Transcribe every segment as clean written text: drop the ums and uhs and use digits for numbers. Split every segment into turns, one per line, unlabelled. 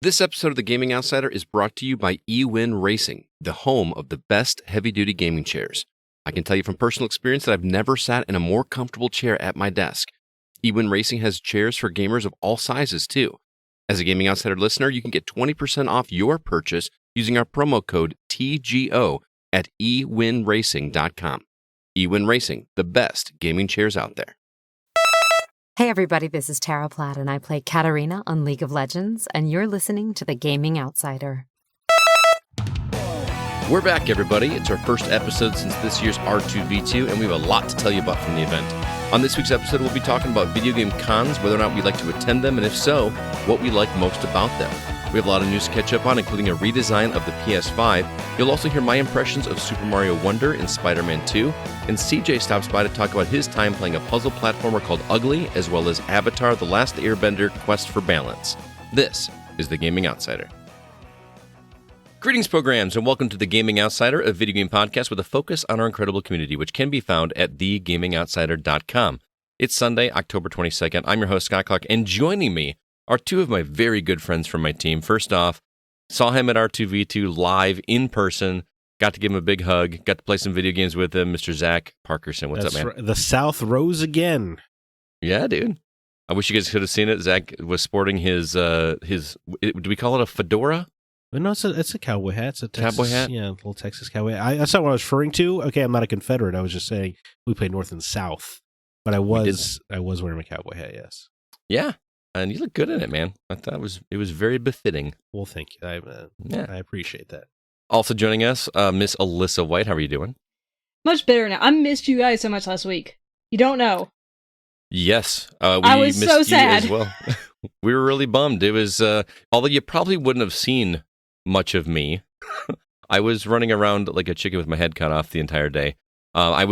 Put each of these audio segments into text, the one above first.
This episode of The Gaming Outsider is brought to you by eWin Racing, the home of the best heavy-duty gaming chairs. I can tell you from personal experience that I've never sat in a more comfortable chair at my desk. eWin Racing has chairs for gamers of all sizes, too. As a Gaming Outsider listener, you can get 20% off your purchase using our promo code TGO at ewinracing.com. eWin Racing, the best gaming chairs out there.
Hey everybody, this is Tara Platt and I play Katarina on League of Legends, and you're listening to The Gaming Outsider.
We're back, everybody. It's our first episode since this year's R2V2, and we have a lot to tell you about from the event. On this week's episode, we'll be talking about video game cons, whether or not we like to attend them, and if so, what we like most about them. We have a lot of news to catch up on, including a redesign of the PS5. You'll also hear my impressions of Super Mario Wonder and Spider-Man 2. And CJ stops by to talk about his time playing a puzzle platformer called Ugly, as well as Avatar: The Last Airbender Quest for Balance. This is The Gaming Outsider. Greetings, programs, and welcome to The Gaming Outsider, a video game podcast with a focus on our incredible community, which can be found at thegamingoutsider.com. It's Sunday, October 22nd. I'm your host, Scott Clark, and joining me are two of my very good friends from my team. First off, saw him at R2V2 live in person, got to give him a big hug, got to play some video games with him, Mr. Zack Parkerson. What's up, man?
Right. The South rose again.
Yeah, dude. I wish you guys could have seen it. Zack was sporting his do we call it a fedora?
No, it's a cowboy hat. It's a Texas,
cowboy hat?
Yeah, a little Texas cowboy hat. That's not what I was referring to. Okay, I'm not a Confederate. I was just saying we played North and South. But I was wearing my cowboy hat, yes.
Yeah. And you look good in it, man. I thought it was very befitting.
Well, thank you. I appreciate that.
Also joining us, Miss Alyssa White. How are you doing?
Much better now. I missed you guys so much last week. You don't know.
Yes, we
I was
missed
so
you
sad
as well. We were really bummed. It was, although you probably wouldn't have seen much of me. I was running around like a chicken with my head cut off the entire day. I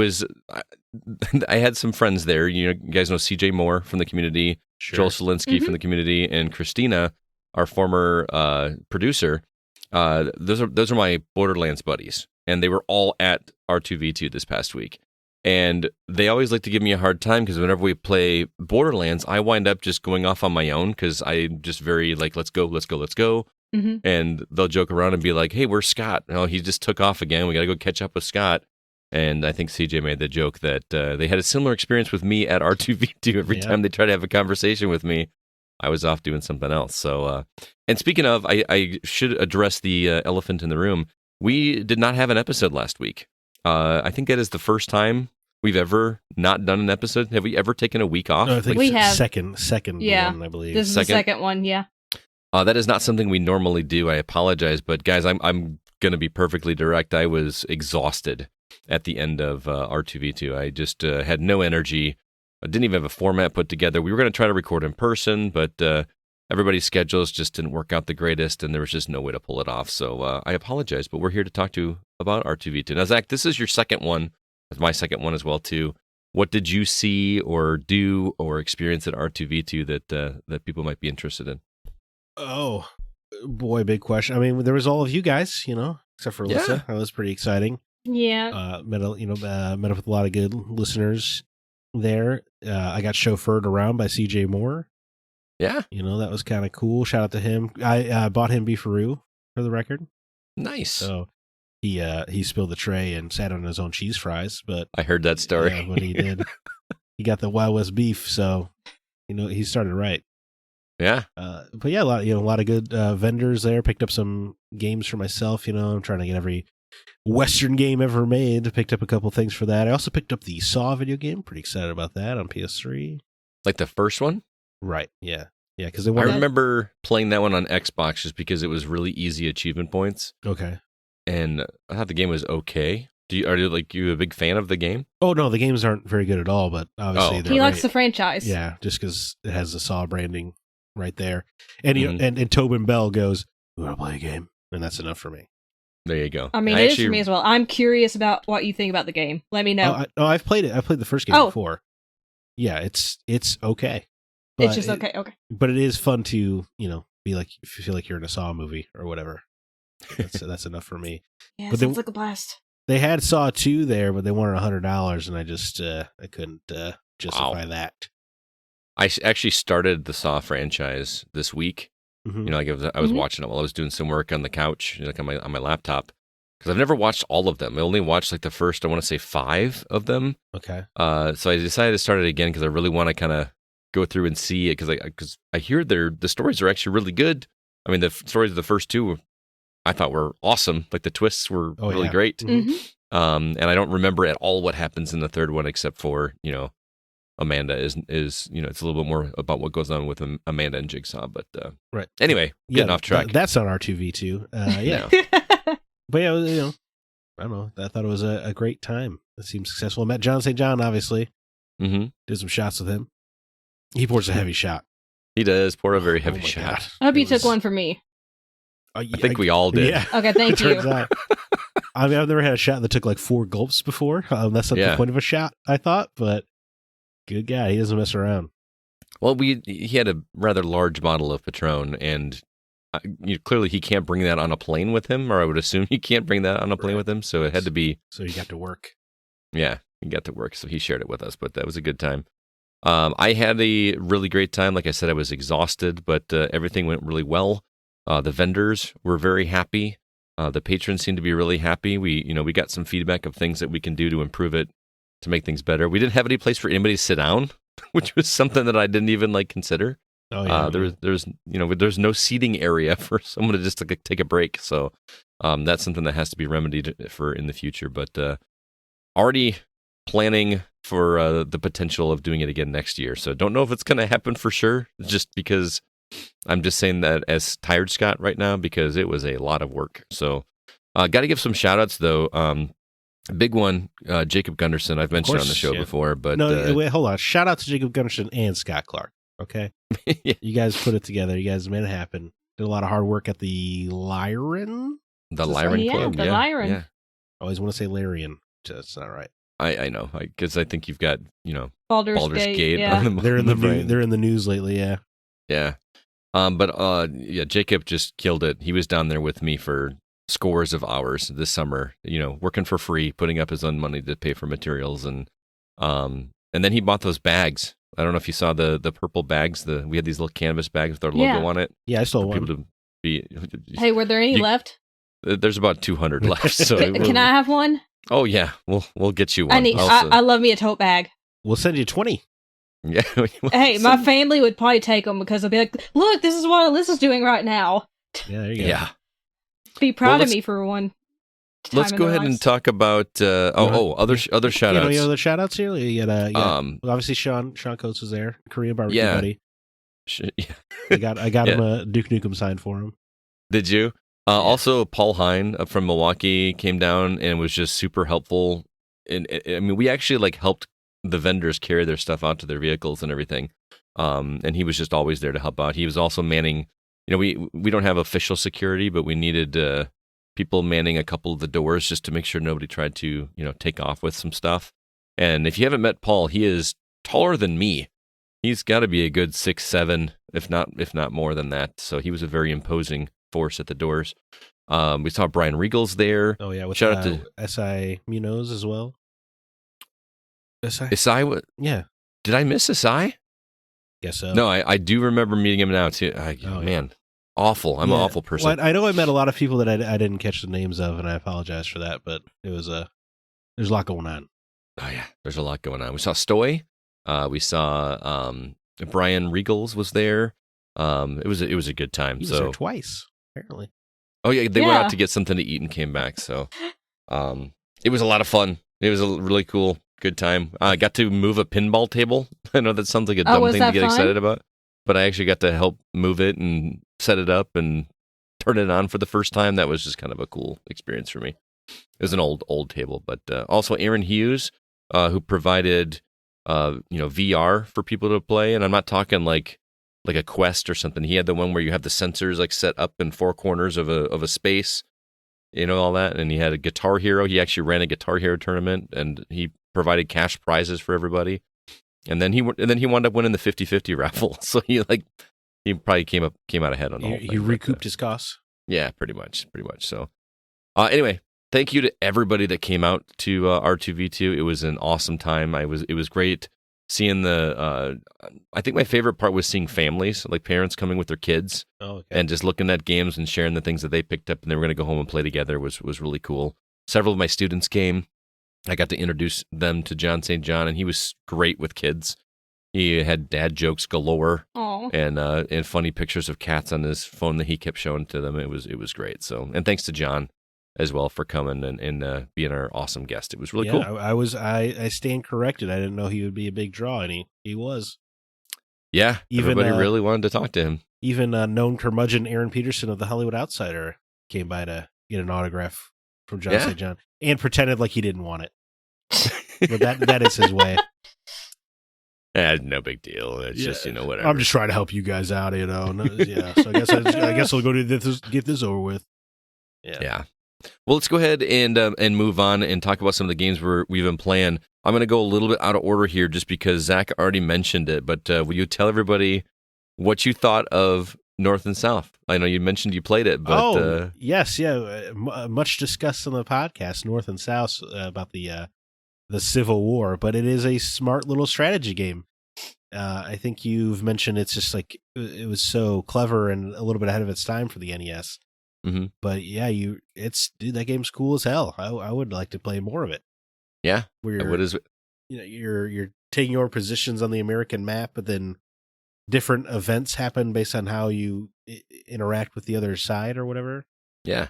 had some friends there. You guys know CJ Moore from the community.
Sure.
Joel Solinsky from the community, and Christina, our former producer. Those are my Borderlands buddies, and they were all at R2V2 this past week. And they always like to give me a hard time because whenever we play Borderlands, I wind up just going off on my own because I'm just very like, let's go.
Mm-hmm.
And they'll joke around and be like, hey, where's Scott? Oh, he just took off again. We got to go catch up with Scott. And I think CJ made the joke that they had a similar experience with me at R2V2. Every time they try to have a conversation with me, I was off doing something else. So, and speaking of, I should address the elephant in the room. We did not have an episode last week. I think that is the first time we've ever not done an episode. Have we ever taken a week off?
No, I think
we have.
Second
Yeah.
one, I believe.
This is the second one, yeah.
That is not something we normally do. I apologize. But guys, I'm going to be perfectly direct. I was exhausted at the end of R2V2. I just had no energy. I didn't even have a format put together. We were going to try to record in person, but everybody's schedules just didn't work out the greatest, and there was just no way to pull it off. So I apologize, but we're here to talk to you about R2V2. Now, Zach, this is your second one. It's my second one as well, too. What did you see or do or experience at R2V2 that people might be interested in?
Oh, boy, big question. I mean, there was all of you guys, except for Alyssa.
Yeah.
That was pretty exciting.
Yeah.
Met up with a lot of good listeners there. I got chauffeured around by CJ Moore.
Yeah.
That was kind of cool. Shout out to him. I bought him beefaroo for the record.
Nice.
So he spilled the tray and sat on his own cheese fries, but
I heard that story.
Yeah, what he did. He got the Wild West beef, so he started right.
Yeah.
But yeah, a lot of good vendors there. Picked up some games for myself. I'm trying to get every Western game ever made. Picked up a couple things for that. I also picked up the Saw video game. Pretty excited about that on PS3.
Like the first one?
Right. Yeah. Yeah. Because
I remember playing that one on Xbox just because it was really easy achievement points.
Okay.
And I thought the game was okay. Are you a big fan of the game?
Oh no, the games aren't very good at all. But obviously,
he likes the franchise.
Yeah, just because it has the Saw branding right there, and and Tobin Bell goes, "You want to play a game?" And that's enough for me.
There you go.
I mean, it is for me as well. I'm curious about what you think about the game. Let me know.
I've played it. I played the first game before. Yeah, it's okay.
It's just okay. Okay.
But it is fun to be like, if you feel like you're in a Saw movie or whatever. That's enough for me.
Yeah,
but
sounds like a blast.
They had Saw 2 there, but they wanted $100, and I just I couldn't justify that.
I actually started the Saw franchise this week,
Mhm.
You know, like I was
Mhm.
watching it while I was doing some work on the couch, like on my laptop, because I've never watched all of them. I only watched like the first, I want to say 5 of them.
Okay.
So I decided to start it again because I really want to kind of go through and see it because I hear the stories are actually really good. I mean, the stories of the first 2 I thought were awesome. Like the twists were really great.
Mhm.
Mhm.
And I don't remember at all what happens in the third one except for, Amanda is it's a little bit more about what goes on with Amanda and Jigsaw. But
Right.
anyway, getting off track.
That's on R2V2. Yeah. But yeah, I don't know. I thought it was a great time. It seemed successful. I met John St. John, obviously.
Mm-hmm.
Did some shots with him. He pours a heavy shot.
He does pour a very heavy
Oh my
shot.
God.
I hope
It
you took
was-
one for me.
I think we all did.
Yeah.
Okay, thank you.
Turns out. I mean, I've never had a shot that took like 4 gulps before. That's not the point of a shot, I thought. But good guy. He doesn't mess around.
Well, he had a rather large bottle of Patron, and clearly he can't bring that on a plane with him, or I would assume he can't bring that on a plane with him. So it had to be.
So he got to work.
Yeah, he got to work, so he shared it with us. But that was a good time. I had a really great time. Like I said, I was exhausted, but everything went really well. The vendors were very happy. The patrons seemed to be really happy. We got some feedback of things that we can do to improve it, to make things better. We didn't have any place for anybody to sit down, which was something that I didn't even consider.
Oh yeah.
There's no seating area for someone to just take a break. So that's something that has to be remedied for in the future. But already planning for the potential of doing it again next year. So don't know if it's going to happen for sure, just because I'm just saying that as tired Scott right now, because it was a lot of work. So got to give some shout outs though. Big one, Jacob Gunderson. I've mentioned on the show before, but
wait, hold on. Shout out to Jacob Gunderson and Scott Clark. Okay.
Yeah.
You guys put it together. You guys made it happen. Did a lot of hard work at the Lyran.
The Lyran Club.
The
yeah,
Lyran.
Yeah.
I always want to say Larian. That's not right.
I know, because I think you've got
Baldur's
Gate.
Yeah.
On
They're in the
brain.
they're in the news lately. Yeah.
Yeah. But Jacob just killed it. He was down there with me for scores of hours this summer, working for free, putting up his own money to pay for materials, and then he bought those bags. I don't know if you saw the purple bags. We had these little canvas bags with our logo on it.
Yeah, I saw
for
one.
people to be.
Hey, were there any left?
There's about 200 left. So
Can I have one?
Oh yeah, we'll get you one.
I love me a tote bag.
We'll send you 20.
Yeah.
Hey, my family would probably take them because they'll be like, "Look, this is what Alyssa's doing right now."
Yeah, there you go.
Yeah.
Be proud of me for one.
Let's go ahead and talk about other shout outs.
Any other shout outs here? You got, obviously Sean Coates was there, Korean barbecue buddy.
Yeah.
I got him a Duke Nukem sign for him.
Did you? Also, Paul Hine from Milwaukee came down and was just super helpful. And I mean, we actually helped the vendors carry their stuff out to their vehicles and everything. And he was just always there to help out. He was also manning. We don't have official security, but we needed people manning a couple of the doors just to make sure nobody tried to take off with some stuff. And if you haven't met Paul, he is taller than me. He's got to be a good 6'7", if not more than that. So he was a very imposing force at the doors. We saw Brian Regals there.
Oh yeah, with
shout out to
S.I. Munoz as well.
Isai?
Yeah.
Did I miss Isai?
Guess so.
No, I do remember meeting him now too. Man, awful. I'm an awful person.
Well, I know I met a lot of people that I didn't catch the names of, and I apologize for that. But there's a lot going on.
Oh yeah, there's a lot going on. We saw Stoy. We saw Brian Regals was there. It was a good time.
He was there twice, apparently.
Oh yeah, they went out to get something to eat and came back. So it was a lot of fun. It was a really cool, good time. I got to move a pinball table. I know that sounds like a dumb thing to get excited about, but I actually got to help move it and set it up and turn it on for the first time. That was just kind of a cool experience for me. It was an old table, but also Aaron Hughes, who provided VR for people to play, and I'm not talking like a Quest or something. He had the one where you have the sensors set up in 4 corners of a space, all that. And he had a Guitar Hero. He actually ran a Guitar Hero tournament, and he provided cash prizes for everybody. And then he wound up winning the 50-50 raffle. So he probably came out ahead on the whole thing.
He recouped his costs.
Yeah, pretty much. So anyway, thank you to everybody that came out to R2V2. It was an awesome time. It was great seeing I think my favorite part was seeing families, like parents coming with their kids and just looking at games and sharing the things that they picked up and they were going to go home and play together was really cool. Several of my students came. I got to introduce them to John St. John, and he was great with kids. He had dad jokes galore and funny pictures of cats on his phone that he kept showing to them. It was great. So, and thanks to John as well for coming and being our awesome guest. It was really cool.
I stand corrected. I didn't know he would be a big draw, and he was.
Yeah, everybody really wanted to talk to him.
Even known curmudgeon Aaron Peterson of the Hollywood Outsider came by to get an autograph from John St. John and pretended like he didn't want it. But that is his way.
No big deal. It's just, whatever.
I'm just trying to help you guys out, So I guess I'll go to get this over with.
Yeah. Well, let's go ahead and move on and talk about some of the games we've been playing. I'm going to go a little bit out of order here just because Zach already mentioned it, but will you tell everybody what you thought of North and South? I know you mentioned you played it, but...
yes, much discussed on the podcast, North and South, about the Civil War, but it is a smart little strategy game. I think you've mentioned it's just like it was so clever and a little bit ahead of its time for the NES.
Mm-hmm.
But yeah, that game's cool as hell. I would like to play more of it.
Yeah.
What is it? You're taking your positions on the American map, but then different events happen based on how you interact with the other side or whatever.
Yeah.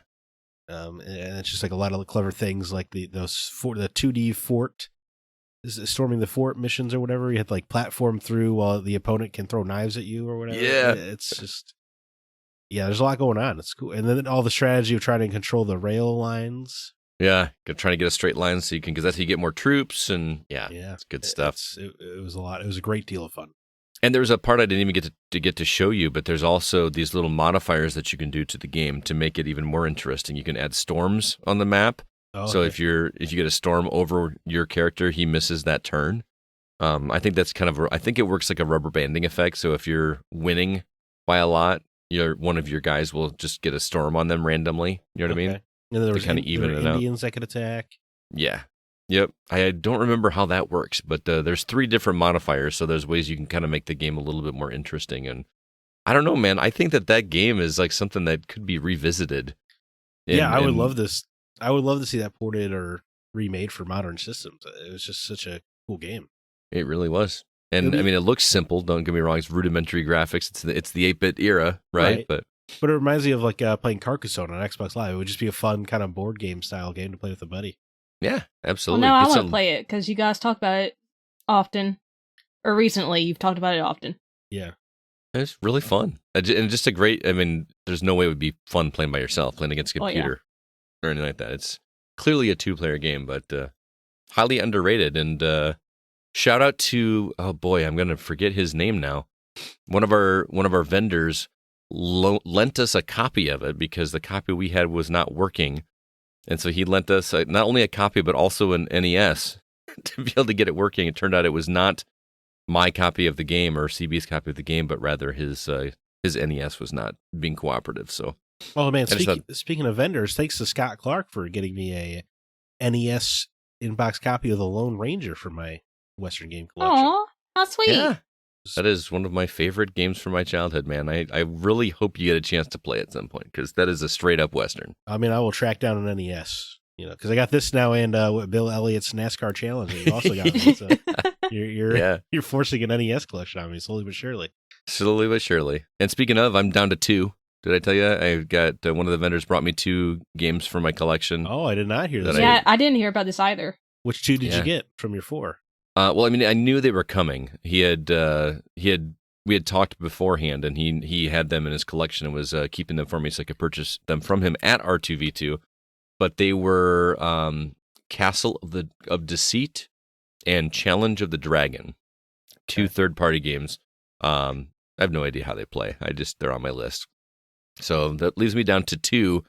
And it's just like a lot of clever things, like the 2D fort, storming the fort missions or whatever. You have to like platform through while the opponent can throw knives at you or whatever.
Yeah,
it's just there's a lot going on. It's cool, and then all the strategy of trying to control the rail lines.
Yeah, trying to get a straight line so you can, because that's how you get more troops, and it's good stuff.
It was a lot. It was a great deal of fun.
And there's a part I didn't even get to show you, but there's also these little modifiers that you can do to the game to make it even more interesting. You can add storms on the map. So if you get a storm over your character, he misses that turn. I think that's I think it works like a rubber banding effect. So if you're winning by a lot, one of your guys will just get a storm on them randomly. You know what I mean?
And then there was
kind of even it out.
Indians that could attack.
Yeah. Yep. I don't remember how that works, but there's 3 different modifiers, so there's ways you can kind of make the game a little bit more interesting. And I don't know, man. I think that game is like something that could be revisited.
I would love this. I would love to see that ported or remade for modern systems. It was just such a cool game.
It really was. And I mean, it looks simple. Don't get me wrong. It's rudimentary graphics. It's the 8-bit era, right? But
it reminds me of like playing Carcassonne on Xbox Live. It would just be a fun kind of board game style game to play with a buddy.
Yeah, absolutely.
Well, now I want to play it because you guys talk about it often, or recently you've talked about it often.
Yeah.
It's really fun. And just a great, I mean, there's no way it would be fun playing by yourself, playing against a computer or anything like that. It's clearly a 2-player game, but highly underrated. And shout out to, oh boy, I'm going to forget his name now. One of our vendors lent us a copy of it because the copy we had was not working. And so he lent us not only a copy, but also an NES to be able to get it working. It turned out it was not my copy of the game or CB's copy of the game, but rather his NES was not being cooperative. So,
well, man, speaking of vendors, thanks to Scott Clark for getting me a NES inbox copy of the Lone Ranger for my Western game collection.
Aw, how sweet.
Yeah. That is one of my favorite games from my childhood, man. I really hope you get a chance to play at some point because that is a straight up Western.
I mean, I will track down an NES, because I got this now and Bill Elliott's NASCAR Challenge that you also got. Me, so you're forcing an NES collection on me slowly but surely.
Slowly but surely. And speaking of, I'm down to 2. Did I tell you? I got one of the vendors brought me 2 games for my collection.
Oh, I did not hear that.
Yeah, I didn't hear about this either.
Which 2 did you get from your 4?
Well, I mean, I knew they were coming. We had talked beforehand, and he had them in his collection and was keeping them for me so I could purchase them from him at R2V2. But they were Castle of Deceit and Challenge of the Dragon, 2 third-party games. I have no idea how they play. They're on my list. So that leaves me down to 2,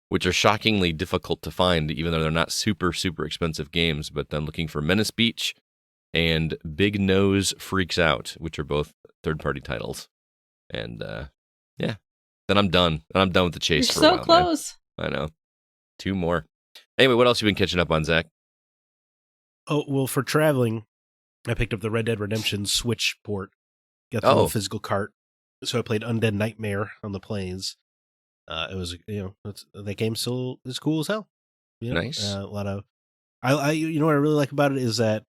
which are shockingly difficult to find, even though they're not super, super expensive games. But I'm looking for Menace Beach and Big Nose Freaks Out, which are both third-party titles. And, then I'm done. And I'm done with the chase
You're
for a while.
So close.
Man. I know. 2 more. Anyway, what else have you been catching up on, Zach?
Oh, well, for traveling, I picked up the Red Dead Redemption Switch port. Got the little physical cart. So I played Undead Nightmare on the planes. It was, that game still is cool as hell.
Nice.
A lot of, what I really like about it is that,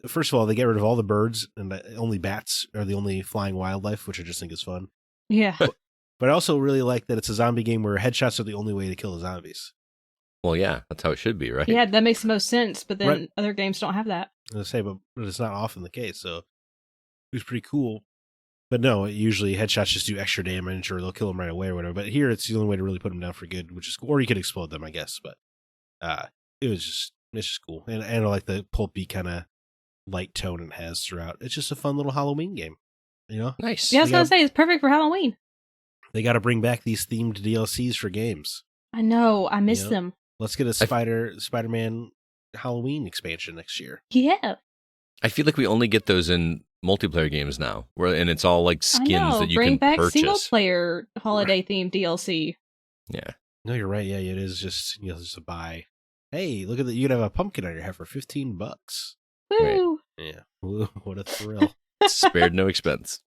first of all, they get rid of all the birds and only bats are the only flying wildlife, which I just think is fun.
Yeah.
But I also really like that it's a zombie game where headshots are the only way to kill the zombies.
Well, yeah, that's how it should be, right?
Yeah, that makes the most sense, but then other games don't have that.
I say, but it's not often the case, so it was pretty cool. But no, usually headshots just do extra damage, or they'll kill them right away or whatever. But here, it's the only way to really put them down for good, which is cool. Or you could explode them, I guess. But it's just cool, and I like the pulpy kind of light tone it has throughout. It's just a fun little Halloween game,
Nice.
Yeah, I was gonna say it's perfect for Halloween.
They got to bring back these themed DLCs for games.
I know, I miss them.
Let's get a Spider-Man Halloween expansion next year.
Yeah.
I feel like we only get those in multiplayer games now, and it's all like skins that you
bring
can
back
purchase.
single player holiday themed DLC.
Yeah. No,
you're right. Yeah, it is just just a buy. Hey, look at that! You could have a pumpkin on your head for $15.
Woo!
Right. Yeah, Ooh, what a thrill!
Spared no expense.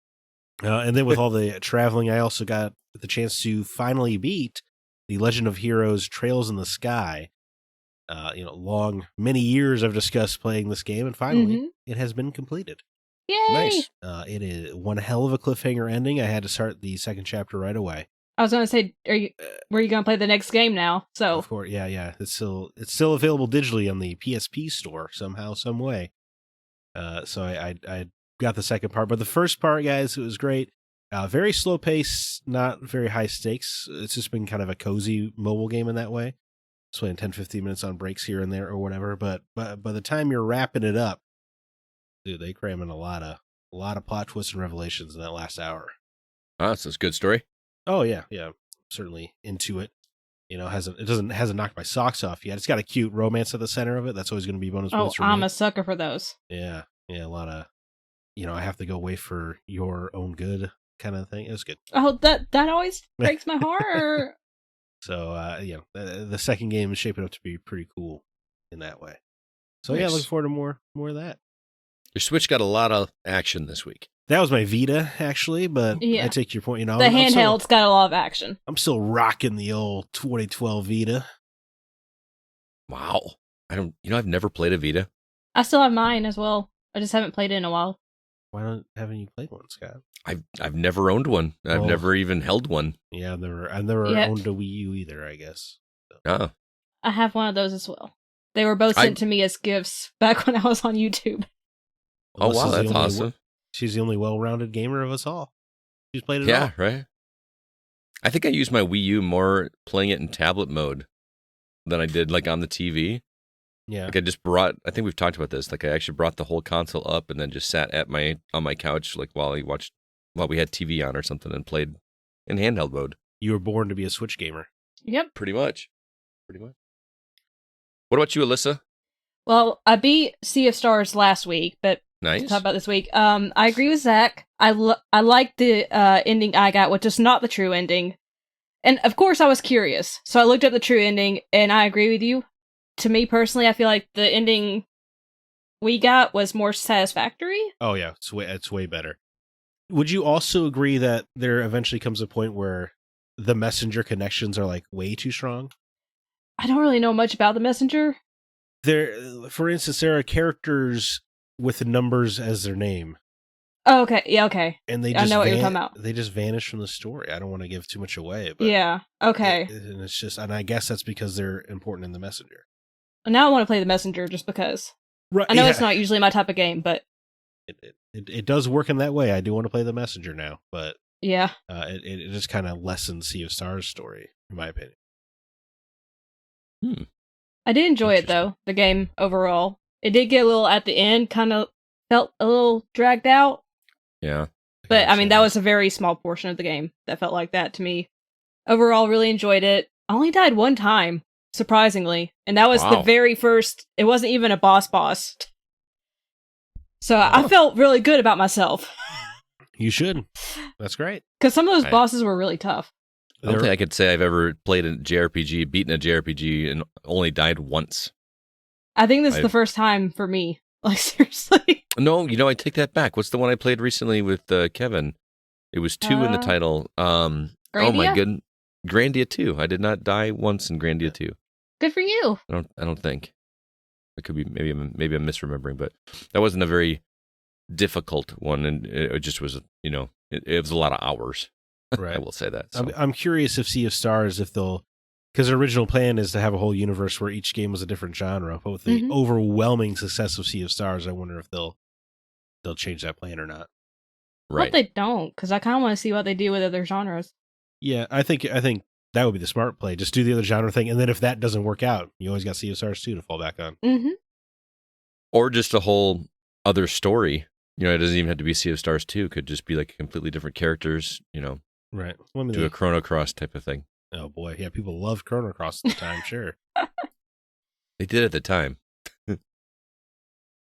And then with all the traveling, I also got the chance to finally beat The Legend of Heroes: Trails in the Sky. Many years I've discussed playing this game, and finally it has been completed.
Yay!
Nice.
It is one hell of a cliffhanger ending. I had to start the second chapter right away.
I was going to say, were you going to play the next game now? So
of course, yeah. It's still available digitally on the PSP store somehow, some way. So I got the second part, but the first part, guys, it was great. Very slow pace, not very high stakes. It's just been kind of a cozy mobile game in that way. Just playing 10-15 minutes on breaks here and there or whatever. But by the time you're wrapping it up, dude, they cram in a lot of plot twists and revelations in that last hour.
Oh, so it's a good story.
Oh yeah, certainly into it. Hasn't knocked my socks off yet. It's got a cute romance at the center of it. That's always going to be bonus points for me.
I'm a sucker for those.
Yeah, a lot of, I have to go away for your own good kind of thing. It was good.
Oh, that always breaks my heart.
So, the second game is shaping up to be pretty cool in that way. So
nice.
Yeah, looking forward to more of that.
Your Switch got a lot of action this week.
That was my Vita, actually, but I take your point.
The handheld's got a lot of action.
I'm still rocking the old 2012 Vita.
Wow. I've never played a Vita.
I still have mine as well. I just haven't played it in a while.
Haven't you played one, Scott?
I've never owned one. I've never even held one.
Yeah, I've never owned a Wii U either, I guess. So.
Oh.
I have one of those as well. They were both sent to me as gifts back when I was on YouTube.
Oh, wow, that's awesome.
She's the only well-rounded gamer of us all. She's played it all.
Yeah, right. I think I used my Wii U more playing it in tablet mode than I did like on the TV.
Yeah.
Like I think we've talked about this. Like I actually brought the whole console up and then just sat on my couch like while we had TV on or something and played in handheld mode.
You were born to be a Switch gamer.
Yep.
Pretty much. What about you, Alyssa?
Well, I beat Sea of Stars last week, but
nice.
To talk about this week. I agree with Zack. I like the ending I got, which is not the true ending. And of course I was curious. So I looked up the true ending and I agree with you. To me personally, I feel like the ending we got was more satisfactory.
Oh yeah, it's way better. Would you also agree that there eventually comes a point where the messenger connections are like way too strong?
I don't really know much about the messenger.
For instance, there are characters with numbers as their name.
Oh, okay. Yeah, okay.
And I know what you're talking about. They just vanish from the story. I don't want to give too much away, but
yeah, okay.
And I guess that's because they're important in the messenger.
Now I want to play the messenger just because.
Right,
I know it's not usually my type of game, but
it does work in that way. I do want to play the messenger now, but
yeah,
it just kind of lessens Sea of Stars' story, in my opinion.
I did enjoy it though. The game overall, it did get a little at the end, kind of felt a little dragged out.
Yeah,
but I mean that was a very small portion of the game that felt like that to me. Overall, really enjoyed it. I only died one time, surprisingly, and that was the very first. It wasn't even a boss. So I felt really good about myself.
You should. That's great.
Because some of those bosses were really tough.
I don't think I could say I've ever played a JRPG, beaten a JRPG, and only died once.
I think this is the first time for me Like, seriously.
No, I take that back. What's the one I played recently with Kevin? It was 2 in the title. Oh my goodness. Grandia 2. I did not die once in Grandia 2.
Good for you.
I don't think. It could be maybe I'm misremembering, but that wasn't a very difficult one, and it just was, it was a lot of hours.
Right.
I will say that. So.
I'm curious if Sea of Stars, if they'll, because their original plan is to have a whole universe where each game was a different genre. But with the overwhelming success of Sea of Stars, I wonder if they'll change that plan or not.
Right.
Hope they don't, because I kind of want to see what they do with other genres.
Yeah, I think that would be the smart play. Just do the other genre thing, and then if that doesn't work out, you always got Sea of Stars 2 to fall back on.
Mm-hmm.
Or just a whole other story. It doesn't even have to be Sea of Stars 2. It could just be like completely different characters,
Right.
Do a Chrono Cross type of thing.
Oh boy, yeah, people loved Chrono Cross at the time, sure.
They did at the time.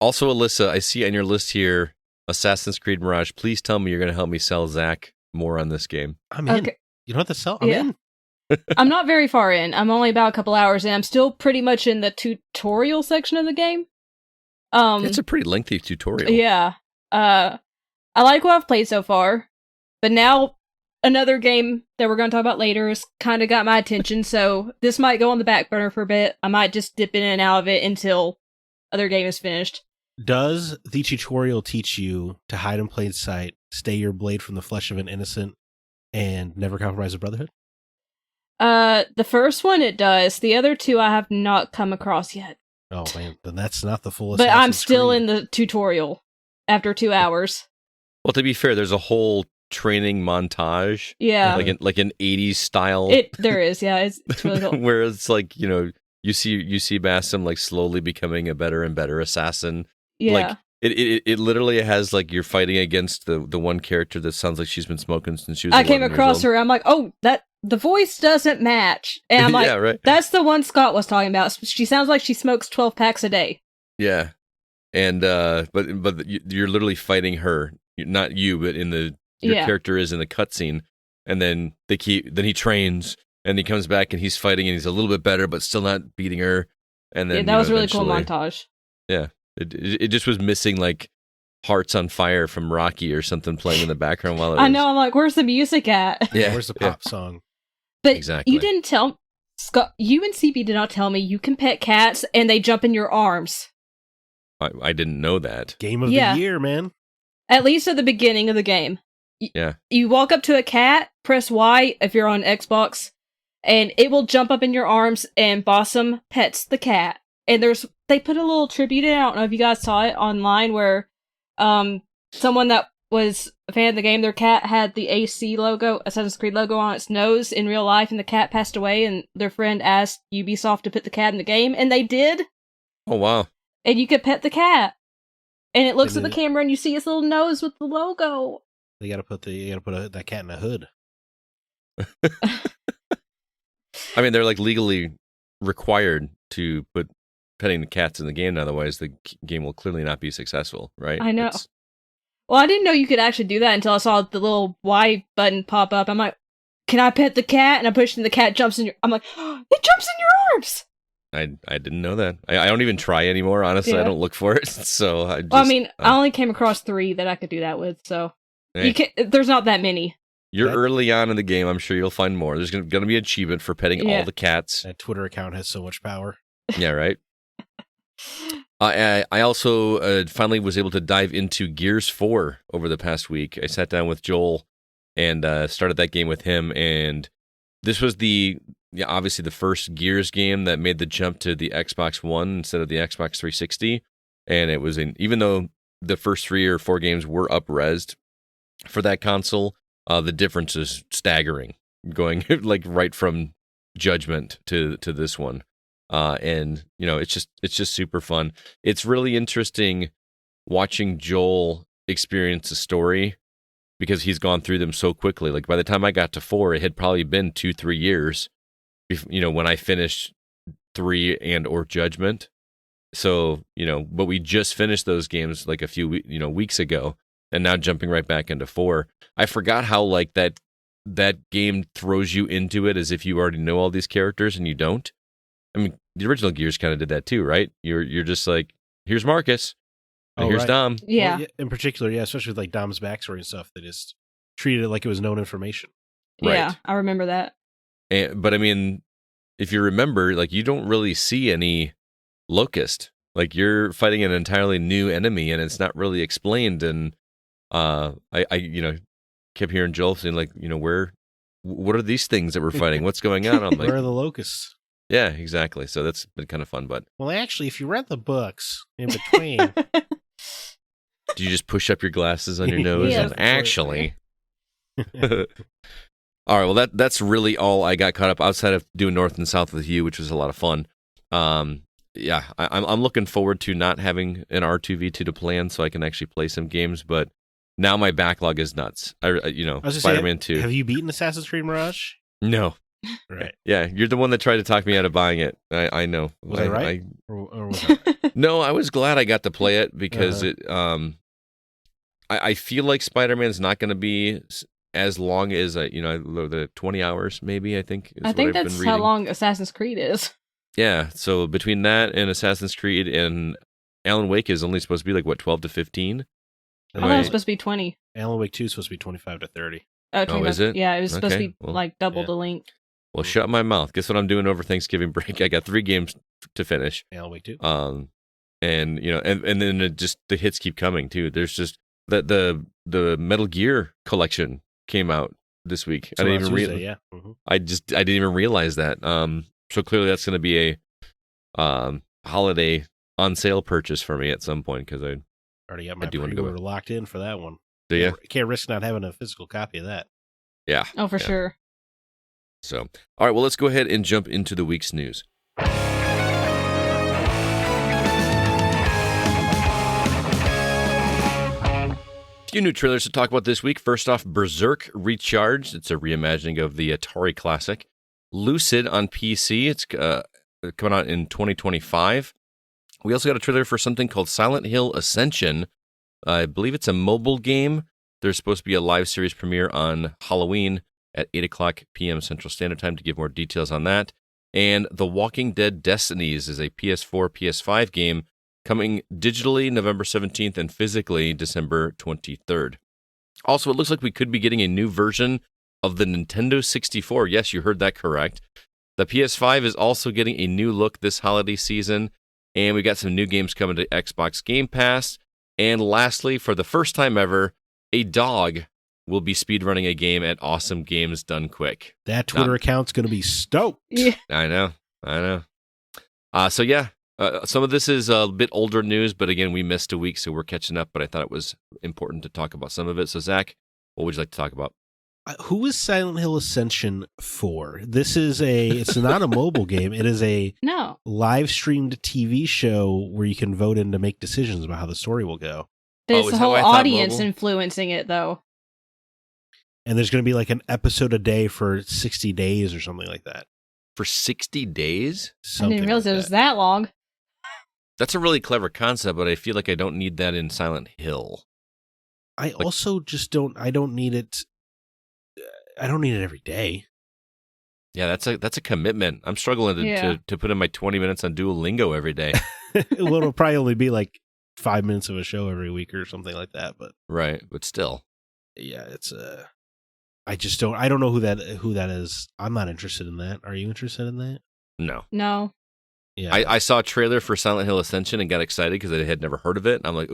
Also, Alyssa, I see on your list here, Assassin's Creed Mirage. Please tell me you're going to help me sell Zack more on this game.
I'm in.
Okay.
You don't have to sell. I'm in.
I'm not very far in. I'm only about a couple hours in. I'm still pretty much in the tutorial section of the game.
It's a pretty lengthy tutorial.
Yeah. I like what I've played so far, but now another game that we're going to talk about later has kind of got my attention, so this might go on the back burner for a bit. I might just dip in and out of it until other game is finished.
Does the tutorial teach you to hide in plain sight, stay your blade from the flesh of an innocent, and never compromise the Brotherhood?
The first one it does. The other two I have not come across yet.
Oh man, then that's not the full.
But I'm
Assassin's
still
Creed.
in the tutorial after 2 hours.
Well, to be fair, there's a whole training montage.
Yeah.
Like an 80s style.
There is, yeah. It's really cool.
Where it's like, you see Bassam like slowly becoming a better and better assassin.
Yeah.
Like it literally has like you're fighting against the one character that sounds like she's been smoking since she was.
I came
11 years
across
old.
her. I'm like, oh, the voice doesn't match, and I'm like,
yeah, right.
That's the one Scott was talking about. She sounds like she smokes 12 packs a day.
Yeah, and but you're literally fighting her, not you, but your character is in the cutscene, and then he trains and he comes back and he's fighting and he's a little bit better, but still not beating her. And then
that was a really cool montage.
Yeah, it just was missing like Hearts on Fire from Rocky or something playing in the background while it was.
I know. I'm like, where's the music at?
Yeah, where's the pop song?
But
exactly.
You didn't tell Scott. You and CB did not tell me you can pet cats and they jump in your arms.
I didn't know that.
Game of the year, man.
At least at the beginning of the game.
Yeah. You
walk up to a cat, press Y if you're on Xbox, and it will jump up in your arms, and Bossum pets the cat. And they put a little tribute in. I don't know if you guys saw it online, where someone that was a fan of the game, their cat had the AC logo, Assassin's Creed logo, on its nose in real life, and the cat passed away, and their friend asked Ubisoft to put the cat in the game, and they did.
Oh, wow.
And you could pet the cat. And it looks at the camera, and you see its little nose with the logo.
You gotta put that cat in a hood.
I mean, they're like legally required to put petting the cats in the game, otherwise the game will clearly not be successful, right?
I know. Well, I didn't know you could actually do that until I saw the little Y button pop up. I'm like, can I pet the cat? And I push it and the cat jumps in I'm like, oh, it jumps in your arms!
I didn't know that. I don't even try anymore, honestly. Yeah. I don't look for it, so I just...
I only came across 3 that I could do that with, so... Hey. There's not that many.
You're early on in the game. I'm sure you'll find more. There's going to be an achievement for petting all the cats.
That Twitter account has so much power.
Yeah, right? I also finally was able to dive into Gears 4 over the past week. I sat down with Joel and started that game with him, and this was obviously the first Gears game that made the jump to the Xbox One instead of the Xbox 360, and it was even though the first 3 or 4 games were up-resed for that console, the difference is staggering, going like right from Judgment to this one. And it's just super fun. It's really interesting watching Joel experience a story because he's gone through them so quickly. Like by the time I got to 4, it had probably been 2-3 years, when I finished 3 and or Judgment. So, but we just finished those games like a few weeks ago, and now jumping right back into 4. I forgot how like that game throws you into it as if you already know all these characters and you don't. I mean, the original Gears kind of did that too, right? You're just like, here's Marcus. And here's
right.
Dom.
Yeah.
Well, in particular, yeah, especially with like Dom's backstory and stuff, they just treated it like it was known information.
Right.
Yeah, I remember that.
But I mean, if you remember, like, you don't really see any locust. Like, you're fighting an entirely new enemy, and it's not really explained. And I kept hearing Joel saying, like, what are these things that we're fighting? What's going on? I'm like,
Where are the locusts?
yeah, exactly. So that's been kind of fun. But
Well, actually, if you read the books in between,
do you just push up your glasses on your nose?
Yeah.
And actually, all right. Well, that's really all I got caught up outside of doing North and South with you, which was a lot of fun. Yeah, I'm looking forward to not having an R2V2 to play on, so I can actually play some games. But now my backlog is nuts.
I was gonna
Spider-Man
say,
2.
Have you beaten Assassin's Creed Mirage?
No.
Right.
Yeah, you're the one that tried to talk me out of buying it. I know.
Was I right? Or was I right?
No, I was glad I got to play it because it. I feel like Spider-Man's not going to be as long as the 20 hours maybe. I think.
I think that's how long Assassin's Creed is.
Yeah, so between that and Assassin's Creed and Alan Wake is only supposed to be like what 12 to 15.
I thought it was supposed to be 20.
Alan Wake 2 is supposed to be 25 to 30.
Oh, 25.
Is it?
Yeah, it was supposed
Okay,
to be like double the length.
Well, shut my mouth. Guess what I'm doing over Thanksgiving break? I got 3 games to finish.
Alan Wake 2.
And then the hits keep coming too. There's just the Metal Gear collection came out this week.
So
I didn't even realize.
yeah. Mm-hmm.
I didn't even realize that. So clearly that's going to be a holiday on sale purchase for me at some point because I
already got my
do want to go
pre-order locked in for that one.
Do you?
Can't risk not having a physical copy of that.
Yeah.
Oh, for sure.
So, all right, well, let's go ahead and jump into the week's news. Few new trailers to talk about this week. First off, Berserk Recharged. It's a reimagining of the Atari classic. Lucid on PC. It's coming out in 2025. We also got a trailer for something called Silent Hill Ascension. I believe it's a mobile game. There's supposed to be a live series premiere on Halloween at 8 o'clock p.m. Central Standard Time to give more details on that. And The Walking Dead Destinies is a PS4, PS5 game coming digitally November 17th and physically December 23rd. Also, it looks like we could be getting a new version of the Nintendo 64. Yes, you heard that correct. The PS5 is also getting a new look this holiday season, and we got some new games coming to Xbox Game Pass. And lastly, for the first time ever, a dog will be speedrunning a game at Awesome Games Done Quick.
That Twitter account's going to be stoked.
Yeah.
I know. So yeah, some of this is a bit older news, but again, we missed a week, so we're catching up, but I thought it was important to talk about some of it. So Zach, what would you like to talk about?
Who is Silent Hill Ascension for? It's not a mobile game. It is a live streamed TV show where you can vote in to make decisions about how the story will go.
There's a whole audience influencing it, though.
And there's going to be like an episode a day for 60 days or something like that.
For 60 days?
I didn't realize it was that long.
That's a really clever concept, but I feel like I don't need that in Silent Hill.
I also just don't need it. I don't need it every day.
Yeah, that's a commitment. I'm struggling to put in my 20 minutes on Duolingo every day.
Well, it'll probably only be like 5 minutes of a show every week or something like that. But
right, but still,
yeah, it's I just don't. I don't know who that is. I'm not interested in that. Are you interested in that?
No.
Yeah,
I saw a trailer for Silent Hill Ascension and got excited because I had never heard of it. And I'm like,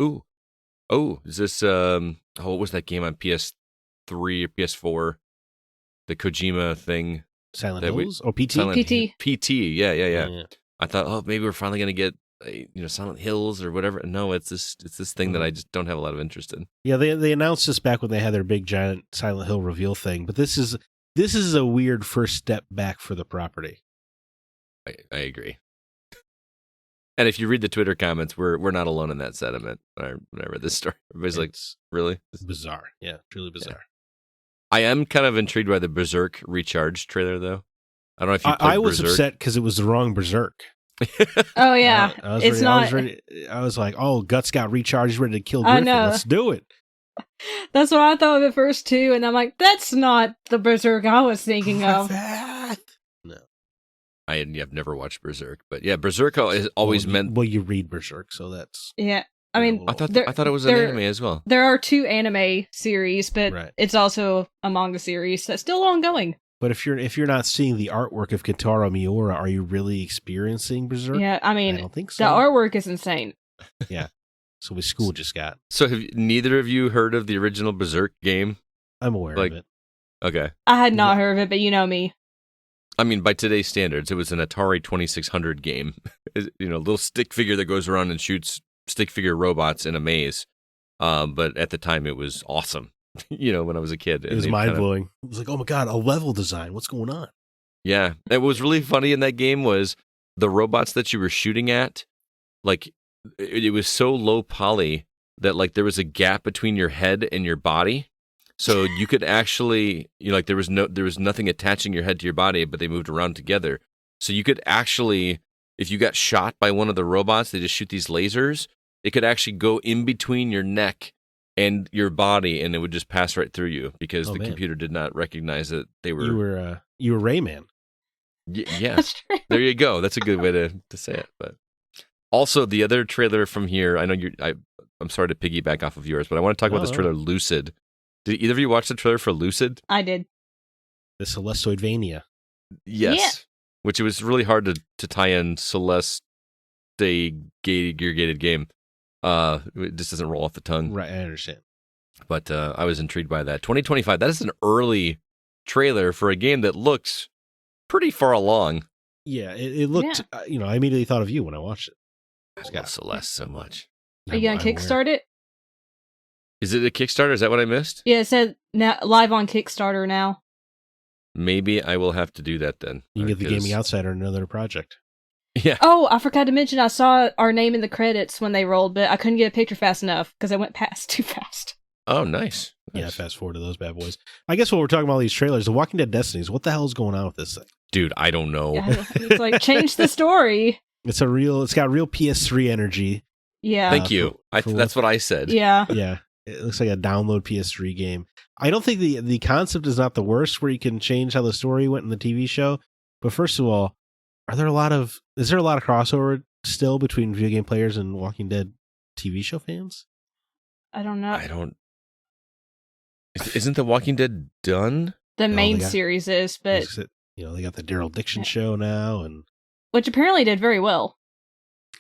is this what was that game on PS3 or PS4? The Kojima thing.
Silent Hills? PT?
PT, yeah. I thought, maybe we're finally going to get Silent Hills or whatever. No, it's this thing that I just don't have a lot of interest in.
Yeah, they announced this back when they had their big giant Silent Hill reveal thing, but this is a weird first step back for the property.
I agree. And if you read the Twitter comments, we're not alone in that sentiment. When I read this story, everybody's like, really?
It's bizarre. Yeah, truly bizarre.
Yeah. I am kind of intrigued by the Berserk Recharged trailer, though. I don't know if you played
I was
Berserk.
upset because it was the wrong Berserk.
Oh, yeah.
I was like, oh, Guts got recharged. He's ready to kill Griffin. Let's do it.
That's what I thought of at first, too. And I'm like, that's not the Berserk I was thinking of.
No.
I've never watched Berserk. But yeah, Berserk is always meant...
Well, you read Berserk, so that's...
Yeah. I mean,
I thought it was an anime as well.
There are 2 anime series, but
Right.
it's also a manga series that's still ongoing.
But if you're not seeing the artwork of Kentaro Miura, are you really experiencing Berserk?
Yeah, I mean,
I don't think so.
the artwork is insane.
Yeah. So what school just got.
So have neither of you heard of the original Berserk game?
I'm aware of it.
Okay.
I had not heard of it, but you know me.
I mean, by today's standards, it was an Atari 2600 game. Little stick figure that goes around and shoots stick figure robots in a maze. But at the time, it was awesome. When I was a kid.
It was mind-blowing. It was like, oh my God, a level design. What's going on?
Yeah. And what was really funny in that game was the robots that you were shooting at, like, it was so low poly that, like, there was a gap between your head and your body. So you could actually, there was nothing attaching your head to your body, but they moved around together. So you could actually, if you got shot by one of the robots, they just shoot these lasers. It could actually go in between your neck and your body, and it would just pass right through you because the computer did not recognize that they were.
You were Rayman.
Yeah, that's true. There you go. That's a good way to say it. But also the other trailer from here, I know I'm sorry to piggyback off of yours, but I want to talk about this trailer, Lucid. Did either of you watch the trailer for Lucid?
I did.
The Celesteoidvania.
Yes.
Yeah.
Which it was really hard to tie in Celeste gear-gated game. It just doesn't roll off the tongue.
Right, I understand.
But I was intrigued by that. 2025, that is an early trailer for a game that looks pretty far along.
Yeah, it looked, I immediately thought of you when I watched it.
I love Celeste so much.
Are you going to kickstart it?
Is it a Kickstarter? Is that what I missed?
Yeah, it said now, live on Kickstarter now.
Maybe I will have to do that then.
You can get the Gaming Outsider another project.
Yeah.
Oh, I forgot to mention I saw our name in the credits when they rolled, but I couldn't get a picture fast enough because I went past too fast.
Oh, nice.
Yeah, fast forward to those bad boys. I guess while we're talking about these trailers, The Walking Dead Destinies, what the hell is going on with this thing?
Dude, I don't know.
Yeah, it's like, change the story.
It's got real PS3 energy.
Yeah.
Thank you. That's what I said.
Yeah.
Yeah. It looks like a download PS3 game. I don't think the concept is not the worst where you can change how the story went in the TV show. But first of all, is there a lot of crossover still between video game players and Walking Dead TV show fans?
I don't know.
Isn't The Walking Dead done?
The main series is, but
they got the Daryl Dixon show now, and
which apparently did very well.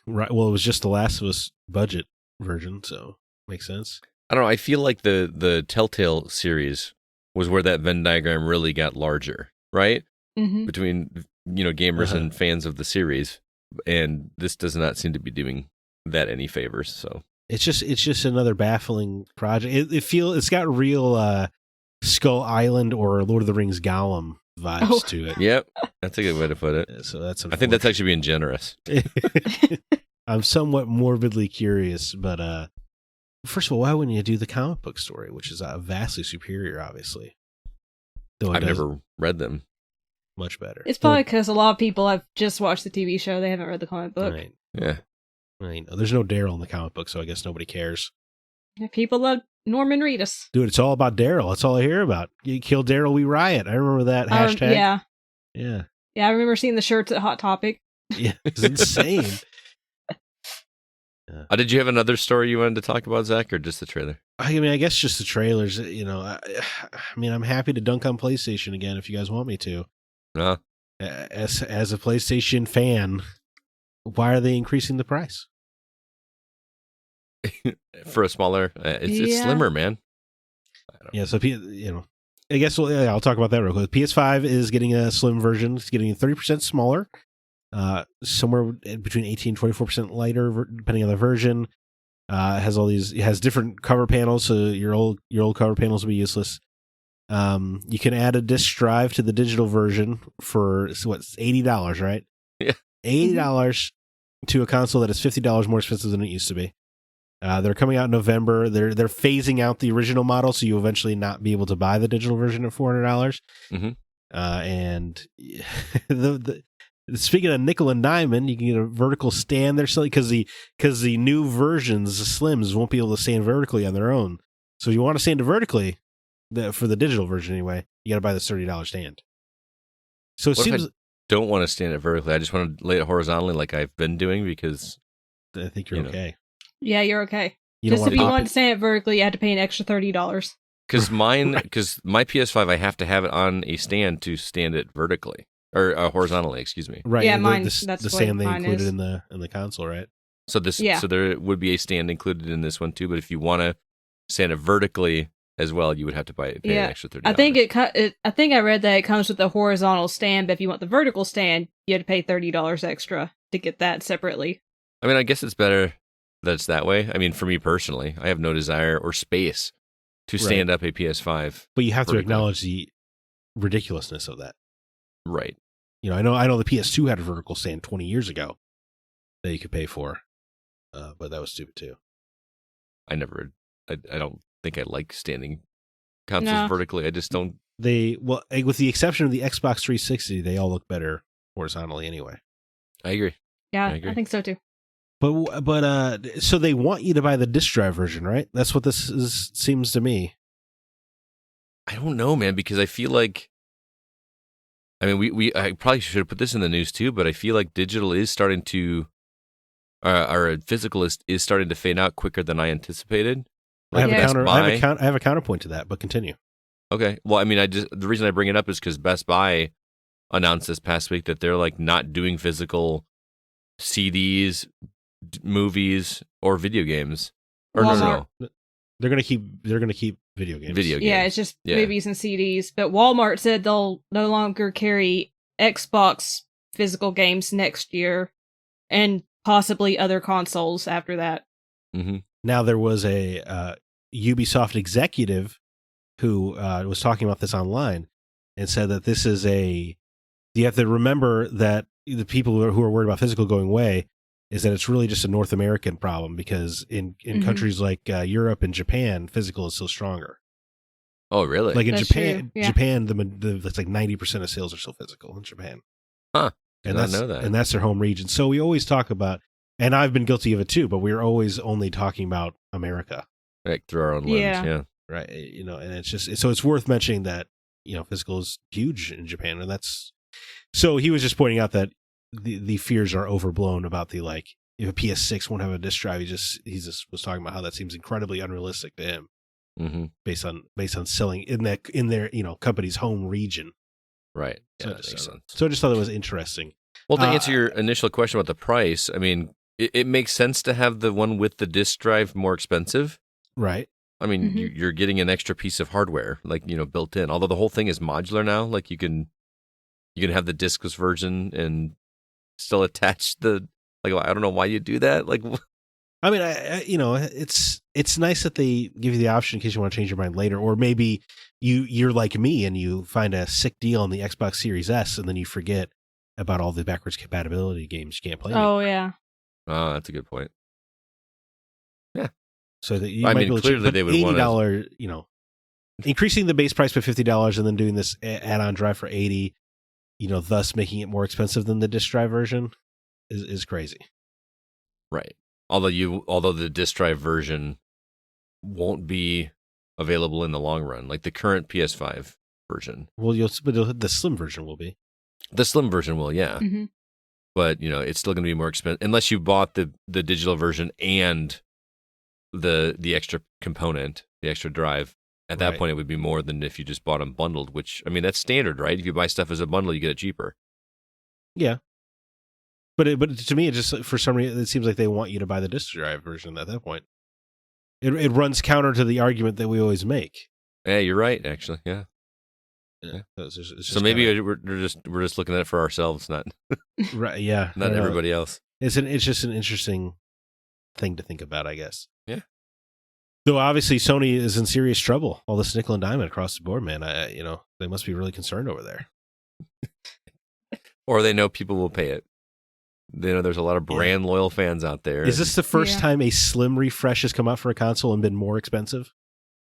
Right. Well, it was just the Last of Us budget version, so makes sense.
I don't know. I feel like the Telltale series was where that Venn diagram really got larger, right?
Mm-hmm.
Between gamers and fans of the series, and this does not seem to be doing that any favors. So
it's just another baffling project. It's got real Skull Island or Lord of the Rings Gollum vibes to it.
Yep, that's a good way to put it.
So that's
I think that's actually being generous.
I'm somewhat morbidly curious, but first of all, why wouldn't you do the comic book story, which is vastly superior, obviously? Though
I've never read them.
Much better.
It's probably because a lot of people have just watched the TV show; they haven't read the comic book.
Right.
Yeah.
There's no Daryl in the comic book, so I guess nobody cares.
People love Norman Reedus.
Dude, it's all about Daryl. That's all I hear about. You kill Daryl, we riot. I remember that hashtag.
Yeah.
Yeah.
Yeah, I remember seeing the shirts at Hot Topic.
Yeah, it's insane.
Did you have another story you wanted to talk about, Zach, or just the trailer?
I mean, I guess just the trailers. I'm happy to dunk on PlayStation again if you guys want me to. As a PlayStation fan, why are they increasing the price?
For a smaller, it's slimmer, man.
Yeah, so I guess I'll talk about that real quick. PS5 is getting a slim version. It's getting 30% smaller, somewhere between 18 and 24% lighter, depending on the version. It has different cover panels, so your old cover panels will be useless. You can add a disk drive to the digital version for $80, right?
Yeah,
$80 to a console that is $50 more expensive than it used to be. They're coming out in November. They're phasing out the original model, so you'll eventually not be able to buy the digital version at $400.
Mm-hmm.
And speaking of nickel and diamond, you can get a vertical stand there, because the new versions, the Slims, won't be able to stand vertically on their own. So if you want to stand it vertically, for the digital version anyway, you got to buy this $30 stand. So it seems.
If I don't want to stand it vertically, I just want to lay it horizontally, like I've been doing, because
I think you're okay.
Yeah, you're okay.
You don't
Just
want
if
to
you
pop
want
it.
to stand it vertically, you had to pay an extra $30.
Because my PS5, I have to have it on a stand to stand it vertically or horizontally. Excuse me.
Right.
Yeah,
the,
mine-
The,
that's
the
what
stand they
mine
included
is.
in the console, right?
So
Yeah.
so there would be a stand included in this one too. But if you want to stand it vertically as well, you would have to pay an extra $30.
I think I think I read that it comes with a horizontal stand, but if you want the vertical stand, you had to pay $30 extra to get that separately.
I mean, I guess it's better that it's that way. I mean, for me personally, I have no desire or space to stand up a PS5.
But you have to
vertically.
acknowledge the ridiculousness of that.
Right.
You know, I know the PS2 had a vertical stand 20 years ago that you could pay for, but that was stupid too.
I don't think I like standing consoles vertically. I just don't.
With the exception of the Xbox 360, they all look better horizontally anyway.
I agree.
Yeah,
I agree.
I think so too.
But so they want you to buy the disc drive version, right? That's what this seems to me.
I don't know, man, because I feel like. I mean, I probably should have put this in the news too, but I feel like digital is starting to, or physical is starting to fade out quicker than I anticipated.
I have
Best Buy-
I have a counterpoint to that, but continue.
Okay. Well, I mean, the reason I bring it up is because Best Buy announced this past week that they're like not doing physical CDs, movies, or video games. Or
Walmart.
no.
They're gonna keep video games.
Video games.
Yeah, it's just
Yeah.
movies and CDs. But Walmart said they'll no longer carry Xbox physical games next year, and possibly other consoles after that.
Mm-hmm.
Now there was a Ubisoft executive who was talking about this online and said that this is you have to remember that the people who are worried about physical going away is that it's really just a North American problem because in
Mhm.
countries like Europe and Japan, physical is still stronger.
Oh, really?
Like in
That's
Japan,
true, yeah.
Japan, it's like 90% of sales are still physical in Japan.
Huh.
And
Did not know that.
And that's their home region. So we always talk about, and I've been guilty of it too, but we're always only talking about America,
Like through our own lens.
Yeah.
Yeah.
right? You know, and it's just, so it's worth mentioning that, you know, physical is huge in Japan. And so he was just pointing out that the fears are overblown about if a PS6 won't have a disc drive, he just was talking about how that seems incredibly unrealistic to him.
Mm-hmm.
Based on selling in their company's home region.
Right. Yeah,
So,
that makes sense.
So I just thought it was interesting.
Well, to answer your initial question about the price, I mean, it makes sense to have the one with the disc drive more expensive.
Right.
I mean,
Mhm.
you're getting an extra piece of hardware, like, built in. Although the whole thing is modular now, like you can have the discless version and still attach I don't know why you do that. Like,
I mean, it's nice that they give you the option in case you want to change your mind later, or maybe you're like me and you find a sick deal on the Xbox Series S and then you forget about all the backwards compatibility games you can't play.
Oh yeah.
oh, that's a good point. Yeah.
So that you
I
might
mean,
be able to
clearly
put
they would wanna-
$80, increasing the base price by $50 and then doing this add-on drive for $80, thus making it more expensive than the disc drive version is crazy.
Right. Although the disc drive version won't be available in the long run, like the current PS5 version.
Well, the slim version will be.
The slim version will, yeah.
hmm
But, it's still going to be more expensive unless you bought the digital version and the extra component, the extra drive. At that
Right.
point, it would be more than if you just bought them bundled, which, I mean, that's standard, right? If you buy stuff as a bundle, you get it cheaper.
Yeah. But to me, it just, for some reason, it seems like they want you to buy the disc drive version at that point. It runs counter to the argument that we always make.
Yeah, you're right, actually. Yeah.
Yeah. It's just
So maybe we're just looking at it for ourselves, not
right. Yeah.
not
I know.
everybody else.
It's just an interesting thing to think about, I guess.
Yeah.
Though obviously Sony is in serious trouble. All this nickel and diamond across the board, man. They must be really concerned over there.
Or they know people will pay it. They know there's a lot of brand loyal fans out there.
Is this the first
Yeah.
time a slim refresh has come out for a console and been more expensive?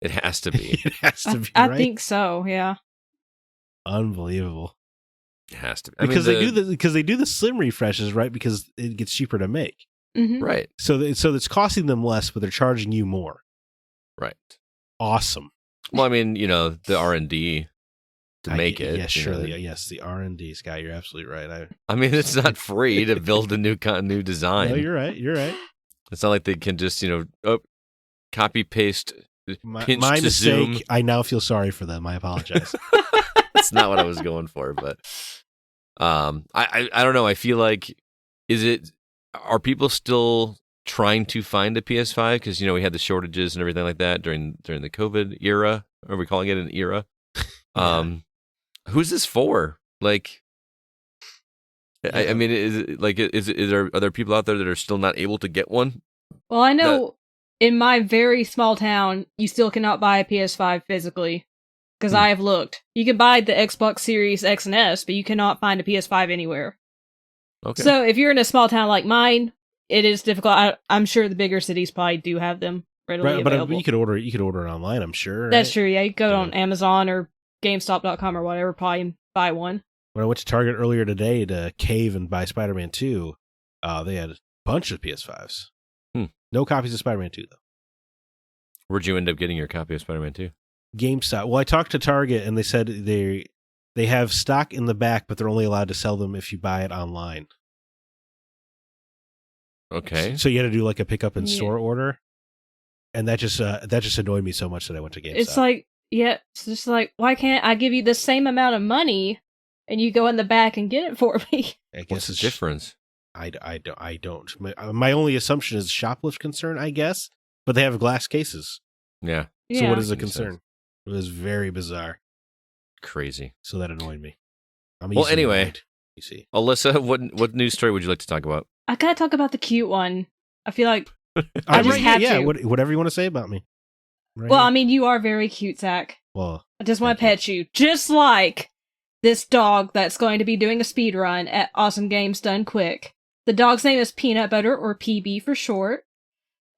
It has to be.
It has to be,
I
right?
think so. Yeah.
Unbelievable.
It has to be.
Because they do the slim refreshes, right? Because it gets cheaper to make.
hmm
Right.
So it's costing them less, but they're charging you more.
Right.
Awesome.
Well, I mean, the R&D to make it.
Yes,
you know.
surely. Yes, the R&D, Scott. You're absolutely right.
I mean, it's not free to build a new design.
No, you're right. You're right.
It's not like they can just, copy paste, pinch
My
to
mistake.
zoom.
I now feel sorry for them. I apologize.
That's not what I was going for, but I don't know. I feel like are people still trying to find a PS5? Because we had the shortages and everything like that during the COVID era. Are we calling it an era? Who's this for? Like, I mean, are there people out there that are still not able to get one?
Well, I know in my very small town, you still cannot buy a PS5 physically. Because I have looked. You can buy the Xbox Series X and S, but you cannot find a PS5 anywhere.
Okay.
So if you're in a small town like mine, it is difficult. I'm sure the bigger cities probably do have them readily available.
But you could order it online, I'm sure.
That's
right?
true, yeah. You can go on Amazon or GameStop.com or whatever, probably buy one.
When I went to Target earlier today to cave and buy Spider-Man 2, they had a bunch of PS5s. No copies of Spider-Man 2, though.
Where'd you end up getting your copy of Spider-Man 2?
GameStop. Well, I talked to Target, and they said they have stock in the back, but they're only allowed to sell them if you buy it online.
Okay.
So you had to do like a pickup in store order, and that just annoyed me so much that I went to GameStop.
It's like, it's just like, why can't I give you the same amount of money, and you go in the back and get it for me?
I guess
What's the difference?
I don't. My only assumption is shoplift concern, I guess, but they have glass cases.
Yeah.
So what is the concern? It was very bizarre.
Crazy.
So that annoyed me.
Well, anyway,
annoyed, you see,
Alyssa, what news story would you like to talk about?
I gotta talk about the cute one. I feel like I just have to.
Whatever you want to say about me. Right
well,
here.
I mean, you are very cute, Zach.
Well,
I just want to pet you. Just like this dog that's going to be doing a speed run at Awesome Games Done Quick. The dog's name is Peanut Butter, or PB for short.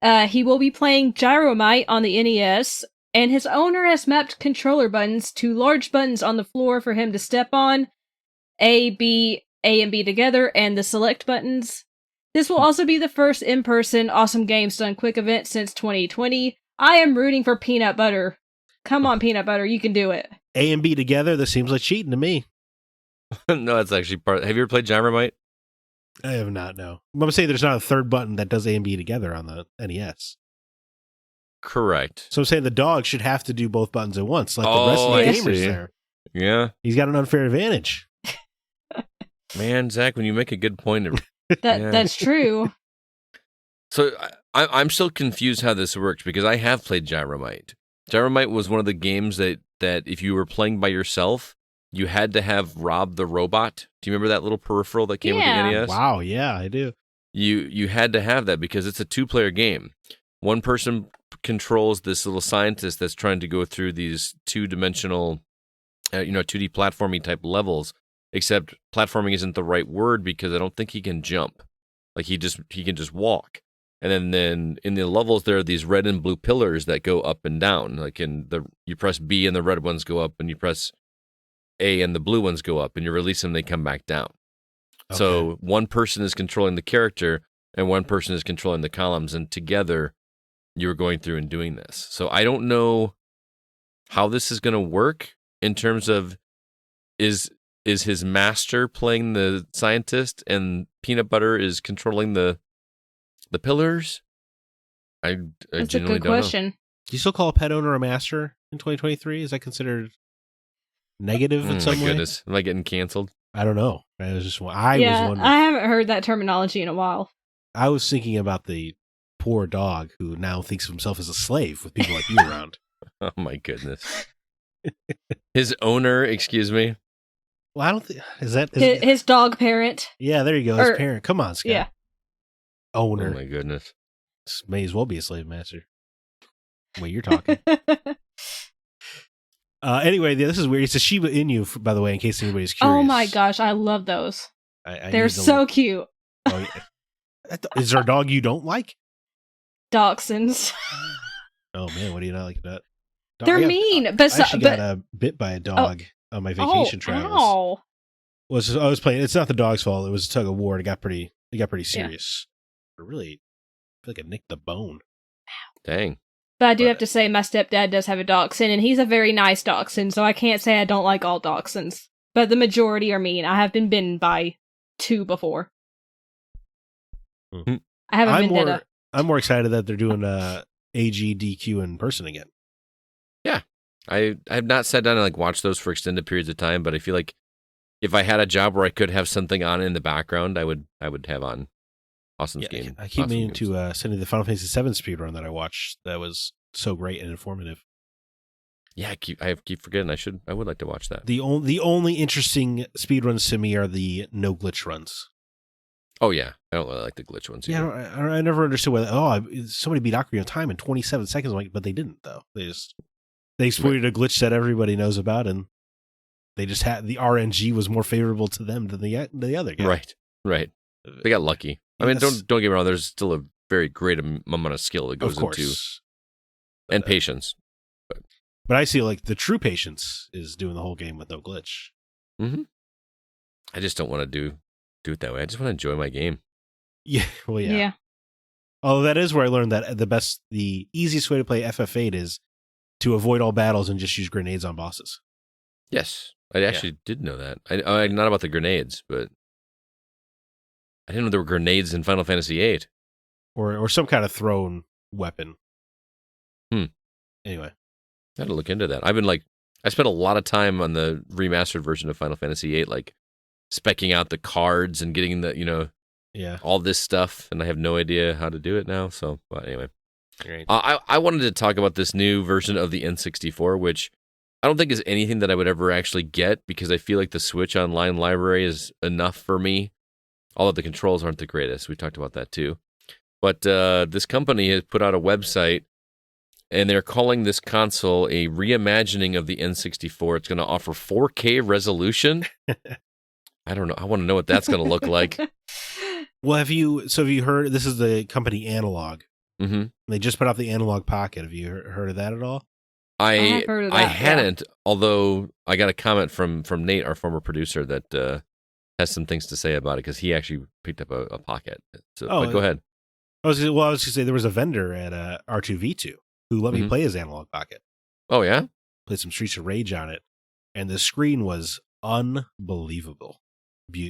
He will be playing Gyromite on the NES, and his owner has mapped controller buttons to large buttons on the floor for him to step on, A and B together, and the select buttons. This will also be the first in-person Awesome Games Done Quick event since 2020. I am rooting for Peanut Butter. Come on, Peanut Butter, you can do it.
A and B together, this seems like cheating to me.
No, that's actually part. Have you ever played Gyromite?
I have not, no. I'm saying there's not a third button that does A and B together on the NES.
Correct.
So I'm saying the dog should have to do both buttons at once, like the rest of the gamers there.
Yeah.
He's got an unfair advantage.
Man, Zach, when you make a good point.
That's true.
So I'm still confused how this works, because I have played Gyromite. Gyromite was one of the games that if you were playing by yourself, you had to have Rob the robot. Do you remember that little peripheral that came with the NES?
Wow, yeah, I do.
You had to have that because it's a 2-player game. One person controls this little scientist that's trying to go through these 2-dimensional, 2D platforming type levels. Except platforming isn't the right word, because I don't think he can jump. Like he can just walk. And then in the levels there are these red and blue pillars that go up and down. Like you press B and the red ones go up, and you press A and the blue ones go up, and you release them, they come back down. Okay. So one person is controlling the character and one person is controlling the columns, and together you're going through and doing this. So I don't know how this is going to work in terms of is his master playing the scientist and Peanut Butter is controlling the pillars? I
That's a
genuinely
good
don't know.
question.
Do you still call a pet owner a master in 2023? Is that considered negative in some way?
Goodness. Am I getting canceled?
I don't know. I was
I haven't heard that terminology in a while.
I was thinking about the poor dog who now thinks of himself as a slave with people like you around.
Oh my goodness. His owner, excuse me.
Well, I don't think
his dog parent.
Yeah, there you go. His parent. Come on, Scott.
Yeah.
Owner.
Oh my goodness.
This may as well be a slave master. Wait, you're talking. Anyway, this is weird. It's a Shiba Inu, by the way, in case anybody's curious.
Oh my gosh, I love those. They're so cute.
Oh, yeah. Is there a dog you don't like?
Dachshunds.
Oh man, what do you not like about?
They're mean.
I actually got bit by a dog on my vacation travels.
Ow.
I was playing. It's not the dog's fault. It was a tug of war. It got pretty serious. Yeah. But really, I feel like I nicked the bone.
Dang.
But I do have to say, my stepdad does have a dachshund, and he's a very nice dachshund, so I can't say I don't like all dachshunds. But the majority are mean. I have been bitten by 2 before. I have a vendetta.
I'm more excited that they're doing AGDQ in person again.
Yeah, I have not sat down and like watched those for extended periods of time, but I feel like if I had a job where I could have something on in the background, I would have on Austin's game.
I keep
awesome
meaning
games.
to send you the Final Fantasy VII speedrun that I watched. That was so great and informative.
Yeah, I keep forgetting. I would like to watch that.
The only interesting speedruns to me are the no glitch runs.
Oh yeah, I don't really like the glitch ones.
Yeah,
either.
I never understood whether somebody beat Ocarina of Time in 27 seconds, but they didn't though. They exploited a glitch that everybody knows about, and they just had the RNG was more favorable to them than the other guy.
Right. They got lucky. I mean,
Yes.
don't get me wrong. There's still a very great amount of skill that goes
Of course.
into and patience.
But I see like the true patience is doing the whole game with no glitch.
Mm-hmm. I just don't want to do it that way. I just want to enjoy my game.
Yeah, well, yeah.
Yeah.
Although that is where I learned that the easiest way to play FF8 is to avoid all battles and just use grenades on bosses.
Yes, I actually did know that. I not about the grenades, but I didn't know there were grenades in Final Fantasy VIII.
Or some kind of thrown weapon. Anyway.
I had to look into that. I spent a lot of time on the remastered version of Final Fantasy VIII, like specking out the cards and getting the, all this stuff, and I have no idea how to do it now. So, but anyway,
Right.
I wanted to talk about this new version of the N64, which I don't think is anything that I would ever actually get because I feel like the Switch Online library is enough for me. Although the controls aren't the greatest, we talked about that too. But this company has put out a website. And they're calling this console a reimagining of the N64. It's going to offer 4K resolution. I don't know. I want to know what that's going to look like.
Well, have you heard, this is the company Analog.
Mm-hmm.
They just put out the Analog Pocket. Have you heard of that at all?
I have heard of that,
I hadn't, although I got a comment from Nate, our former producer, that has some things to say about it because he actually picked up a Pocket. So but go ahead.
I was going to say there was a vendor at R2V2 who let me play his Analog Pocket.
Oh, yeah?
Played some Streets of Rage on it, and the screen was unbelievable.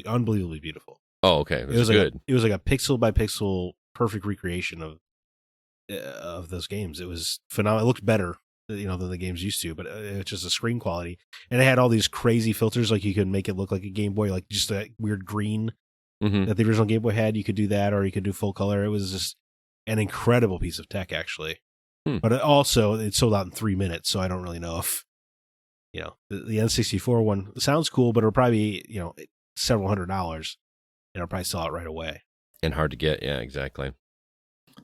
Unbelievably beautiful.
Oh, okay.
It was
good.
It was like a pixel by pixel perfect recreation of those games. It was phenomenal. It looked better, than the games used to, but it's just a screen quality. And it had all these crazy filters, like you could make it look like a Game Boy, like just that weird green that the original Game Boy had. You could do that, or you could do full color. It was just an incredible piece of tech, actually. But it sold out in 3 minutes, so I don't really know if, the N64 one sounds cool, but it'll probably be, several $100, and it'll probably sell out right away.
And hard to get, yeah, exactly.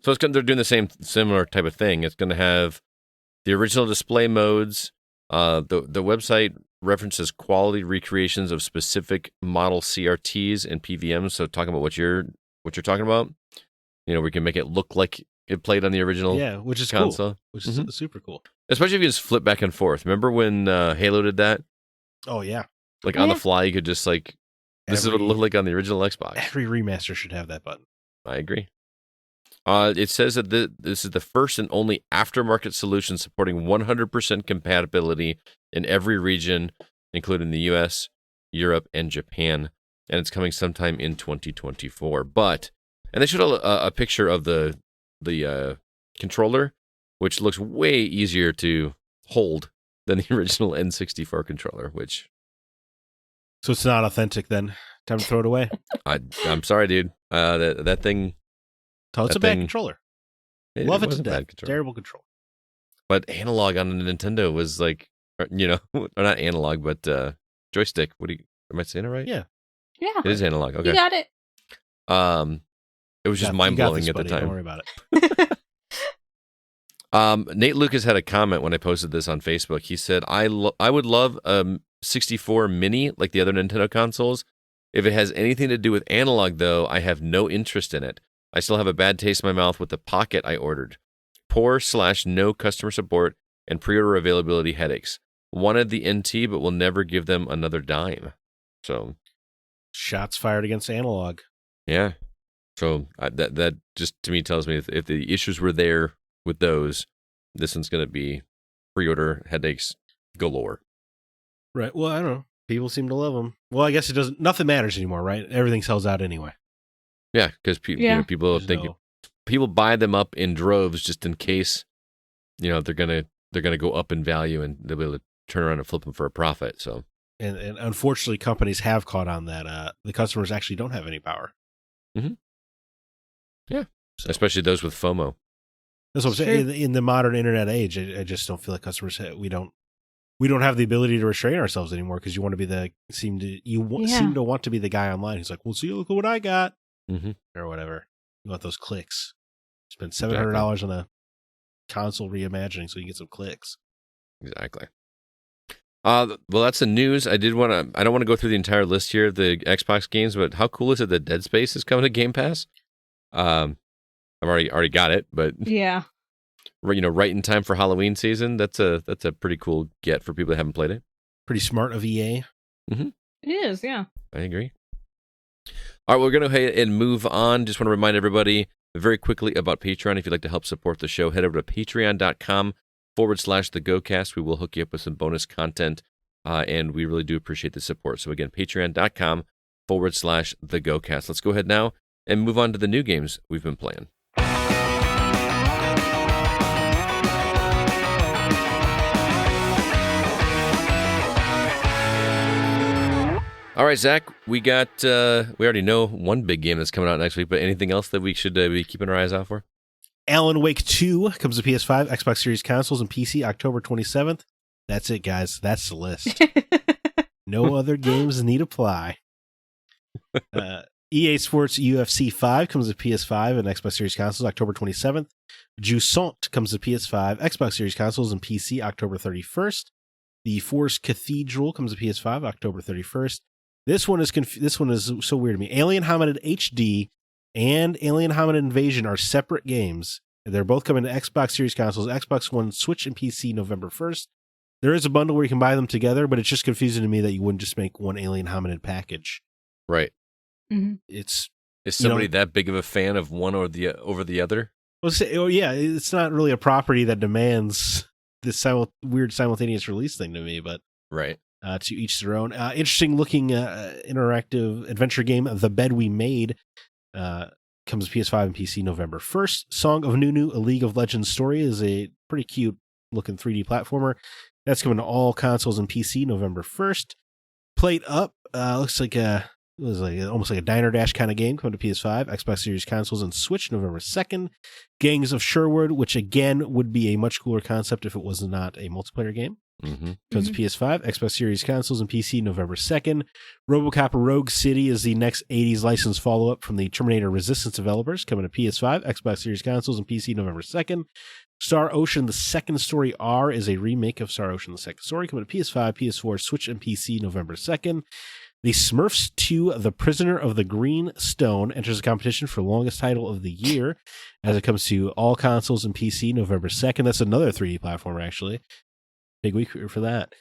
So they're doing the similar type of thing. It's going to have the original display modes. The website references quality recreations of specific model CRTs and PVMs. So talking about what you're talking about, we can make it look like it played on the original
which is
console.
Cool. Which is super cool.
Especially if you just flip back and forth. Remember when Halo did that?
Oh, yeah.
Like on the fly, you could just this is what it looked like on the original Xbox.
Every remaster should have that button.
I agree. It says that this is the first and only aftermarket solution supporting 100% compatibility in every region, including the US, Europe, and Japan. And it's coming sometime in 2024. And they showed a picture of the controller, which looks way easier to hold than the original N64 controller,
So it's not authentic then. Time to throw it away.
I'm sorry, dude. That thing...
So it's a bad controller. Love it to death. Terrible controller.
But analog on the Nintendo was or not analog, but joystick. Am I saying it right?
Yeah.
It is analog. Okay.
You got it.
It was just mind-blowing at the time.
Don't worry about
it. Nate Lucas had a comment when I posted this on Facebook. He said, I would love a 64 Mini like the other Nintendo consoles. If it has anything to do with analog, though, I have no interest in it. I still have a bad taste in my mouth with the Pocket I ordered. Poor/no customer support and pre-order availability headaches. Wanted the NT, but will never give them another dime. So,
shots fired against analog.
Yeah. So that just to me tells me if the issues were there with those, this one's going to be pre-order headaches galore.
Right. Well, I don't know. People seem to love them. Well, I guess nothing matters anymore, right? Everything sells out anyway.
Yeah, because people think people buy them up in droves just in case, they're gonna go up in value and they'll be able to turn around and flip them for a profit. So,
and unfortunately, companies have caught on that the customers actually don't have any power.
Mm-hmm. Yeah, so, especially those with FOMO.
That's what I'm saying. In the modern internet age, I just don't feel like customers we don't have the ability to restrain ourselves anymore because you want to be seem to want to be the guy online who's like, well, see, look at what I got, or whatever. You want those clicks. Spend $700 on a console reimagining so you can get some clicks.
Exactly. Well, that's the news. I don't want to go through the entire list here of the Xbox games, but how cool is it that Dead Space is coming to Game Pass? I've already got it, but
yeah,
right in time for Halloween season. That's a pretty cool get for people that haven't played it.
Pretty smart of EA.
Mm-hmm.
It is, yeah.
I agree. All right, we're going to go ahead and move on. Just want to remind everybody very quickly about Patreon. If you'd like to help support the show, head over to patreon.com/thegocast. We will hook you up with some bonus content, and we really do appreciate the support. So again, patreon.com/thegocast. Let's go ahead now and move on to the new games we've been playing. All right, Zach, we already know one big game that's coming out next week, but anything else that we should be keeping our eyes out for?
Alan Wake 2 comes to PS5, Xbox Series consoles, and PC October 27th. That's it, guys. That's the list. No other games need apply. EA Sports UFC 5 comes to PS5 and Xbox Series consoles October 27th. Jusant comes to PS5, Xbox Series consoles, and PC October 31st. The Force Cathedral comes to PS5 October 31st. This one is so weird to me. Alien Hominid HD and Alien Hominid Invasion are separate games. They're both coming to Xbox Series consoles, Xbox One, Switch, and PC November 1st. There is a bundle where you can buy them together, but it's just confusing to me that you wouldn't just make one Alien Hominid package.
Right.
Mm-hmm.
Is somebody that big of a fan of one over the other?
Well, yeah, it's not really a property that demands this weird simultaneous release thing to me, but
right.
To each their own. Interesting looking interactive adventure game, The Bed We Made, comes to PS5 and PC November 1st. Song of Nunu, a League of Legends story, is a pretty cute looking 3D platformer. That's coming to all consoles and PC November 1st. Plate Up looks like almost like a Diner Dash kind of game, coming to PS5, Xbox Series consoles, and Switch November 2nd. Gangs of Sherwood, which again would be a much cooler concept if it was not a multiplayer game. Comes to PS5, Xbox Series consoles, and PC November 2nd. RoboCop Rogue City is the next 80s licensed follow-up from the Terminator Resistance developers, coming to PS5, Xbox Series consoles, and PC November 2nd. Star Ocean The Second Story R is a remake of Star Ocean The Second Story, coming to PS5, PS4, Switch, and PC November 2nd. The Smurfs 2, The Prisoner of the Green Stone, enters a competition for longest title of the year as it comes to all consoles and PC November 2nd. That's another 3D platformer, actually. Big week for that.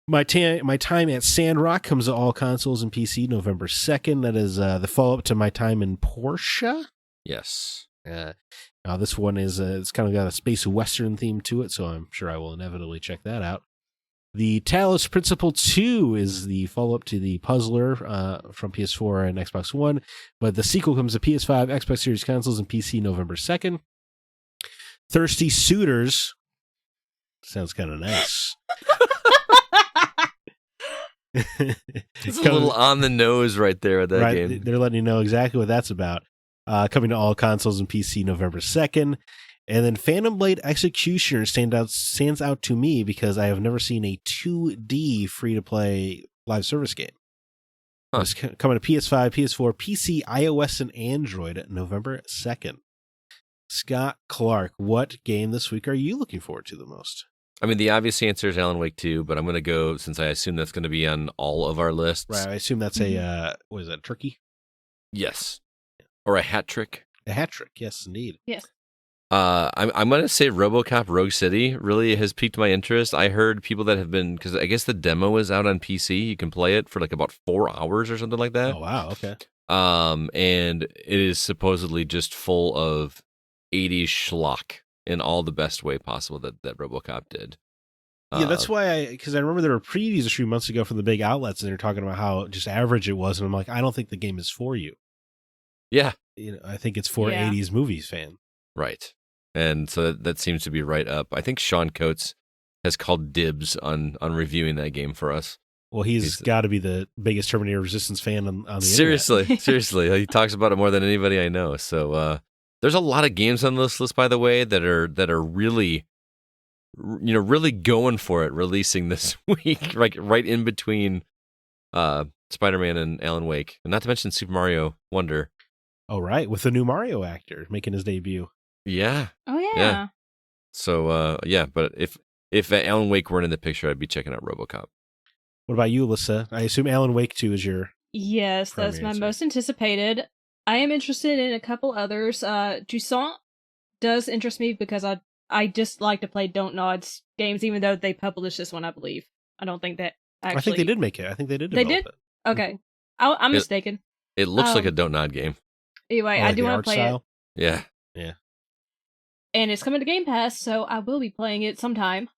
My Time at Sandrock comes to all consoles and PC November 2nd. That is the follow-up to My Time in Portia.
Yes.
Now this one is it's kind of got a space western theme to it, so I'm sure I will inevitably check that out. The Talos Principle 2 is the follow-up to the Puzzler from PS4 and Xbox One, but the sequel comes to PS5, Xbox Series consoles, and PC November 2nd. Thirsty Suitors sounds kind of nice.
It's a little on the nose right there with that game.
They're letting you know exactly what that's about. Coming to all consoles and PC November 2nd. And then Phantom Blade Executioner stands out to me because I have never seen a 2D free-to-play live service game.
Huh.
It's coming to PS5, PS4, PC, iOS, and Android November 2nd. Scott Clark, what game this week are you looking forward to the most?
I mean, the obvious answer is Alan Wake 2, but I'm going to go, since I assume that's going to be on all of our lists.
Right, I assume that's a turkey?
Yes. Or a hat trick.
A hat trick, yes, indeed.
Yes.
I'm going to say RoboCop Rogue City really has piqued my interest. I heard people that have been, because I guess the demo is out on PC. You can play it for like about 4 hours or something like that.
Oh, wow, okay.
And it is supposedly just full of 80s schlock in all the best way possible that RoboCop did.
Yeah, that's why because I remember there were previews a few months ago from the big outlets, and they're talking about how just average it was, and I'm like, I don't think the game is for you.
Yeah.
I think it's for 80s movies fan.
Right. And so that seems to be right up. I think Sean Coates has called dibs on reviewing that game for us.
Well, he's got to be the biggest Terminator Resistance fan on the
seriously,
internet.
Seriously. He talks about it more than anybody I know. So there's a lot of games on this list, by the way, that are really, really going for it, releasing this week, right in between Spider-Man and Alan Wake, and not to mention Super Mario Wonder.
Oh, right, with the new Mario actor making his debut.
Yeah.
Oh yeah.
Yeah. So but if Alan Wake weren't in the picture, I'd be checking out RoboCop.
What about you, Alyssa? I assume Alan Wake 2 is your...
Yes, that's my most anticipated. I am interested in a couple others. Jusant does interest me because I just like to play Don't Nod's games, even though they published this one, I believe. I don't think that actually...
I think they did make it. I think they did
They
develop
did?
it.
Okay. I'm mistaken.
It looks like a Don't Nod game.
Anyway,
Like
I do want to play
style?
it.
Yeah.
Yeah.
And it's coming to Game Pass, so I will be playing it sometime.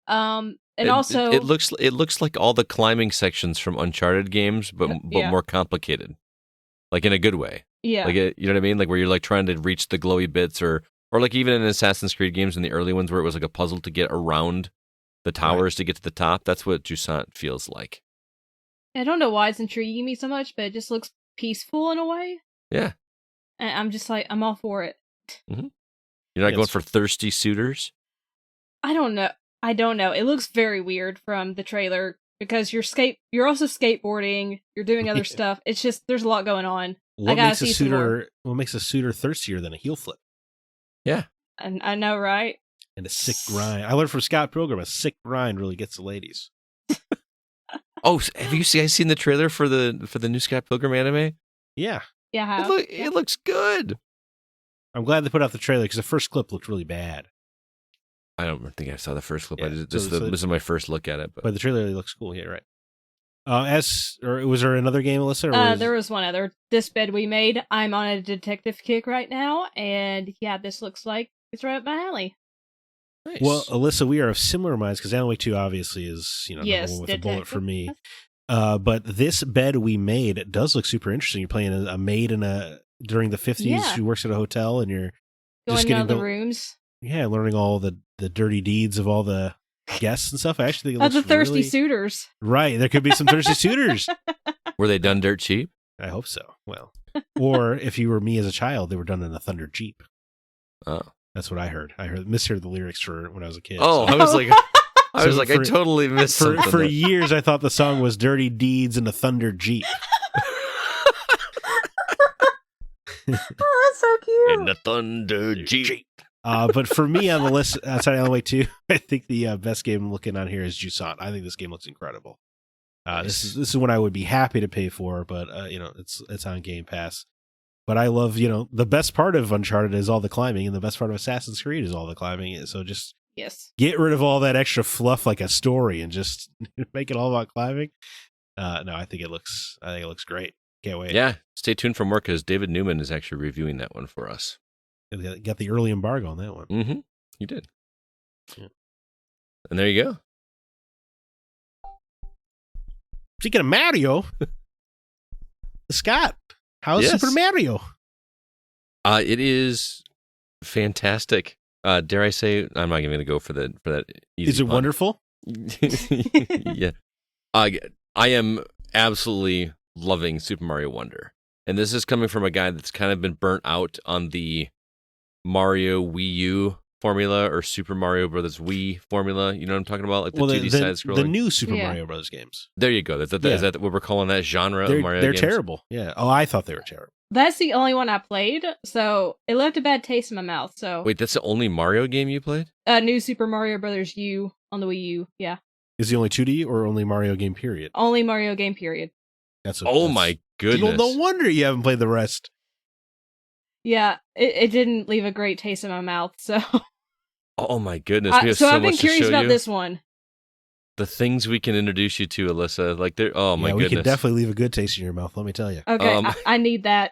And
It
also...
It looks like all the climbing sections from Uncharted games, but more complicated. Like in a good way.
Yeah.
Like you know what I mean? Like where you're like trying to reach the glowy bits, or like even in Assassin's Creed games in the early ones where it was like a puzzle to get around the towers to get to the top. That's what Jusant feels like.
I don't know why it's intriguing me so much, but it just looks peaceful in a way.
Yeah.
And I'm just like, I'm all for it.
Mm-hmm. You're not going for thirsty suitors?
I don't know. It looks very weird from the trailer because you're also skateboarding, you're doing other stuff. It's just there's a lot going on.
What makes a suitor thirstier than a heel flip?
Yeah.
And I know, right?
And a sick grind. I learned from Scott Pilgrim, a sick grind really gets the ladies.
Oh, have you guys seen the trailer for the new Scott Pilgrim anime?
Yeah.
Yeah.
It looks good.
I'm glad they put out the trailer because the first clip looked really bad.
I don't think I saw the first clip.
Yeah,
This is my first look at it.
But the trailer looks cool. Yeah, right. Was there another game, Alyssa? Or
there was one other. This Bed We Made. I'm on a detective kick right now, and yeah, this looks like it's right up my alley.
Nice.
Well, Alyssa, we are of similar minds because Alan Wake 2 obviously is number one with a bullet for me. But This Bed We Made, it does look super interesting. You're playing a maid during the 50s who works at a hotel, and you're
going
just getting
the rooms.
Yeah, learning all the dirty deeds of all the guests and stuff. I actually think it looks
the thirsty
really...
suitors.
Right, there could be some thirsty suitors.
Were they done dirt cheap?
I hope so. Well, or if you were me as a child, they were done in a Thunder Jeep.
Oh,
that's what I heard. I misheard the lyrics for when I was a kid.
Oh, so. I was like, I totally missed something.
For years, I thought the song was "Dirty Deeds in a Thunder Jeep."
Oh, that's so cute.
In the Thunder Jeep.
But for me on the list outside Alan Wake 2, I think the best game I'm looking on here is Jusant. I think this game looks incredible. This is one I would be happy to pay for, but it's on Game Pass. But I love, the best part of Uncharted is all the climbing, and the best part of Assassin's Creed is all the climbing. So just get rid of all that extra fluff like a story and just make it all about climbing. No, I think it looks great. Can't wait.
Yeah, stay tuned for more because David Newman is actually reviewing that one for us.
Got the early embargo on that one.
Mm-hmm. You did.
Yeah.
And there you go.
Speaking of Mario, Scott, how's Super Mario?
It is fantastic. Dare I say, I'm not even going to go for that easy
Is it
pun.
wonderful?
Yeah. I am absolutely loving Super Mario Wonder. And this is coming from a guy that's kind of been burnt out on the Mario Wii U formula or Super Mario Brothers Wii formula. You know what I'm talking about? Like the 2D side scrolling.
The new Super Mario Brothers games.
There you go. Is that what we're calling that genre of Mario games?
They're terrible. Yeah. Oh, I thought they were terrible.
That's the only one I played, so it left a bad taste in my mouth. So
wait, that's the only Mario game you played?
New Super Mario Brothers U on the Wii U. Yeah.
Is the only 2D or only Mario game period?
Only Mario game period.
My goodness.
No wonder you haven't played the rest.
Yeah, it didn't leave a great taste in my mouth, so...
Oh my goodness, we have
so
so
I've been
much
curious
to show
about
you.
this one.
The things we can introduce you to, Alyssa. Like, we
goodness. Can definitely leave a good taste in your mouth, let me tell you.
Okay, I need that.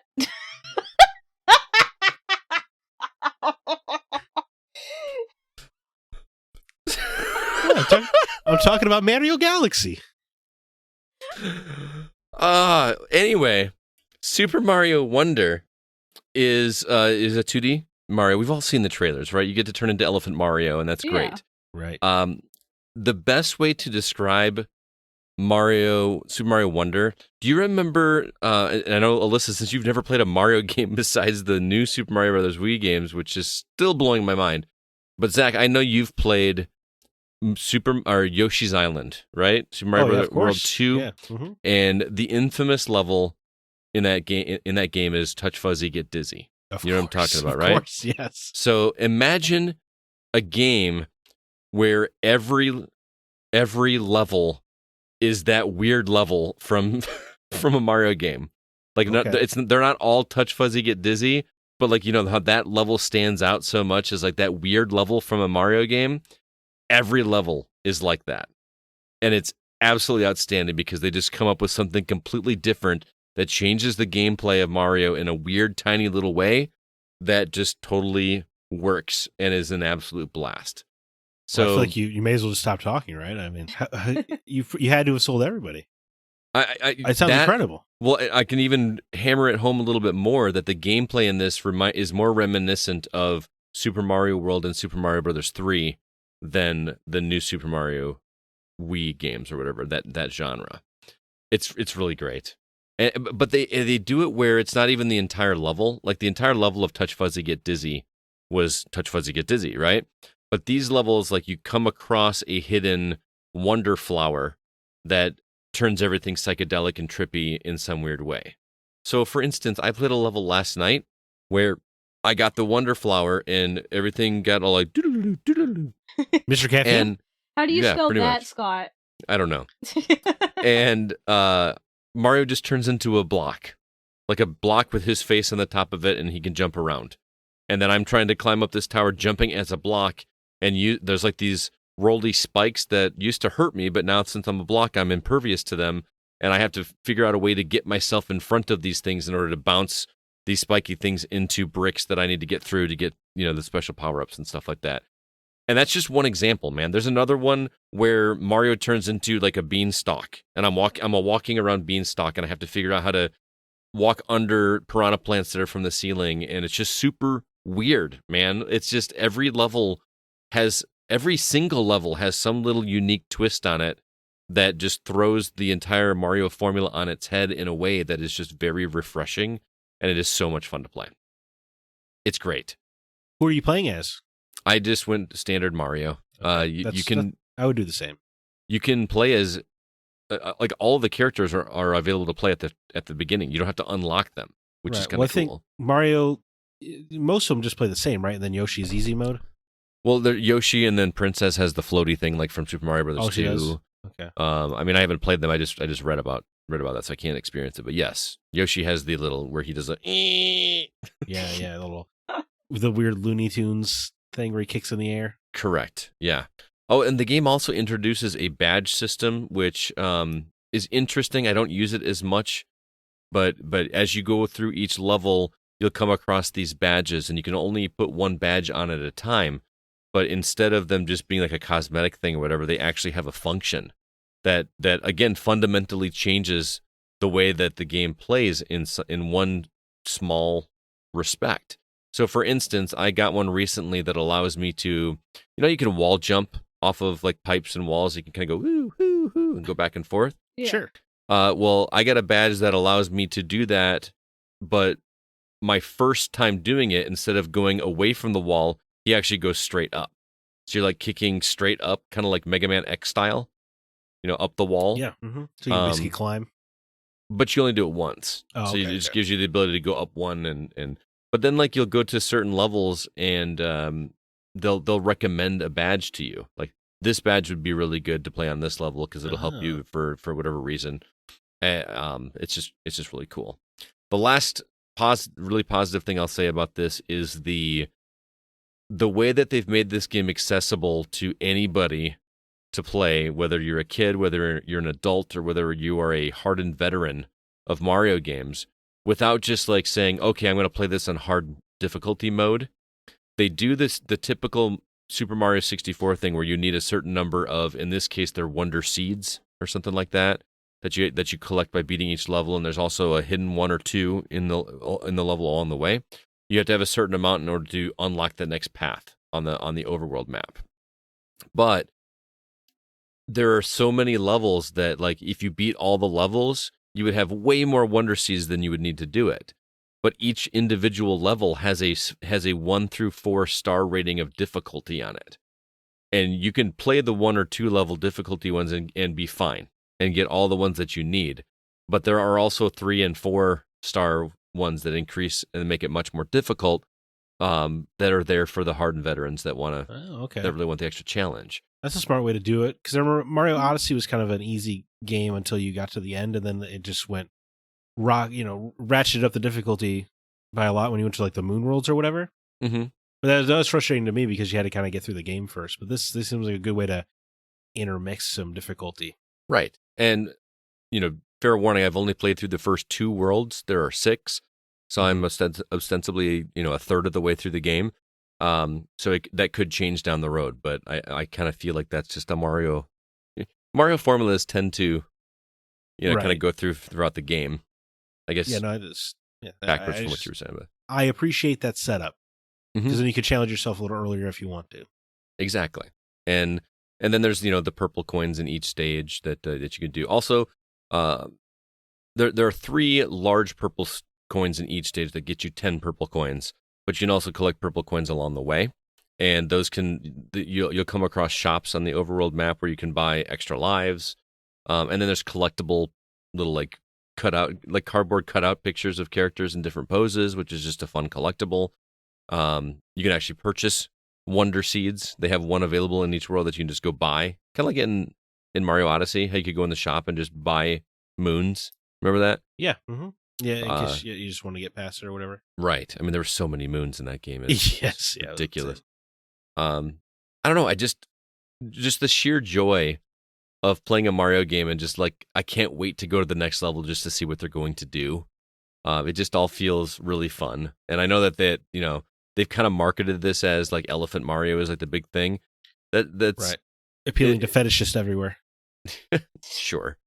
I'm talking about Mario Galaxy.
Anyway, Super Mario Wonder is a 2D Mario, we've all seen the trailers, right? You get to turn into Elephant Mario, and that's
Yeah.
great.
Right.
The best way to describe Super Mario Wonder, do you remember, and I know, Alyssa, since you've never played a Mario game besides the new Super Mario Brothers Wii games, which is still blowing my mind, but Zach, I know you've played Yoshi's Island, right? Super Mario Brothers World 2,
Yeah. Mm-hmm.
and the infamous level in that game is Touch Fuzzy Get Dizzy. You know what I'm talking about, right?
Of course, yes.
So imagine a game where every level is that weird level from a Mario game. Like they're not all Touch Fuzzy Get Dizzy, but like, you know how that level stands out so much as like that weird level from a Mario game. Every level is like that, and it's absolutely outstanding because they just come up with something completely different that changes the gameplay of Mario in a weird, tiny little way that just totally works and is an absolute blast. So
I feel like you may as well just stop talking, right? I mean, you had to have sold everybody. It sounds incredible.
Well, I can even hammer it home a little bit more that the gameplay in this is more reminiscent of Super Mario World and Super Mario Brothers 3 than the new Super Mario Wii games or whatever, that genre. It's really great. But they do it where it's not even the entire level. Like the entire level of Touch Fuzzy Get Dizzy was Touch Fuzzy Get Dizzy, right? But these levels, like you come across a hidden wonder flower that turns everything psychedelic and trippy in some weird way. So, for instance, I played a level last night where I got the wonder flower and everything got all like doodaloo, doodaloo.
Mr. Caffeine?
And
How do you spell
pretty
that,
much.
Scott?
I don't know. And Mario just turns into a block, like a block with his face on the top of it, and he can jump around. And then I'm trying to climb up this tower, jumping as a block, and there's like these rolly spikes that used to hurt me, but now since I'm a block, I'm impervious to them, and I have to figure out a way to get myself in front of these things in order to bounce these spiky things into bricks that I need to get through to get, you know, the special power-ups and stuff like that. And that's just one example, man. There's another one where Mario turns into like a beanstalk, and I'm walking around beanstalk, and I have to figure out how to walk under piranha plants that are from the ceiling, and it's just super weird, man. It's just every single level has some little unique twist on it that just throws the entire Mario formula on its head in a way that is just very refreshing, and it is so much fun to play. It's great.
Who are you playing as?
I just went standard Mario.
Okay. I would do the same.
You can play as like all of the characters are available to play at the beginning. You don't have to unlock them, which is kind of cool. I think
Mario, most of them just play the same, right? And then Yoshi's easy mode.
Well, Yoshi and then Princess has the floaty thing like from Super Mario Brothers 2.
She does? Okay.
I mean, I haven't played them. I just read about that, so I can't experience it. But yes, Yoshi has the little where he does a
yeah, the weird Looney Tunes thing where he kicks in the air.
Correct. Yeah. Oh, and the game also introduces a badge system, which is interesting. I don't use it as much, but as you go through each level, you'll come across these badges, and you can only put one badge on at a time. But instead of them just being like a cosmetic thing or whatever, they actually have a function that again fundamentally changes the way that the game plays in one small respect. So, for instance, I got one recently that allows me to, you can wall jump off of like pipes and walls. You can kind of go woo, woo, woo, and go back and forth.
Yeah.
Sure.
Well, I got a badge that allows me to do that, but my first time doing it, instead of going away from the wall, he actually goes straight up. So you're like kicking straight up, kind of like Mega Man X style, up the wall.
Yeah. Mm-hmm. So you can basically climb.
But you only do it once.
Oh,
so
okay,
it just gives you the ability to go up one and but then like you'll go to certain levels and they'll recommend a badge to you. Like this badge would be really good to play on this level because it'll help you for whatever reason. It's just really cool. The last really positive thing I'll say about this is the way that they've made this game accessible to anybody to play, whether you're a kid, whether you're an adult, or whether you are a hardened veteran of Mario games, without just like saying, okay, I'm going to play this on hard difficulty mode. They do the typical Super Mario 64 thing where you need a certain number of, in this case, they're Wonder Seeds or something like that you collect by beating each level, and there's also a hidden one or two in the level along the way. You have to have a certain amount in order to unlock the next path on the overworld map. But there are so many levels that, like, if you beat all the levels, you would have way more Wonder Seeds than you would need to do it. But each individual level has a 1 through 4 star rating of difficulty on it. And you can play the 1 or 2 level difficulty ones and be fine and get all the ones that you need. But there are also 3 and 4 star ones that increase and make it much more difficult, that are there for the hardened veterans that want to, that really want the extra challenge.
That's a smart way to do it, because I remember Mario Odyssey was kind of an easy game until you got to the end, and then it just went ratcheted up the difficulty by a lot when you went to like the moon worlds or whatever.
Mm-hmm.
But that was frustrating to me because you had to kind of get through the game first. But this seems like a good way to intermix some difficulty.
Right. And, fair warning, I've only played through the first 2 worlds. There are 6. So I'm ostensibly, a third of the way through the game. So that could change down the road. But I kind of feel like that's just a Mario formulas tend to, kind of go throughout the game. I guess.
Yeah, no, it is. Yeah,
backwards from what you were saying. But
I appreciate that setup. Because then you could challenge yourself a little earlier if you want to.
Exactly. And then there's, the purple coins in each stage that you can do. Also, there are 3 large purple coins in each stage that get you 10 purple coins, but you can also collect purple coins along the way. And those you'll come across shops on the overworld map where you can buy extra lives. And then there's collectible little cardboard cutout pictures of characters in different poses, which is just a fun collectible. You can actually purchase Wonder Seeds. They have one available in each world that you can just go buy. Kind of like in Mario Odyssey, how you could go in the shop and just buy moons. Remember that?
Yeah. Mm-hmm. Yeah, in case you just want to get past it or whatever.
Right. I mean, there were so many moons in that game.
It's
ridiculous. I don't know. I just the sheer joy of playing a Mario game and just like, I can't wait to go to the next level just to see what they're going to do. It just all feels really fun. And I know that they've kind of marketed this as like Elephant Mario is like the big thing. That's
right. Appealing to fetishists everywhere.
Sure.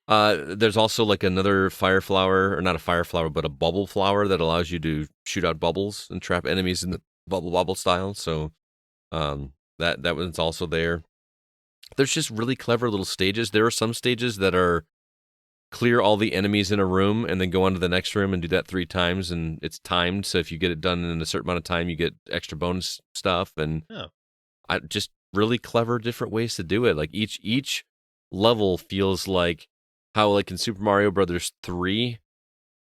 There's also like another fire flower, or not a fire flower, but a bubble flower that allows you to shoot out bubbles and trap enemies in the bubble style. So that one's also there. There's just really clever little stages. There are some stages that are clear all the enemies in a room and then go on to the next room and do that 3 times, and it's timed. So if you get it done in a certain amount of time, you get extra bonus stuff. And just really clever different ways to do it. Like each level feels like how, like in Super Mario Brothers 3,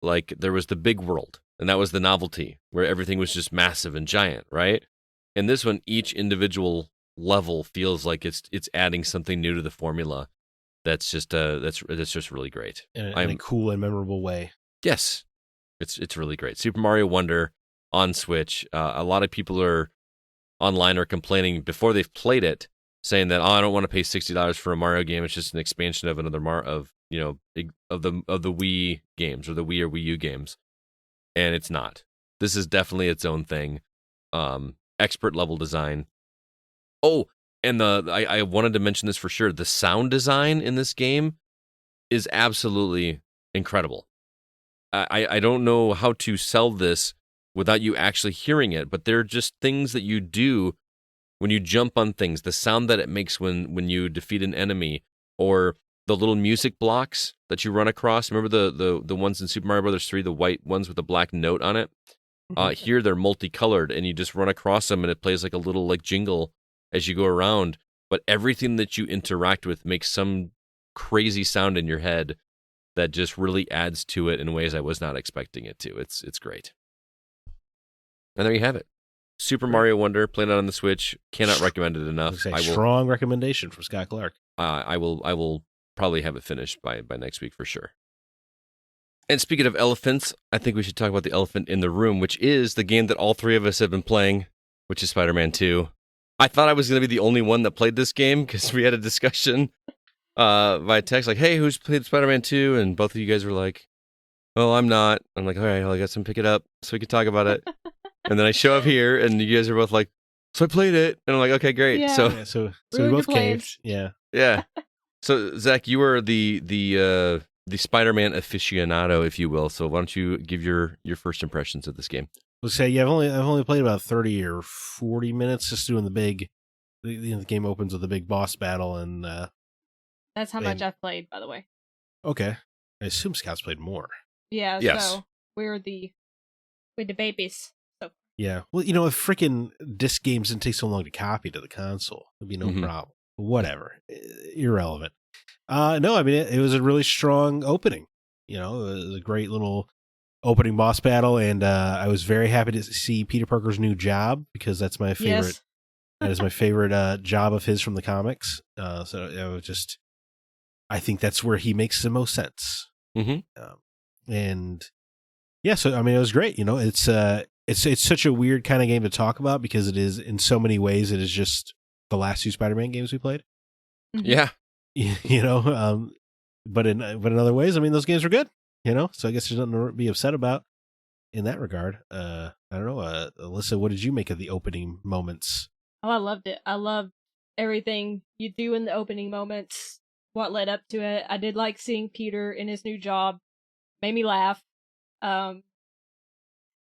like there was the big world, and that was the novelty where everything was just massive and giant, right? And this one, each individual level feels like it's adding something new to the formula. That's just just really great
in a cool and memorable way.
Yes, it's really great. Super Mario Wonder on Switch. A lot of people are online are complaining before they've played it, saying that I don't want to pay $60 for a Mario game. It's just an expansion of another of the Wii games or the Wii or Wii U games, and it's not. This is definitely its own thing. Expert level design. Oh, and I wanted to mention this for sure. The sound design in this game is absolutely incredible. I don't know how to sell this without you actually hearing it, but they're just things that you do when you jump on things. The sound that it makes when you defeat an enemy, or the little music blocks that you run across. Remember the ones in Super Mario Brothers 3, the white ones with a black note on it? Here they're multicolored, and you just run across them, and it plays like a little like jingle as you go around. But everything that you interact with makes some crazy sound in your head that just really adds to it in ways I was not expecting it to. It's great. And there you have it. Super Mario Wonder, playing it on the Switch. Cannot recommend it enough.
Strong recommendation from Scott Clark.
I will probably have it finished by next week for sure. And speaking of elephants, I think we should talk about the elephant in the room, which is the game that all 3 of us have been playing, which is Spider-Man 2. I thought I was going to be the only one that played this game because we had a discussion via text, like, hey, who's played Spider-Man 2? And both of you guys were like, oh, I'm not. I'm like, all right, well, I guess I'm pick it up so we can talk about it. And then I show up here, and you guys are both like, so I played it. And I'm like, okay, great.
Yeah.
So we both caved. Yeah.
Yeah. So, Zach, you were the the Spider-Man aficionado, if you will. So why don't you give your first impressions of this game?
Let's say, yeah, I've only played about 30 or 40 minutes just doing the game opens with the big boss battle, and
That's how much I've played, by the way.
okay. I assume Scott's played more.
Yeah,
Yes.
so we're the babies. So
Yeah. Well, if freaking disc games didn't take so long to copy to the console, it'd be no problem. Whatever. Irrelevant. No, I mean, it was a really strong opening. It was a great little opening boss battle, and I was very happy to see Peter Parker's new job, because that's my favorite.
yes.
That is my favorite job of his from the comics. So it was just, I think that's where he makes the most sense. And yeah, so I mean, it was great. It's such a weird kind of game to talk about, because it is, in so many ways, it is just the last 2 Spider-Man games we played.
Yeah.
But in other ways, I mean, those games were good. So I guess there's nothing to be upset about in that regard. I don't know, Alyssa, what did you make of the opening moments?
Oh, I loved it. I loved everything you do in the opening moments, what led up to it. I did like seeing Peter in his new job. Made me laugh. I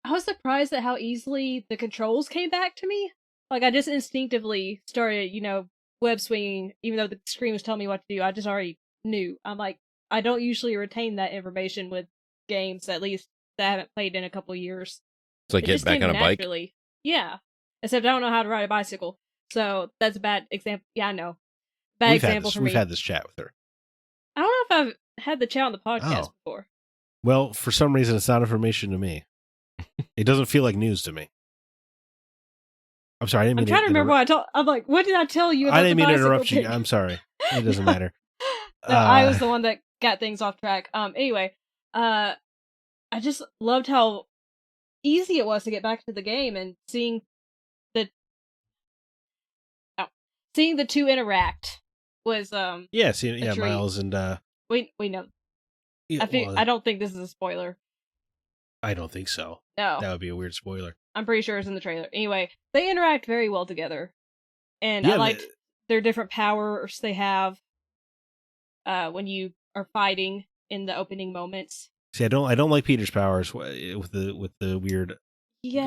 was surprised at how easily the controls came back to me. Like, I just instinctively started, web swinging, even though the screen was telling me what to do. I just already knew. I'm like, I don't usually retain that information with games, at least that I haven't played in a couple of years.
It's like get back on a bike.
Yeah. Except I don't know how to ride a bicycle. So that's a bad example. Yeah, I know. Bad example for me.
We've had this chat with her.
I don't know if I've had the chat on the podcast before.
Well, for some reason, it's not information to me. It doesn't feel like news to me. I'm sorry.
I'm trying to remember what I told. I'm like, what did I tell you about
I didn't mean to interrupt
thing?
you. I'm sorry. It doesn't matter.
No, I was the one that got things off track. Anyway, I just loved how easy it was to get back to the game, and seeing the two interact was
yeah, Miles and
we know.
Yeah,
I don't think this is a spoiler.
I don't think so.
No,
that would be a weird spoiler.
I'm pretty sure it's in the trailer. Anyway, they interact very well together, and I liked their different powers they have when you are fighting in the opening moments.
See, I don't like Peter's powers with the weird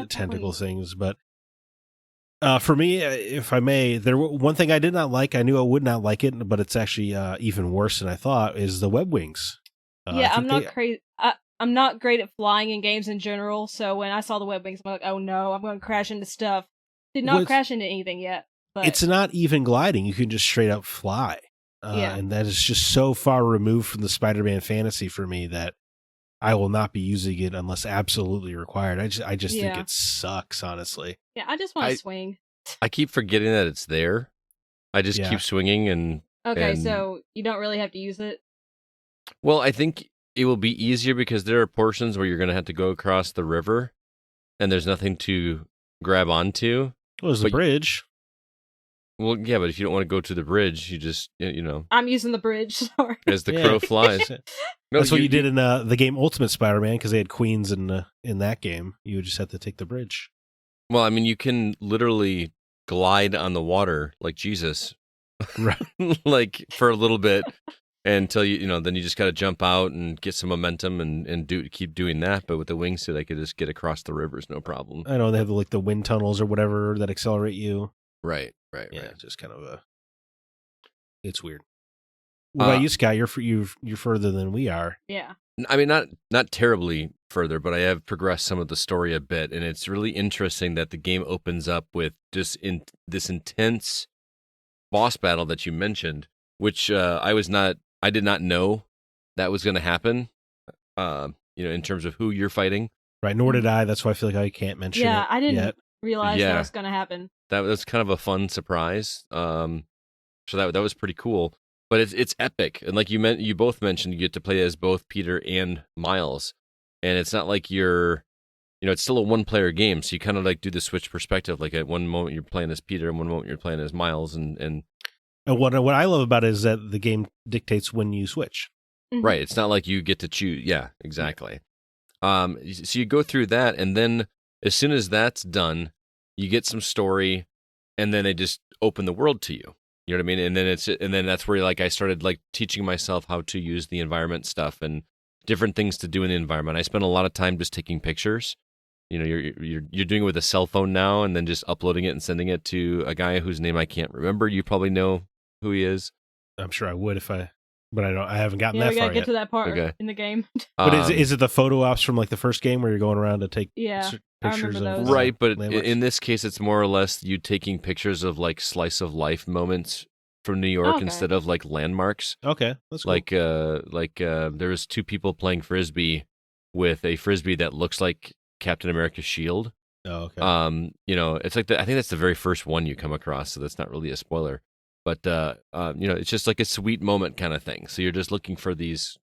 tentacle things, but for me, if I may, one thing I did not like. I knew I would not like it, but it's actually even worse than I thought. Is the web wings?
I'm not crazy. I'm not great at flying in games in general, so when I saw the web wings, I'm like, oh no, I'm going to crash into stuff. Did not crash into anything yet. But
it's not even gliding. You can just straight up fly. And that is just so far removed from the Spider-Man fantasy for me that I will not be using it unless absolutely required. I just think it sucks, honestly.
Yeah, I just want to swing.
I keep forgetting that it's there. I just keep swinging and...
Okay, so you don't really have to use it?
Well, I think it will be easier because there are portions where you're going to have to go across the river and there's nothing to grab onto.
Well, there's the bridge.
Well, yeah, but if you don't want to go to the bridge, you just,
I'm using the bridge, sorry.
As the crow flies.
That's what you did in the game Ultimate Spider-Man, because they had queens in that game. You would just have to take the bridge.
Well, I mean, you can literally glide on the water like Jesus.
Right.
Like, for a little bit. Until then you just got to jump out and get some momentum and keep doing that. But with the wingsuit, I could just get across the rivers, no problem.
I know they have the wind tunnels or whatever that accelerate you.
Right.
Yeah, just kind of it's weird. What about you, Scott? You're further than we are.
Yeah.
I mean, not terribly further, but I have progressed some of the story a bit, and it's really interesting that the game opens up with just this intense boss battle that you mentioned, which I did not know that was going to happen. In terms of who you're fighting.
Right. Nor did I. That's why I feel like I can't mention it.
Yeah, I didn't realize that was going to happen.
That was kind of a fun surprise. So that was pretty cool. But it's epic, and like you both mentioned, you get to play as both Peter and Miles, and it's not like it's still a one-player game, so you kind of like do the switch perspective. Like at one moment you're playing as Peter, and one moment you're playing as Miles, and
what I love about it is that the game dictates when you switch.
Mm-hmm.
Right. It's not like you get to choose. Yeah, exactly. So you go through that, and then as soon as that's done, you get some story, and then they just open the world to you. You know what I mean? And then that's where like I started like teaching myself how to use the environment stuff and different things to do in the environment. I spent a lot of time just taking pictures. You know, you're doing it with a cell phone now, and then just uploading it and sending it to a guy whose name I can't remember. You probably know who he is.
I'm sure I would but I haven't gotten
Yeah,
that
we gotta
far
get
yet.
to that part
Okay.
in the game.
But is it the photo ops from like the first game where you're going around to take
Yeah, I
pictures
remember
of
those.
right? But
landmarks?
in this case, it's more or less you taking pictures of like slice of life moments from New York
Okay.
instead of like landmarks.
Okay, that's cool.
Like there's two people playing frisbee with a frisbee that looks like Captain America's shield.
Oh, okay.
You know, it's like I think that's the very first one you come across, so that's not really a spoiler. But you know, it's just like a sweet moment kind of thing. So you're just looking for these,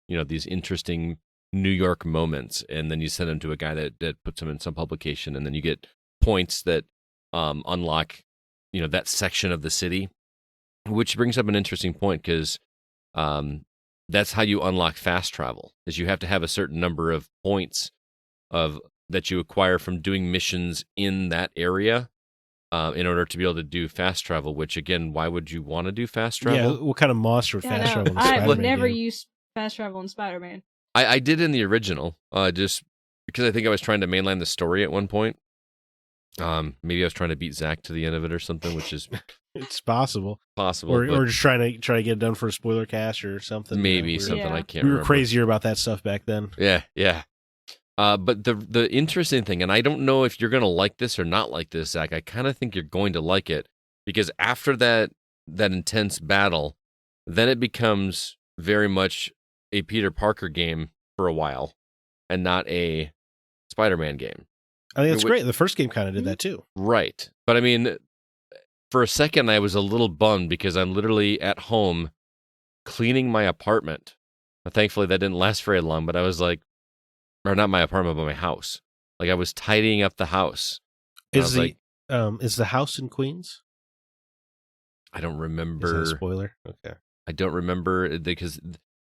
you know, these interesting New York moments, and then you send them to a guy that puts them in some publication, and then you get points that unlock, you know, that section of the city, which brings up an interesting point because that's how you unlock fast travel. Is you have to have a certain number of points that you acquire from doing missions in that area. In order to be able to do fast travel, which again, why would you want to do fast travel?
Yeah, what kind of monster would
Yeah,
fast
no,
travel in the
I
Spider-Man
would never
game?
use fast travel in Spider-Man.
I did in the original, just because I think I was trying to mainline the story at one point. Maybe I was trying to beat Zack to the end of it or something, which is
It's possible.
possible.
Or
but
just trying to get it done for a spoiler cast or something.
maybe
We were-
something
Yeah.
I can't
We were
remember.
crazier about that stuff back then.
Yeah. But the interesting thing, and I don't know if you're going to like this or not like this, Zach, I kind of think you're going to like it, because after that intense battle, then it becomes very much a Peter Parker game for a while and not a Spider-Man game.
I think that's
Wh-
great. The first game kind of did that too.
Right. But I mean, for a second, I was a little bummed because I'm literally at home cleaning my apartment. Thankfully, that didn't last very long, but I was like, or not my apartment, but my house. Like I was tidying up the house. And I
Is
was
is the house in Queens?
I don't
Is that
remember.
a spoiler? Okay.
I don't remember because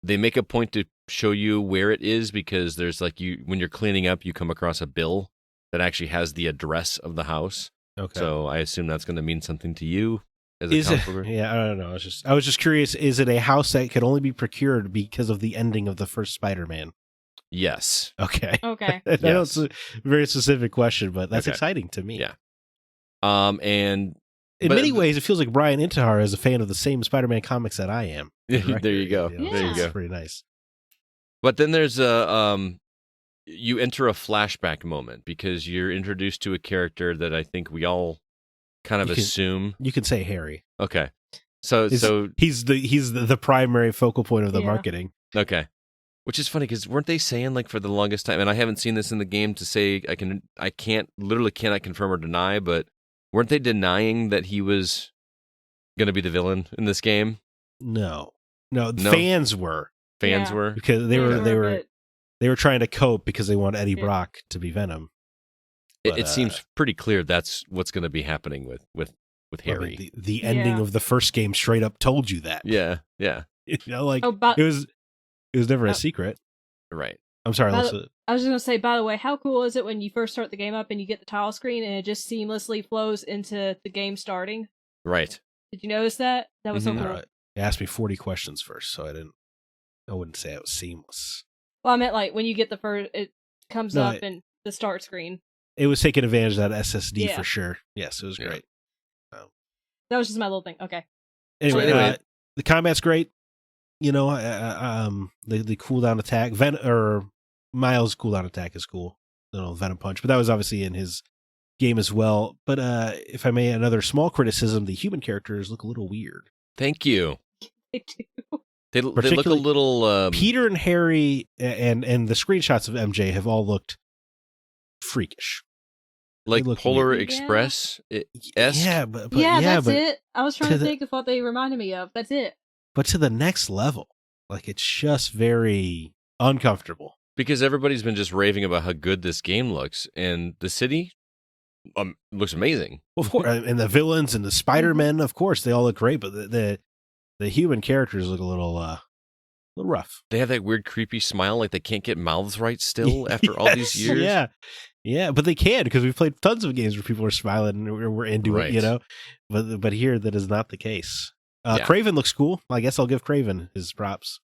they make a point to show you where it is, because there's like when you're cleaning up, you come across a bill that actually has the address of the house.
Okay.
So I assume that's going to mean something to you as a
Is it,
counselor.
yeah, I don't know. I was just curious. Is it a house that could only be procured because of the ending of the first Spider-Man?
Yes.
Okay.
Okay.
I know
Yes.
it's a very specific question, but that's
Okay.
exciting to me.
Yeah. And
In
but-
many ways, it feels like Brian Intihar is a fan of the same Spider-Man comics that I am.
there you go.
You know,
There you
it's
go.
pretty nice.
But then there's you enter a flashback moment because you're introduced to a character that I think we all kind of
You can-
assume.
You can say Harry.
Okay. So
He's the primary focal point of the
Yeah.
marketing.
okay. Which is funny because weren't they saying like for the longest time, and I haven't seen this in the game to say I cannot confirm or deny, but weren't they denying that he was going to be the villain in this game?
No.
No.
Fans were,
Fans
Yeah.
were.
because they were trying to cope because they want Eddie
Yeah.
Brock to be Venom.
It,
But,
it seems pretty clear that's what's going to be happening with
I mean,
Harry.
the ending
Yeah.
of the first game straight up told you that.
Yeah.
You know, like
Oh, but
it was never
Oh.
a secret.
Right.
I'm sorry,
But-
Alyssa.
I was just gonna say, by the way, how cool is it when you first start the game up and you get the title screen and it just seamlessly flows into the game starting?
Right.
Did you notice that? That was
Mhm.
so cool.
All right. You asked me 40 questions first, so I wouldn't say it was seamless.
Well, I meant like when you get the first, it comes
No,
up and the start screen.
It was taking advantage of that SSD
Yeah.
for sure. Yes, it was
Yeah.
great.
That was just my little thing. Okay.
Anyway,
anyway-
the combat's great. You know, the cooldown attack, Miles' cooldown attack is cool. Venom Punch, but that was obviously in his game as well. But if I may, another small criticism: the human characters look a little weird.
Thank you.
They do.
They look a
Particularly
little
Peter and Harry and the screenshots of MJ have all looked freakish.
like
they look
Polar
weird.
Express. Esque.
Yeah, but
Yeah, that's
but,
it. I was trying
to
to
the-
think of what they reminded me of. That's it.
but to the next level, like it's just very uncomfortable.
Because everybody's been just raving about how good this game looks, and the city looks amazing.
Well, of course, and the villains and the Spider-Men, of course, they all look great, but the human characters look a little little rough.
They have that weird, creepy smile, like they can't get mouths right still after all these years.
Yeah. Yeah, but they can, because we've played tons of games where people are smiling and we're into
Right.
it, But here, that is not the case.
Yeah.
Craven looks cool. I guess I'll give Craven his props.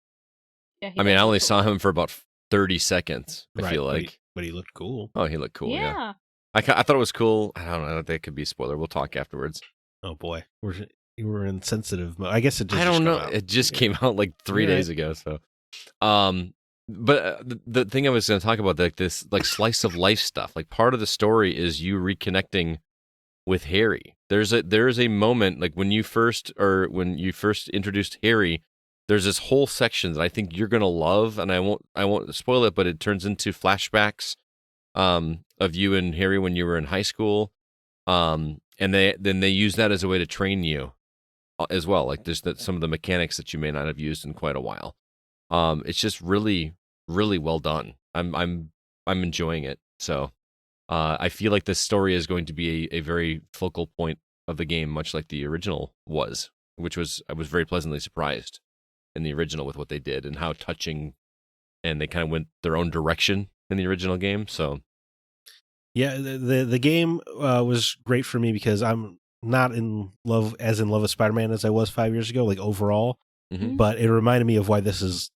Yeah,
I mean, I only saw him for about 30 seconds, I feel
but
like.
but he looked cool.
Oh, he looked cool, yeah.
Yeah.
I thought it was cool. I don't know. That could be a spoiler. We'll talk afterwards.
Oh, boy. We're in sensitive mode. I guess it just
I don't know.
come out.
It just came out like 3
You're
days ago. So, but the thing I was going to talk about, like this, like slice of life stuff. Like part of the story is you reconnecting with Harry. There is a moment like when you first introduced Harry. There's this whole section that I think you're going to love, and I won't spoil it, but it turns into flashbacks of you and Harry when you were in high school, and they use that as a way to train you as well. Like there's some of the mechanics that you may not have used in quite a while. It's just really, really well done. I'm enjoying it. So I feel like this story is going to be a very focal point of the game, much like the original was, I was very pleasantly surprised in the original with what they did and how touching, and they kind of went their own direction in the original game. So
yeah, the game was great for me because I'm not in love with Spider-Man as I was 5 years ago, like overall.
Mhm.
But it reminded me of why this is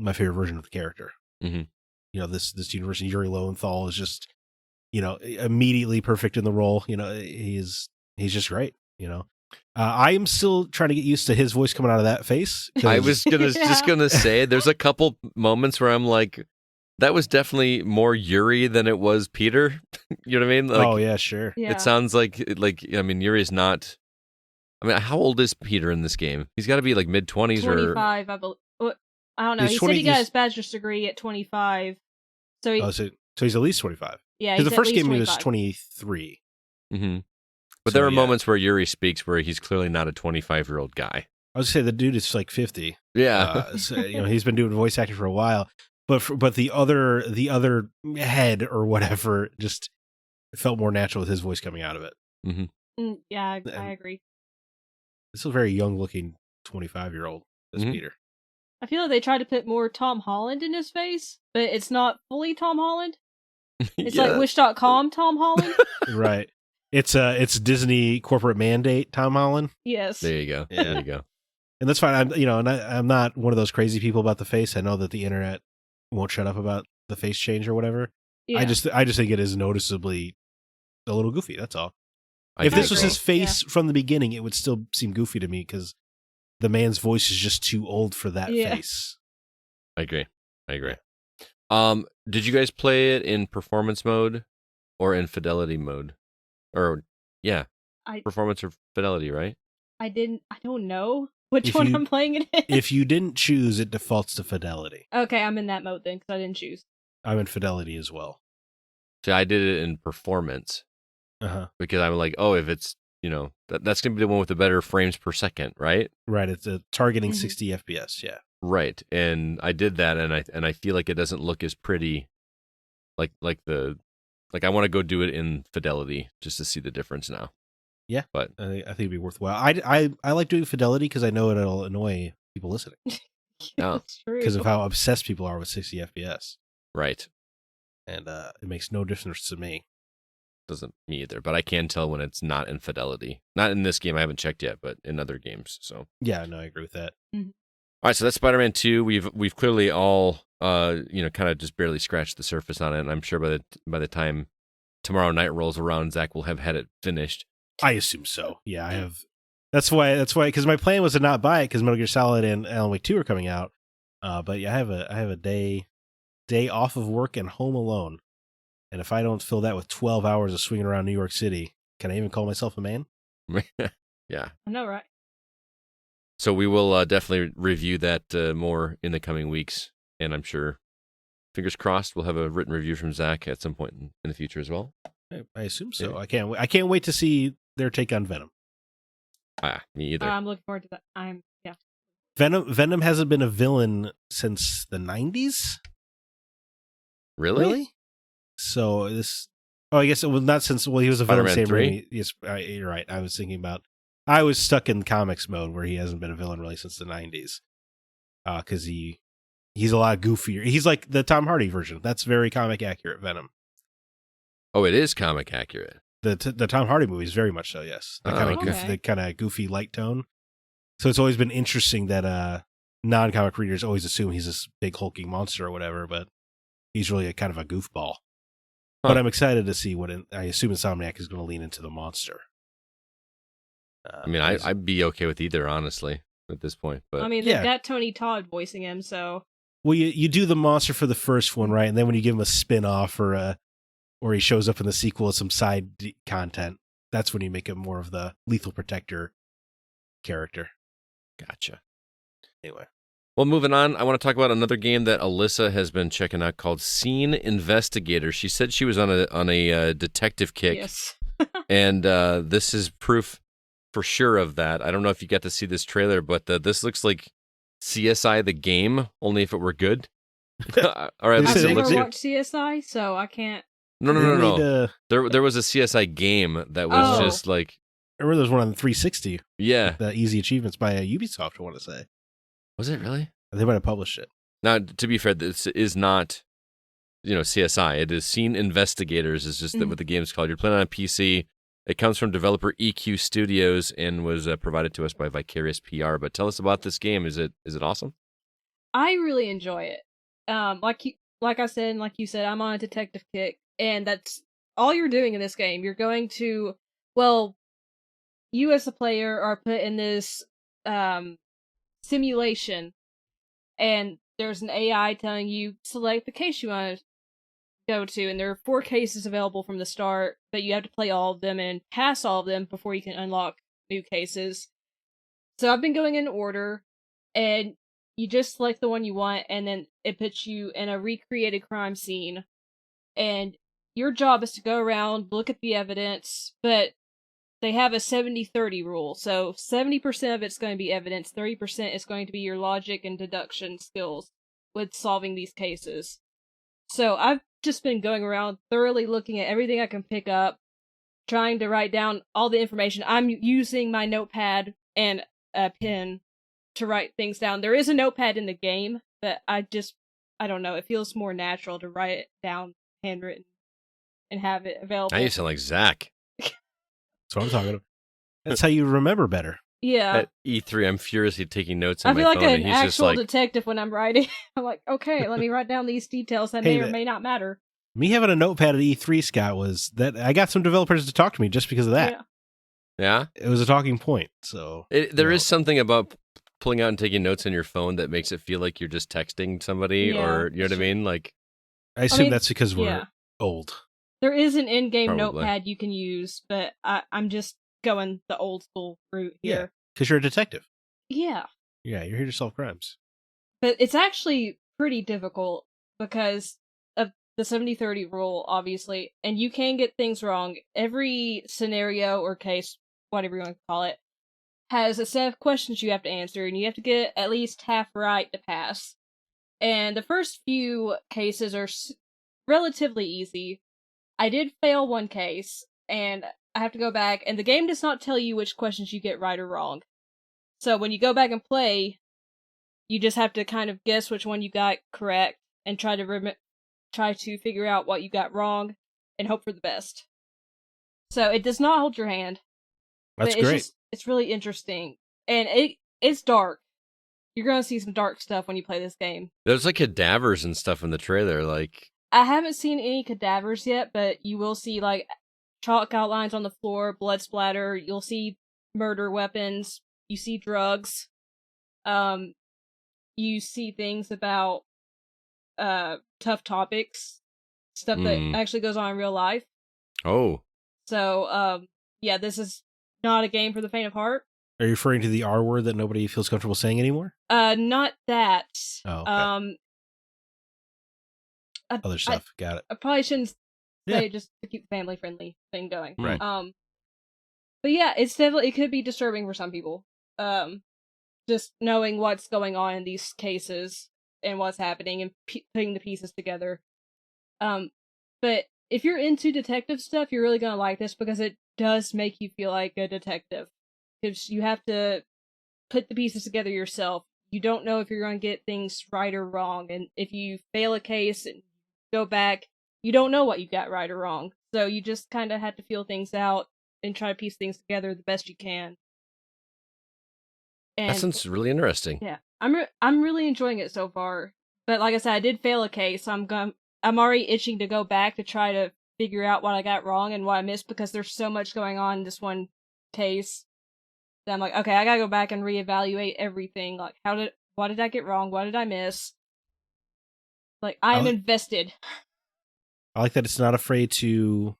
my favorite version of the character.
Mhm.
This universe, and Yuri Lowenthal is just, immediately perfect in the role. He's just great. I am still trying to get used to his voice coming out of that face.
I was just
Yeah.
gonna say, there's a couple moments where I'm like, that was definitely more Yuri than it was Peter. You know what I mean? Like,
oh yeah, sure.
Yeah.
it sounds like I mean, Yuri's not. I mean, how old is Peter in this game? He's got to be like mid-20s or
25, I believe. I don't know.
He's
He
20
said he got
he's-
his bachelor's degree at 25. So he,
So he's at least 25.
yeah,
Because
he's
the
at
first
least
game he was
25.
23.
Mm-hmm. But
So,
there are
yeah.
moments where Yuri speaks where he's clearly not a 25-year-old guy.
I would say the dude is like 50.
Yeah.
So, he's been doing voice acting for a while. But the other head or whatever just felt more natural with his voice coming out of it.
Yeah, I
And-
agree.
It's a very young looking 25-year-old as
Mhm.
Peter.
I feel like they tried to put more Tom Holland in his face, but it's not fully Tom Holland. It's like Wish.com Tom Holland.
Right. It's Disney corporate mandate, Tom Holland.
Yes.
There you go.
Yeah.
There you go.
And that's fine. I'm not one of those crazy people about the face. I know that the internet won't shut up about the face change or whatever.
Yeah.
I just think it is noticeably a little goofy. That's all.
I
If this
agree.
was his face from the beginning, it would still seem goofy to me because the man's voice is just too old for that
Yeah.
face.
I agree. Did you guys play it in performance mode or in fidelity mode? Or yeah,
I-
performance or fidelity, right?
I don't know which
If
one
you-
I'm playing it in.
If you didn't choose, it defaults to fidelity.
Okay, I'm in that mode then because I didn't choose.
I'm in fidelity as well.
See, I did it in performance
Uh-huh.
because I'm like, oh, if it's that's gonna be the one with the better frames per second, right?
Right. It's targeting
Mhm.
60 FPS. Yeah.
Right, and I did that, and I feel like it doesn't look as pretty, like I want to go do it in fidelity just to see the difference now.
Yeah.
But
I think it'd be worthwhile. I like doing fidelity because I know it'll annoy people listening
Oh.
That's true.
because of how obsessed people are with 60 FPS.
right,
And it makes no difference to me.
doesn't me either, but I can tell when it's not in fidelity. Not in this game, I haven't checked yet, but in other games. So
Yeah, no, I agree with that.
all right, so that's Spider-Man 2. We've clearly all kind of just barely scratched the surface on it, and I'm sure by the time tomorrow night rolls around, Zach will have had it finished.
I assume so. Yeah, I have. That's why. Because my plan was to not buy it because Metal Gear Solid and Alan Wake 2 are coming out. But yeah, I have a day off of work and home alone. And if I don't fill that with 12 hours of swinging around New York City, can I even call myself a man?
Yeah.
I know, right?
So we will definitely review that more in the coming weeks, and I'm sure, fingers crossed, we'll have a written review from Zach at some point in the future as well.
I assume so.
Yeah.
I can't wait to see their take on Venom.
Me either.
I'm looking forward to that. Yeah.
Venom hasn't been a villain since the 90s.
Really?
So this. Oh, I guess it was not since. Well, he was a villain.
Spider-Man
Sam
3?
Raimi. Yes, you're right. I was thinking about. I was stuck in comics mode where he hasn't been a villain really since the 90s. Because he He's a lot goofier. He's like the Tom Hardy version. That's very comic accurate Venom.
Oh, it is comic accurate.
The Tom Hardy movie is very much so. Yes, the kind of goofy light tone. So it's always been interesting that non-comic readers always assume he's this big hulking monster or whatever, but he's really a kind of a goofball. But I'm excited to see I assume Insomniac is going to lean into the monster.
I mean, I'd be okay with either, honestly, at this point. But
I mean, they've got Tony Todd voicing him, so.
Well, you do the monster for the first one, right? And then when you give him a spin-off or he shows up in the sequel as some side content, that's when you make him more of the Lethal Protector character.
Gotcha.
Anyway.
Well, moving on, I want to talk about another game that Alyssa has been checking out called Scene Investigator. She said she was on a detective kick.
Yes.
And this is proof for sure of that. I don't know if you got to see this trailer, but this looks like CSI the game, only if it were good. All right,
I've
Alyssa,
never watched CSI, so I can't.
No. There was a CSI game that was just like.
I remember there was one on the 360.
Yeah.
The Easy Achievements by Ubisoft, I want to say.
Was it really?
They might have published it.
Now, to be fair, this is not, CSI. It is Scene Investigators is just what the game's called. You're playing on a PC. It comes from developer EQ Studios and was provided to us by Vicarious PR. But tell us about this game. Is it awesome?
I really enjoy it. Like I said, and like you said, I'm on a detective kick, and that's all you're doing in this game. You're going to, you as a player are put in this simulation, and there's an AI telling you select the case you want to go to, and there are 4 cases available from the start, but you have to play all of them and pass all of them before you can unlock new cases. So I've been going in order, and you just select the one you want, and then it puts you in a recreated crime scene, and your job is to go around, look at the evidence, but they have a 70-30 rule, so 70% of it's going to be evidence, 30% is going to be your logic and deduction skills with solving these cases. So I've just been going around thoroughly looking at everything I can pick up, trying to write down all the information. I'm using my notepad and a pen to write things down. There is a notepad in the game, but I don't know, it feels more natural to write it down handwritten and have it available.
Now you sound like Zack.
That's what I'm talking about. That's how you remember better.
Yeah.
At E3, I'm furiously taking notes on my
phone. I
phone.
feel like an
and he's just
actual detective when I'm writing. I'm like, okay, let me write down these details that may or may not matter.
Me having a notepad at E3, Scott, was that I got some developers to talk to me just because of that.
Yeah?
It was a talking point. So
there is something about pulling out and taking notes on your phone that makes it feel like you're just texting somebody, or you know what I mean? Like,
I assume that's because we're old.
There is an in-game notepad you can use, but I'm just going the old school route here.
Yeah, because you're a detective.
Yeah.
Yeah, you're here to solve crimes.
But it's actually pretty difficult because of the 70-30 rule, obviously, and you can get things wrong. Every scenario or case, whatever you want to call it, has a set of questions you have to answer, and you have to get at least half right to pass. And the first few cases are relatively easy. I did fail one case, and I have to go back, and the game does not tell you which questions you get right or wrong. So when you go back and play, you just have to kind of guess which one you got correct, and try to figure out what you got wrong, and hope for the best. So it does not hold your hand.
That's great.
It's really interesting, and it's dark. You're gonna see some dark stuff when you play this game.
There's like cadavers and stuff in the trailer, like...
I haven't seen any cadavers yet, but you will see, like, chalk outlines on the floor, blood splatter, you'll see murder weapons, you see drugs, you see things about, tough topics, stuff that actually goes on in real life.
Oh.
So, yeah, this is not a game for the faint of heart.
Are you referring to the R word that nobody feels comfortable saying anymore?
Not that.
Oh, okay. Other stuff. Got it.
I probably shouldn't say just to keep the family friendly thing going.
Right.
But yeah, it could be disturbing for some people. Just knowing what's going on in these cases and what's happening and putting the pieces together. But if you're into detective stuff, you're really gonna like this because it does make you feel like a detective. Because you have to put the pieces together yourself. you don't know if you're going to get things right or wrong. And if you fail a case and go back, you don't know what you got right or wrong. So you just kind of have to feel things out and try to piece things together the best you can. And
That sounds really interesting.
yeah, I'm really enjoying it so far. But like I said, I did fail a case. So I'm already itching to go back to try to figure out what I got wrong and what I missed, because there's so much going on in this one case that I'm like, okay, I gotta go back and reevaluate everything. Like, what did I get wrong? What did I miss? Like, I'm invested.
I like that it's not afraid to,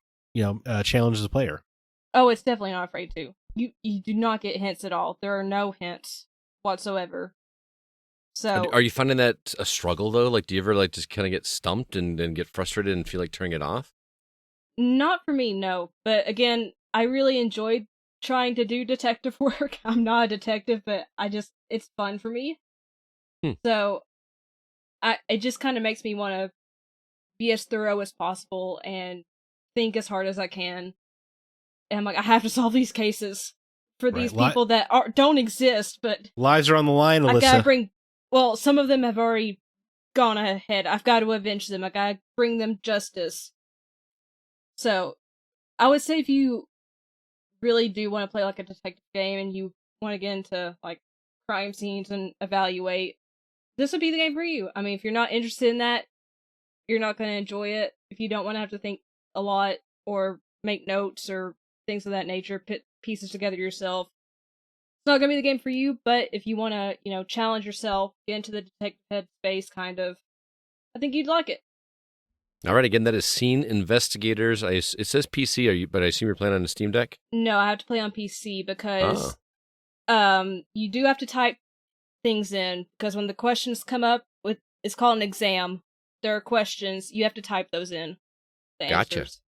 challenge the player.
Oh, it's definitely not afraid to. You do not get hints at all. There are no hints whatsoever. So,
Are you finding that a struggle though? Like, do you ever just kind of get stumped and get frustrated and feel like turning it off?
not for me, no. But again, I really enjoyed trying to do detective work. I'm not a detective, but it's fun for me. So, it just kind of makes me want to be as thorough as possible and think as hard as I can. And I'm like, I have to solve these cases for these people that don't exist, but
lives are on the line, Alyssa.
I've got to bring. Well, some of them have already gone ahead. I've got to avenge them. I got to bring them justice. So, I would say if you really do want to play like a detective game and you want to get into like crime scenes and evaluate, this would be the game for you. I mean, if you're not interested in that, you're not going to enjoy it. If you don't want to have to think a lot or make notes or things of that nature, put pieces together yourself, it's not going to be the game for you. But if you want to, challenge yourself, get into the detective head space, kind of, I think you'd like it.
All right, again, that is Scene Investigators. It says PC, but I assume you're playing on a Steam Deck?
No, I have to play on PC because you do have to type things in, because when the questions come up, it's called an exam. There are questions, you have to type those in.
Gotcha.
Answers.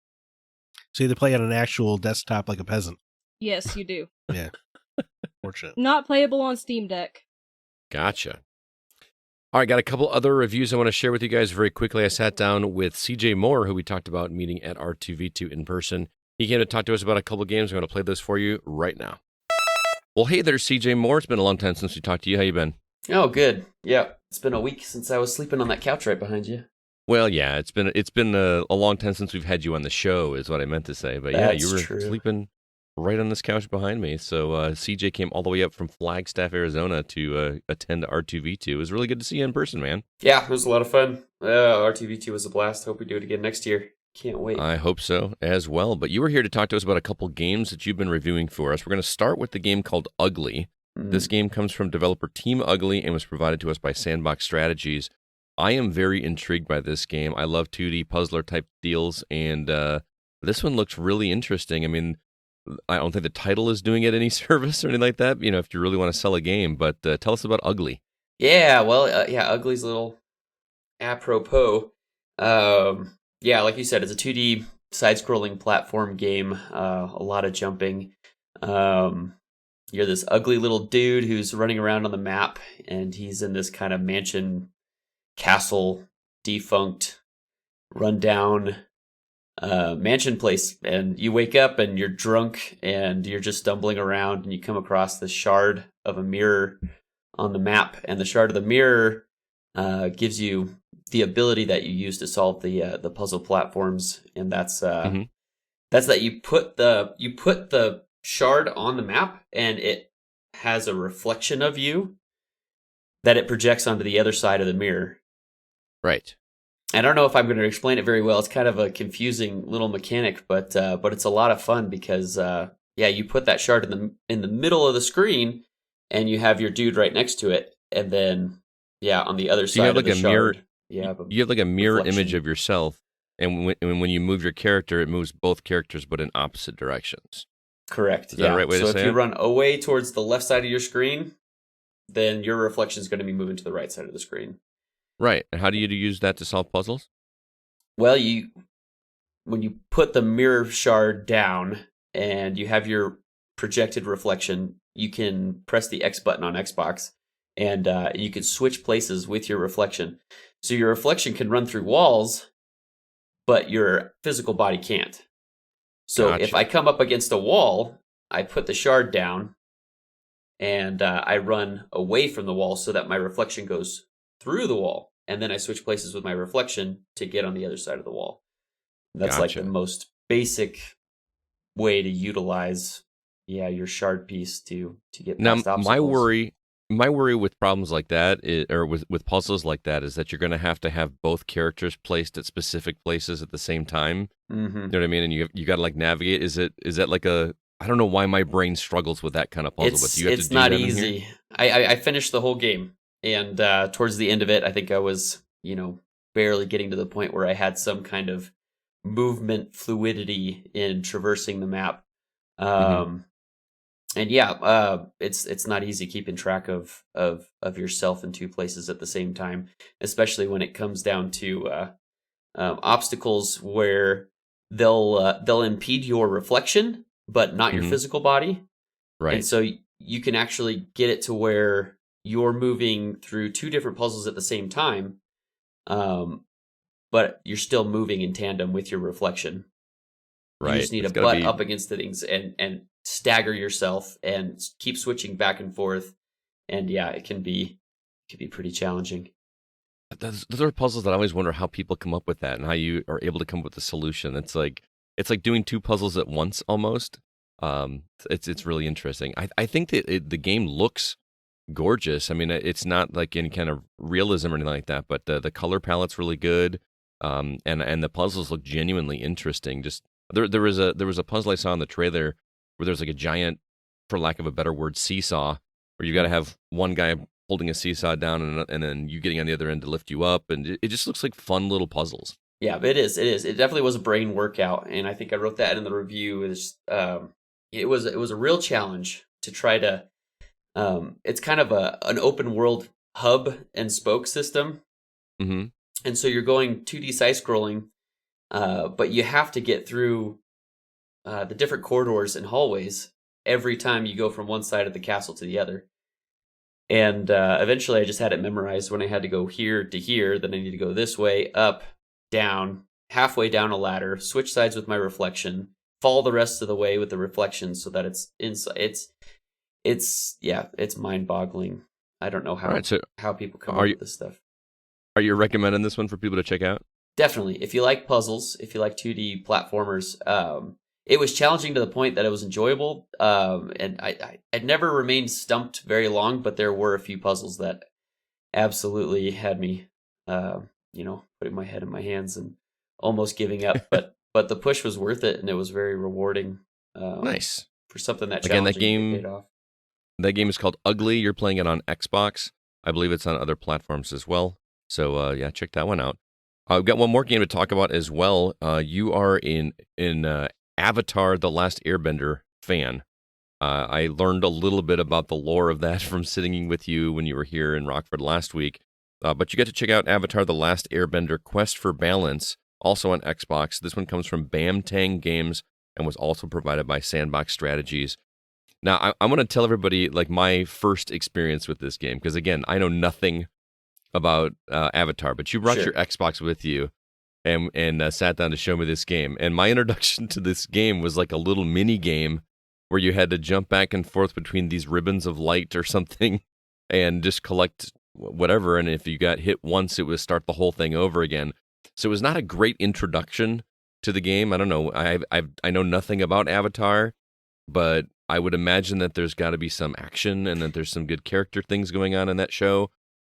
So you have to play on an actual desktop like a peasant.
Yes, you do.
Yeah. Fortunate.
Not playable on Steam Deck.
Gotcha. All right, got a couple other reviews I want to share with you guys very quickly. I sat down with CJ Moore, who we talked about meeting at R2V2 in person. He came to talk to us about a couple games. I'm going to play those for you right now. Well, hey there, CJ Moore. It's been a long time since we talked to you. How you been?
Oh, good. Yeah, it's been a week since I was sleeping on that couch right behind you.
Well, yeah, it's been a long time since we've had you on the show, is what I meant to say. But yeah, you were sleeping right on this couch behind me. So CJ came all the way up from Flagstaff, Arizona to attend R2V2. It was really good to see you in person, man.
Yeah, it was a lot of fun. R2V2 was a blast. Hope we do it again next year. Can't wait.
I hope so as well. But you were here to talk to us about a couple games that you've been reviewing for us. We're going to start with the game called Ugly. This game comes from developer Team Ugly and was provided to us by Sandbox Strategies. I am very intrigued by this game. I love 2D puzzler type deals, and this one looks really interesting. I mean, I don't think the title is doing it any service or anything like that, if you really want to sell a game, but tell us about Ugly.
Yeah, well, Ugly's a little apropos. Yeah, like you said, it's a 2D side-scrolling platform game, a lot of jumping. You're this ugly little dude who's running around on the map, and he's in this kind of mansion, castle, defunct, rundown mansion place. And you wake up and you're drunk and you're just stumbling around, and you come across this shard of a mirror on the map. And the shard of the mirror gives you the ability that you use to solve the puzzle platforms, and that's that you put the shard on the map, and it has a reflection of you that it projects onto the other side of the mirror.
Right.
I don't know if I'm going to explain it very well. It's kind of a confusing little mechanic, but it's a lot of fun because you put that shard in the middle of the screen, and you have your dude right next to it, and then on the other side of the shard, you have
like a mirror image of yourself, and when you move your character, it moves both characters but in opposite directions.
Correct.
Is that the right way to say it?
So if you run away towards the left side of your screen, then your reflection is going to be moving to the right side of the screen.
Right. And how do you use that to solve puzzles?
Well, when you put the mirror shard down and you have your projected reflection, you can press the X button on Xbox, and you can switch places with your reflection. So your reflection can run through walls, but your physical body can't. So If I come up against a wall, I put the shard down, and I run away from the wall so that my reflection goes through the wall, and then I switch places with my reflection to get on the other side of the wall. That's like the
Gotcha.
most basic way to utilize, your shard piece to get
Now,
past obstacles.
my worry with problems like that, or with puzzles like that, is that you're going to have both characters placed at specific places at the same time.
Mm-hmm.
You know what I mean? And you got to like navigate. Is that like a? I don't know why my brain struggles with that kind of puzzle. But do you have to
It's
do
not
that in here?
easy. I finished the whole game, and towards the end of it, I think I was barely getting to the point where I had some kind of movement fluidity in traversing the map.
Mhm.
And it's not easy keeping track of yourself in two places at the same time, especially when it comes down to obstacles where they'll impede your reflection, but not your
Mhm.
physical body. And
Right.
so you can actually get it to where you're moving through two different puzzles at the same time, um, but you're still moving in tandem with your reflection. You
Right.
just need to
It's got to
butt
be.
up against the things and stagger yourself and keep switching back and forth. And yeah, it can be pretty challenging.
Those are puzzles that I always wonder how people come up with that and how you are able to come up with a solution. It's like doing two puzzles at once almost. It's really interesting. I think that the game looks gorgeous. I mean, it's not like any kind of realism or anything like that, but the color palette's really good. And the puzzles look genuinely interesting. Just there was a puzzle I saw in the trailer where there's like a giant, for lack of a better word, seesaw where you got to have one guy holding a seesaw down and then you getting on the other end to lift you up, and it just looks like fun little puzzles.
Yeah, but it is. It is. It definitely was a brain workout, and I think I wrote that in the review. It was a real challenge to try to. It's kind of an open world hub and spoke system,
Mm-hmm.
and so you're going 2D side scrolling, but you have to get through the different corridors and hallways every time you go from one side of the castle to the other. And eventually, I just had it memorized when I had to go here to here. Then I need to go this way, up, down, halfway down a ladder, switch sides with my reflection, fall the rest of the way with the reflection, so that it's inside. It's mind-boggling. I don't know
All right, so
how people come
are
up
you
with this stuff.
are you recommending this one for people to check out?
Definitely, if you like puzzles, if you like 2D platformers, it was challenging to the point that it was enjoyable. And I'd never remained stumped very long, but there were a few puzzles that absolutely had me, putting my head in my hands and almost giving up. But the push was worth it, and it was very rewarding.
Nice.
For something that
Again,
challenging. It paid off.
that game is called Ugly. You're playing it on Xbox. I believe it's on other platforms as well. So yeah, check that one out. I've got one more game to talk about as well. You are in Avatar: The Last Airbender fan. I learned a little bit about the lore of that from sitting with you when you were here in Rockford last week. But you get to check out Avatar: The Last Airbender: Quest for Balance, also on Xbox. This one comes from Bamtang Games and was also provided by Sandbox Strategies. Now, I want to tell everybody like my first experience with this game, because again, I know nothing about Avatar, but you brought
Sure.
your Xbox with you and sat down to show me this game. And my introduction to this game was like a little mini game where you had to jump back and forth between these ribbons of light or something and just collect whatever. And if you got hit once, it would start the whole thing over again. So it was not a great introduction to the game. I don't know. I know nothing about Avatar, but I would imagine that there's got to be some action and that there's some good character things going on in that show.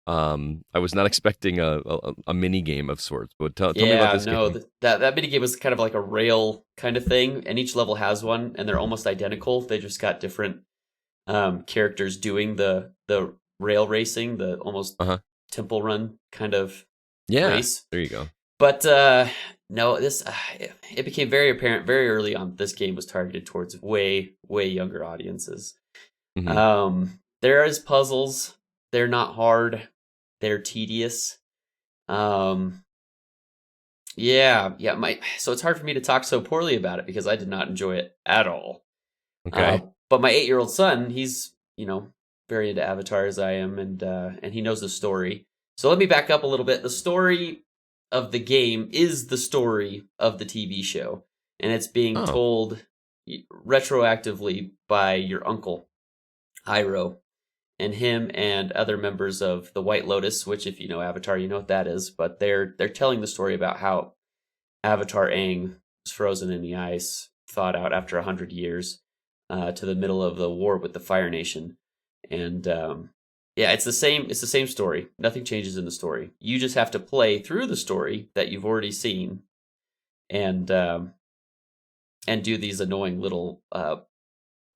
I was not expecting a mini game of sorts, but tell me about this game.
That mini game was kind of like a rail kind of thing, and each level has one, and they're almost identical. They just got different characters doing the rail racing, the almost temple run kind of race.
There you go.
But no, it became very apparent very early on. This game was targeted towards way younger audiences.
Mm-hmm.
There is puzzles. They're not hard. They're tedious. So it's hard for me to talk so poorly about it because I did not enjoy it at all.
Okay.
But my 8-year-old son, he's very into Avatar as I am, and he knows the story. So let me back up a little bit. The story of the game is the story of the TV show, and it's being told retroactively by your uncle. Hyro, and him and other members of the White Lotus, which if you know Avatar, you know what that is. But they're telling the story about how Avatar Aang was frozen in the ice, thawed out after 100 years, to the middle of the war with the Fire Nation, and yeah, it's the same. It's the same story. Nothing changes in the story. You just have to play through the story that you've already seen, and do these annoying little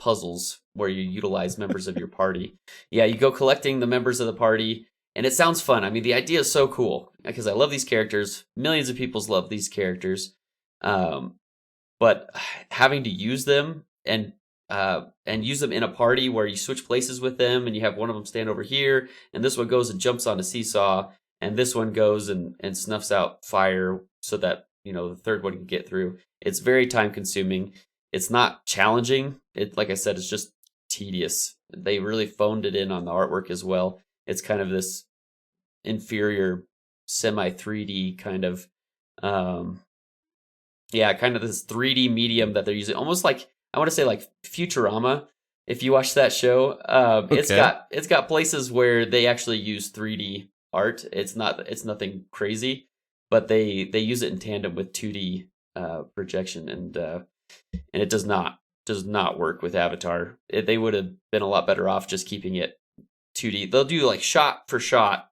puzzles where you utilize members of your party. Yeah, you go collecting the members of the party, and it sounds fun. I mean, the idea is so cool because I love these characters. Millions of people love these characters, but having to use them and use them in a party where you switch places with them, and you have one of them stand over here, and this one goes and jumps on a seesaw, and this one goes and snuffs out fire so that the third one can get through. It's very time consuming. It's not challenging. It, like I said, it's just tedious. They really phoned it in on the artwork as well. It's kind of this inferior semi 3D kind of kind of this 3D medium that they're using, almost like, I want to say like Futurama. If you watch that show, it's got places where they actually use 3D art. It's nothing crazy, but they use it in tandem with 2D projection, and it does not work with Avatar. They would have been a lot better off just keeping it 2D. They'll do like shot for shot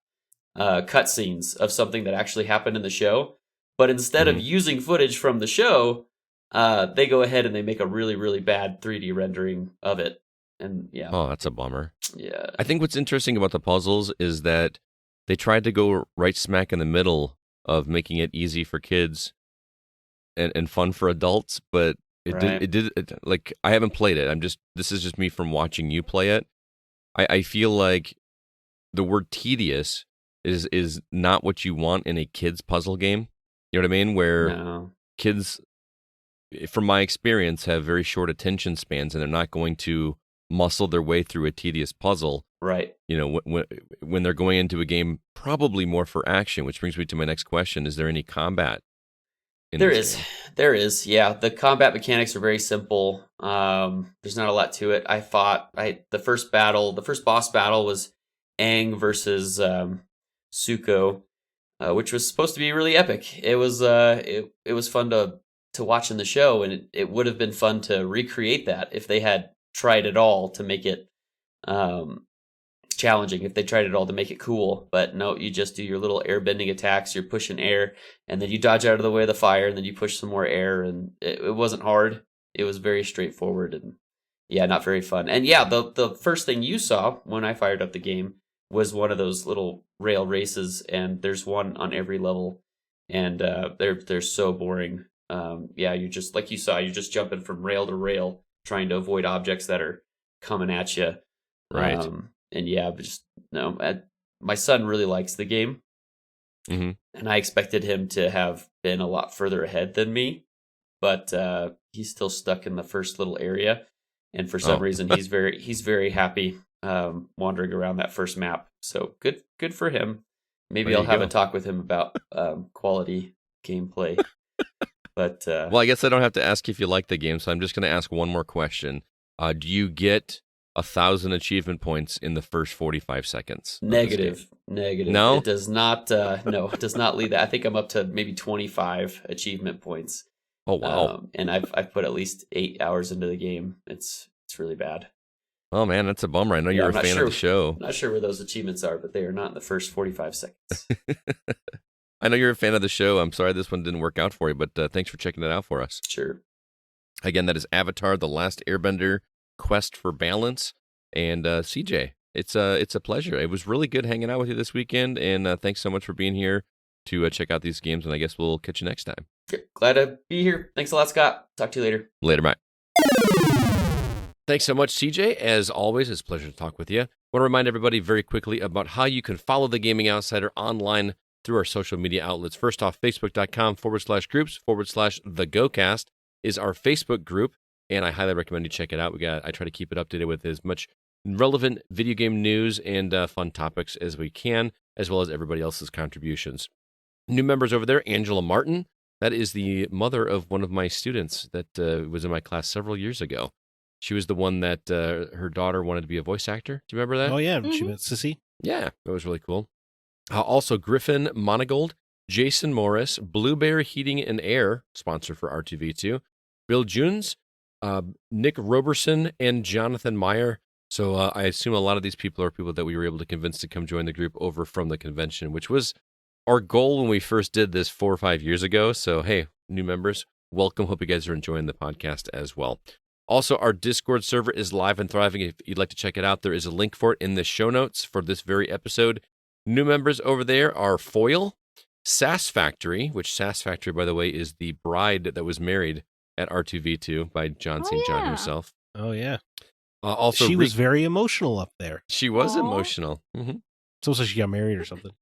cutscenes of something that actually happened in the show, but instead of using footage from the show, they go ahead and they make a really, really bad 3D rendering of it. And yeah.
Oh, that's a bummer.
Yeah.
I think what's interesting about the puzzles is that they tried to go right smack in the middle of making it easy for kids and fun for adults, but it did like, I haven't played it. This is just me from watching you play it. I feel like the word tedious is not what you want in a kid's puzzle game. You know what I mean? Where kids, from my experience, have very short attention spans, and they're not going to muscle their way through a tedious puzzle.
Right.
When they're going into a game, probably more for action, which brings me to my next question. Is there any combat?
There is. Yeah. The combat mechanics are very simple. There's not a lot to it. The first boss battle was Aang versus Zuko, which was supposed to be really epic. It was fun to watch in the show, and it would have been fun to recreate that if they had tried it all to make it challenging, if they tried it all to make it cool. But no, you just do your little airbending attacks, you're pushing air, and then you dodge out of the way of the fire, and then you push some more air, and it wasn't hard. It was very straightforward, and yeah, not very fun. And yeah, the first thing you saw when I fired up the game was one of those little rail races, and there's one on every level, and they're so boring. You're just, like you saw, you're just jumping from rail to rail, trying to avoid objects that are coming at you.
Right.
And yeah, but just no. My son really likes the game, and I expected him to have been a lot further ahead than me, but he's still stuck in the first little area, and for some reason he's very happy wandering around that first map. So good for him. Maybe I'll have a talk with him about quality gameplay. But
well, I guess I don't have to ask if you like the game, so I'm just going to ask one more question. Do you get 1,000 achievement points in the first 45 seconds?
Negative.
No?
It does not. No, it does not lead that. I think I'm up to maybe 25 achievement points.
Oh wow!
And I've put at least 8 hours into the game. It's really bad.
Oh man, that's a bummer. I know you're a fan of the show.
I'm not sure where those achievements are, but they are not in the first 45 seconds.
I know you're a fan of the show. I'm sorry this one didn't work out for you, but thanks for checking it out for us.
Sure.
Again, that is Avatar: The Last Airbender, Quest for Balance. And CJ, it's a pleasure. It was really good hanging out with you this weekend, and thanks so much for being here to check out these games, and I guess we'll catch you next time.
Okay. Glad to be here. Thanks a lot, Scott. Talk to you later.
Later, bye. Thanks so much, CJ. As always, it's a pleasure to talk with you. I want to remind everybody very quickly about how you can follow The Gaming Outsider online through our social media outlets. First off, facebook.com/groups/TheGoCast is our Facebook group, and I highly recommend you check it out. I try to keep it updated with as much relevant video game news and fun topics as we can, as well as everybody else's contributions. New members over there, Angela Martin. That is the mother of one of my students that was in my class several years ago. She was the one that her daughter wanted to be a voice actor. Do you remember that?
Oh yeah, she
Mhm.
met Sissy.
Yeah, that was really cool. Also, Griffin Monagold, Jason Morris, Blue Bear Heating and Air, sponsor for R2V2, Bill Junes, Nick Roberson, and Jonathan Meyer. So I assume a lot of these people are people that we were able to convince to come join the group over from the convention, which was our goal when we first did this 4 or 5 years ago. So, hey, new members, welcome. Hope you guys are enjoying the podcast as well. Also, our Discord server is live and thriving. If you'd like to check it out, there is a link for it in the show notes for this very episode. New members over there are Foil, Sass Factory, which Sass Factory, by the way, is the bride that was married at R2V2 by John
Oh,
St. John
yeah.
himself.
Oh yeah,
Also,
she was very emotional up there.
She was
Aw.
emotional. Mm-hmm.
It's almost like she got married or something.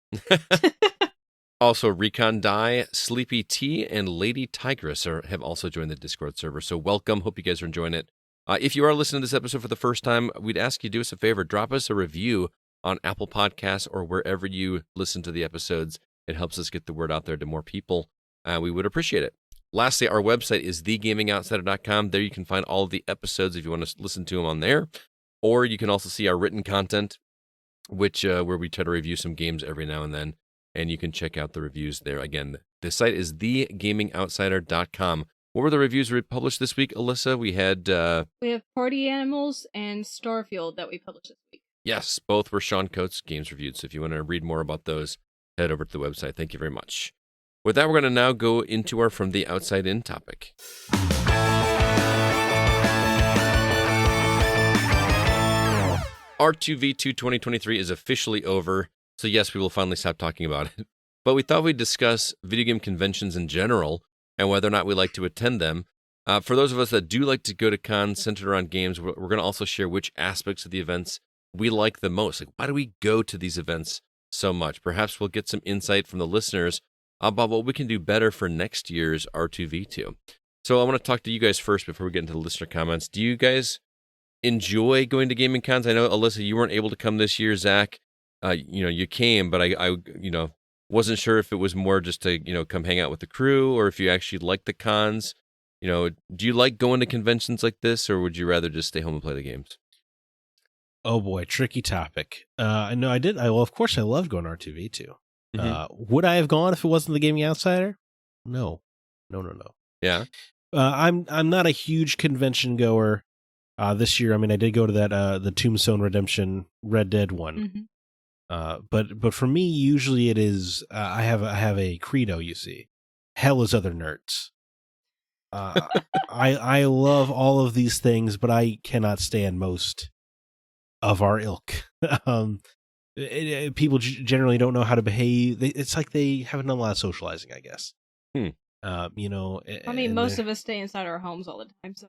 Also, Recon Die, Sleepy T, and Lady Tigress have also joined the Discord server. So welcome. Hope you guys are enjoying it. If you are listening to this episode for the first time, we'd ask you to do us a favor. Drop us a review on Apple Podcasts or wherever you listen to the episodes. It helps us get the word out there to more people. We would appreciate it. Lastly, our website is thegamingoutsider.com. There you can find all of the episodes if you want to listen to them on there. Or you can also see our written content, which where we try to review some games every now and then. And you can check out the reviews there. Again, the site is thegamingoutsider.com. What were the reviews we published this week, Alyssa? We had...
We have Party Animals and Starfield that we published this week.
Yes, both were Sean Coates games reviewed. So if you want to read more about those, head over to the website. Thank you very much. With that, we're going to now go into our From the Outside In topic. R2V2 2023 is officially over. So yes, we will finally stop talking about it. But we thought we'd discuss video game conventions in general and whether or not we like to attend them. For those of us that do like to go to cons centered around games, we're going to also share which aspects of the events we like the most. Like, why do we go to these events so much? Perhaps we'll get some insight from the listeners about what we can do better for next year's R2V2. So I want to talk to you guys first before we get into the listener comments. Do you guys enjoy going to gaming cons? I know, Alyssa, you weren't able to come this year. Zach, you came, but I wasn't sure if it was more just to, come hang out with the crew or if you actually like the cons. Do you like going to conventions like this, or would you rather just stay home and play the games?
Oh boy, tricky topic. No, I did. Of course, I loved going to R2V2. Would I have gone if it wasn't the Gaming Outsider? No.
Yeah.
I'm not a huge convention goer. This year, I mean, I did go to that the Tombstone Redemption Red Dead one.
Mm-hmm.
But for me, usually it is I have a credo. You see, hell is other nerds. I love all of these things, but I cannot stand most of our ilk. People generally don't know how to behave. It's like they haven't done a lot of socializing, I guess.
I mean, most of us stay inside our homes all the time, so.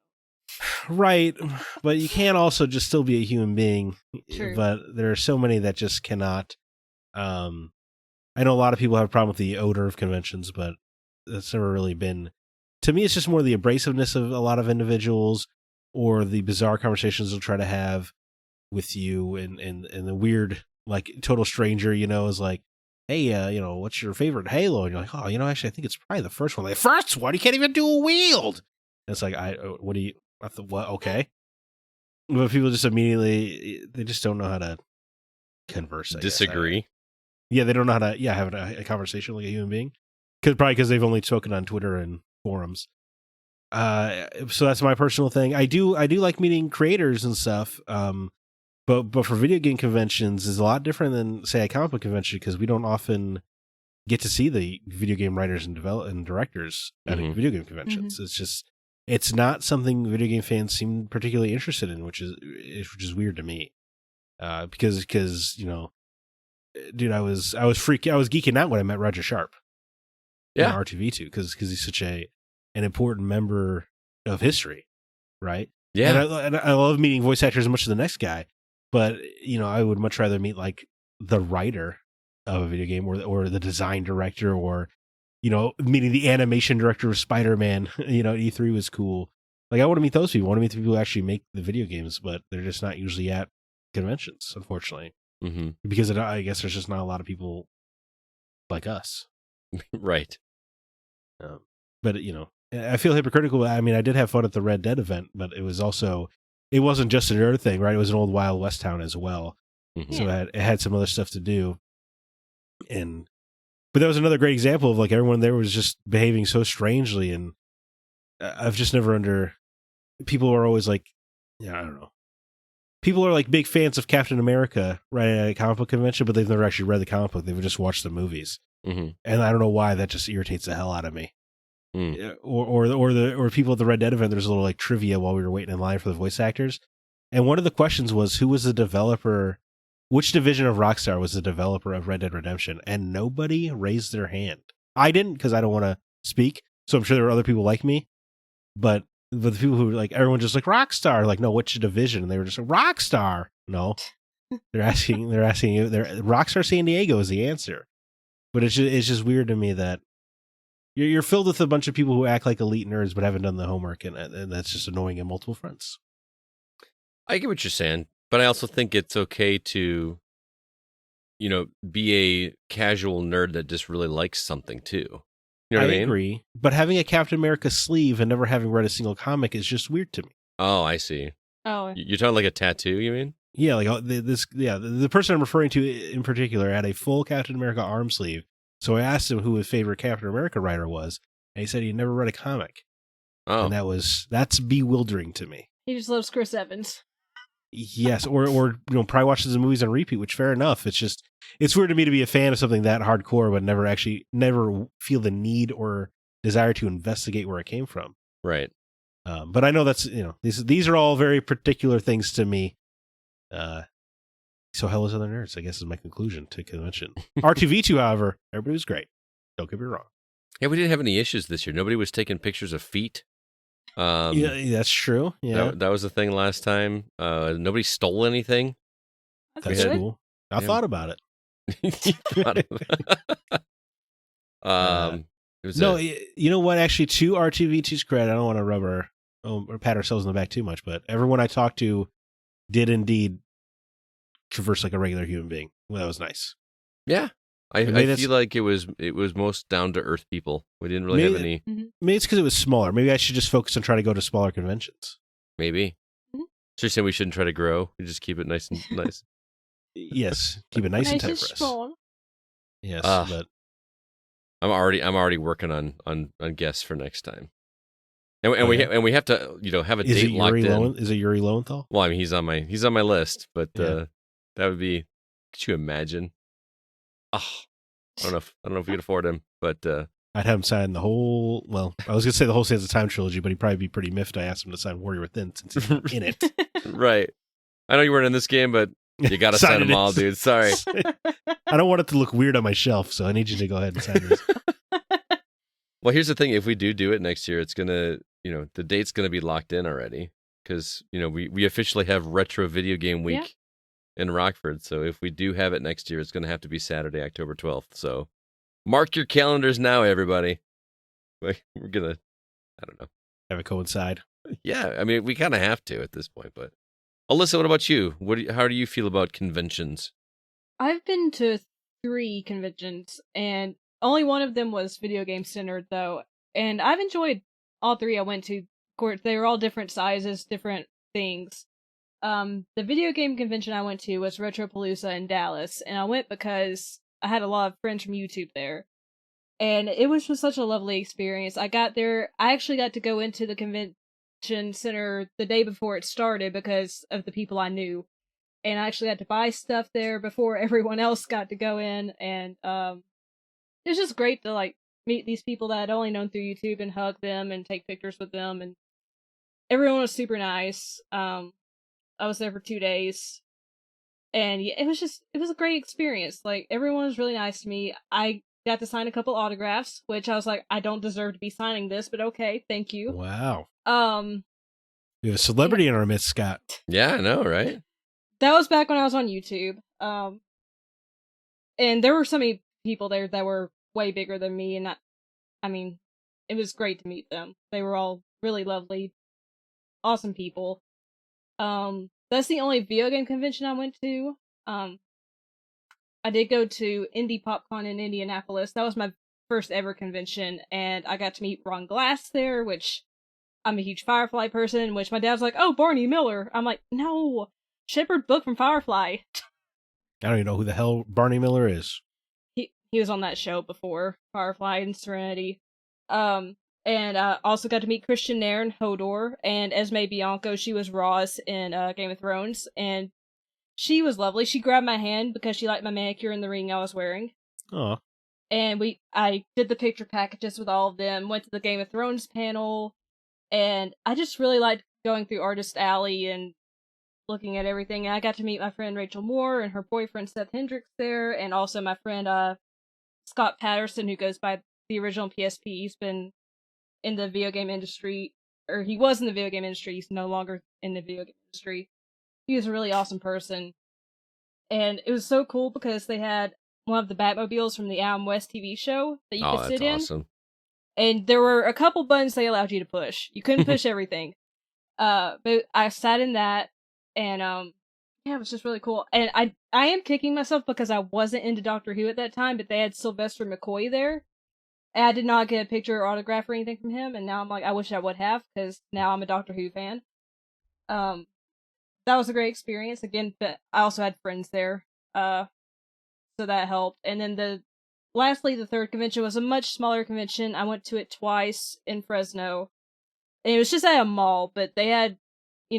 Right, but you can also just still be a human being.
True.
But there are so many that just cannot. I know a lot of people have a problem with the odor of conventions, but that's never really been. To me, it's just more the abrasiveness of a lot of individuals, or the bizarre conversations they'll try to have with you, and the weird, like, total stranger, is like, hey, what's your favorite Halo? And you're like, oh, actually, I think it's probably the first one. Like, first one, you can't even do a wield. And it's like, what do you? I thought, what? Okay. But people just immediately, they just don't know how to converse.
Disagree.
Yeah, they don't know how to have a conversation like a human being. Probably because they've only spoken on Twitter and forums. So that's my personal thing. I do like meeting creators and stuff. But for video game conventions is a lot different than, say, a comic book convention, because we don't often get to see the video game writers and directors at video game conventions.
Mm-hmm.
It's not something video game fans seem particularly interested in, which is weird to me. Because dude, I was geeking out when I met Roger Sharp.
Yeah.
In R2V2 because he's such an important member of history, right?
Yeah.
And I love meeting voice actors as much as the next guy, but I would much rather meet like the writer of a video game or the design director, or meeting the animation director of Spider-Man. E3 was cool. Like, I want to meet those people. I want to meet the people who actually make the video games, but they're just not usually at conventions, unfortunately. Because I guess there's just not a lot of people like us.
Right.
But I feel hypocritical. I mean, I did have fun at the Red Dead event, but it was also it wasn't just a nerd thing, right? It was an old Wild West town as well.
Mhm.
So it had some other stuff to do. But that was another great example of like everyone there was just behaving so strangely. And I've just never people are always like, yeah, I don't know. People are like big fans of Captain America right at a comic book convention, but they've never actually read the comic book. They've just watched the movies.
Mhm.
And I don't know why that just irritates the hell out of me.
Mm.
Yeah, or people at the Red Dead event. There's a little like trivia while we were waiting in line for the voice actors, and one of the questions was who was the developer, which division of Rockstar was the developer of Red Dead Redemption, and nobody raised their hand. I didn't because I don't want to speak, so I'm sure there were other people like me, but the people who like everyone just like Rockstar, like no, which division? And they were just like Rockstar. No, they're asking you. Rockstar San Diego is the answer, but it's just weird to me that. You're filled with a bunch of people who act like elite nerds but haven't done the homework, and that's just annoying in multiple fronts.
I get what you're saying, but I also think it's okay to, be a casual nerd that just really likes something too. You know what I mean?
Agree, but having a Captain America sleeve and never having read a single comic is just weird to me.
Oh, I see.
Oh,
You're talking like a tattoo, you mean?
Yeah, like the person I'm referring to in particular had a full Captain America arm sleeve. So I asked him who his favorite Captain America writer was, and he said he never read a comic.
Oh,
And that's bewildering to me.
he just loves Chris Evans.
Yes, or probably watches the movies on repeat, which fair enough. It's weird to me to be a fan of something that hardcore, but never feel the need or desire to investigate where it came from.
right.
But I know that's these are all very particular things to me. So hell is other nerds, I guess is my conclusion to convention. R2V2, however, everybody was great. Don't get me wrong.
Yeah, we didn't have any issues this year. Nobody was taking pictures of feet.
Yeah, that's true. Yeah,
that was the thing last time. Nobody stole anything.
that's
good.
cool. I thought about it.
It was
you know what? Actually, to R2V2's credit, I don't want to rub or pat ourselves in the back too much, but everyone I talked to did indeed converse like a regular human being. Well, that was nice.
yeah. I feel like it was most down to earth people. We didn't really have any.
Maybe it's because it was smaller. Maybe I should just focus on trying to go to smaller conventions.
Maybe.
Mhm.
So you're saying we shouldn't try to grow? We just keep it nice and nice.
Yes, keep it nice and tight for us.
small.
Yes, but
I'm already working on guests for next time. And we have to have a date locked in.
Is it Yuri Lowenthal?
Well, I mean he's on my list, but
Yeah.
that would be. Could you imagine? Oh, I don't know if we could afford him, but
I'd have him sign the whole. Well, I was gonna say the whole Sands of Time trilogy, but he'd probably be pretty miffed. I asked him to sign Warrior Within since he's in it.
right. I know you weren't in this game, but you got to sign them all, dude. Sorry.
I don't want it to look weird on my shelf, so I need you to go ahead and sign this.
Well, here's the thing: if we do it next year, it's gonna, the date's gonna be locked in already because we officially have Retro Video Game Week in Rockford. So if we do have it next year, it's gonna have to be Saturday, October 12th. So mark your calendars now, everybody. We're gonna, I don't know,
Have it coincide.
Yeah, I mean, we kind of have to at this point. But Alyssa, what about you? How do you feel about conventions?
I've been to 3 conventions, and only one of them was video game centered, though. And I've enjoyed all 3 I went to. Of course, they were all different sizes, different things. The video game convention I went to was Retropalooza in Dallas, and I went because I had a lot of friends from YouTube there. And it was just such a lovely experience. I got there, I actually got to go into the convention center the day before it started because of the people I knew. And I actually got to buy stuff there before everyone else got to go in, and it was just great to meet these people that I'd only known through YouTube and hug them and take pictures with them, and everyone was super nice. I was there for 2 days, and yeah, it was a great experience. Everyone was really nice to me. I got to sign a couple autographs, which I was like, I don't deserve to be signing this, but okay, thank you.
Wow. We
We
have a celebrity in our midst, Scott.
Yeah, I know, right?
That was back when I was on YouTube. And there were so many people there that were way bigger than me, and I mean, it was great to meet them. They were all really lovely, awesome people. That's the only video game convention I went to. I did go to Indie PopCon in Indianapolis. That was my first ever convention, and I got to meet Ron Glass there, which I'm a huge Firefly person, which my dad's like, oh, Barney Miller. I'm like, no, Shepard Book from Firefly.
I don't even know who the hell Barney Miller is.
He was on that show before, Firefly and Serenity. And also got to meet Christian Nairn, Hodor, and Esme Bianco. She was Ross in Game of Thrones, and she was lovely. She grabbed my hand because she liked my manicure and the ring I was wearing.
Oh.
And I did the picture packages with all of them, went to the Game of Thrones panel, and I just really liked going through Artist Alley and looking at everything. And I got to meet my friend Rachel Moore and her boyfriend Seth Hendricks there, and also my friend Scott Patterson, who goes by the original PSP. He's been in the video game industry, or he was in the video game industry. He's no longer in the video game industry. He was a really awesome person. And it was so cool because they had one of the Batmobiles from the Adam West TV show that you could sit in.
Awesome.
And there were a couple buttons they allowed you to push. You couldn't push everything. But I sat in that, and yeah, it was just really cool. And I am kicking myself because I wasn't into Doctor Who at that time, but they had Sylvester McCoy there. And I did not get a picture or autograph or anything from him, and now I'm like, I wish I would have, because now I'm a Doctor Who fan. That was a great experience, again, but I also had friends there, so that helped. And then lastly, the third convention was a much smaller convention. I went to it twice in Fresno, and it was just at a mall, but they had,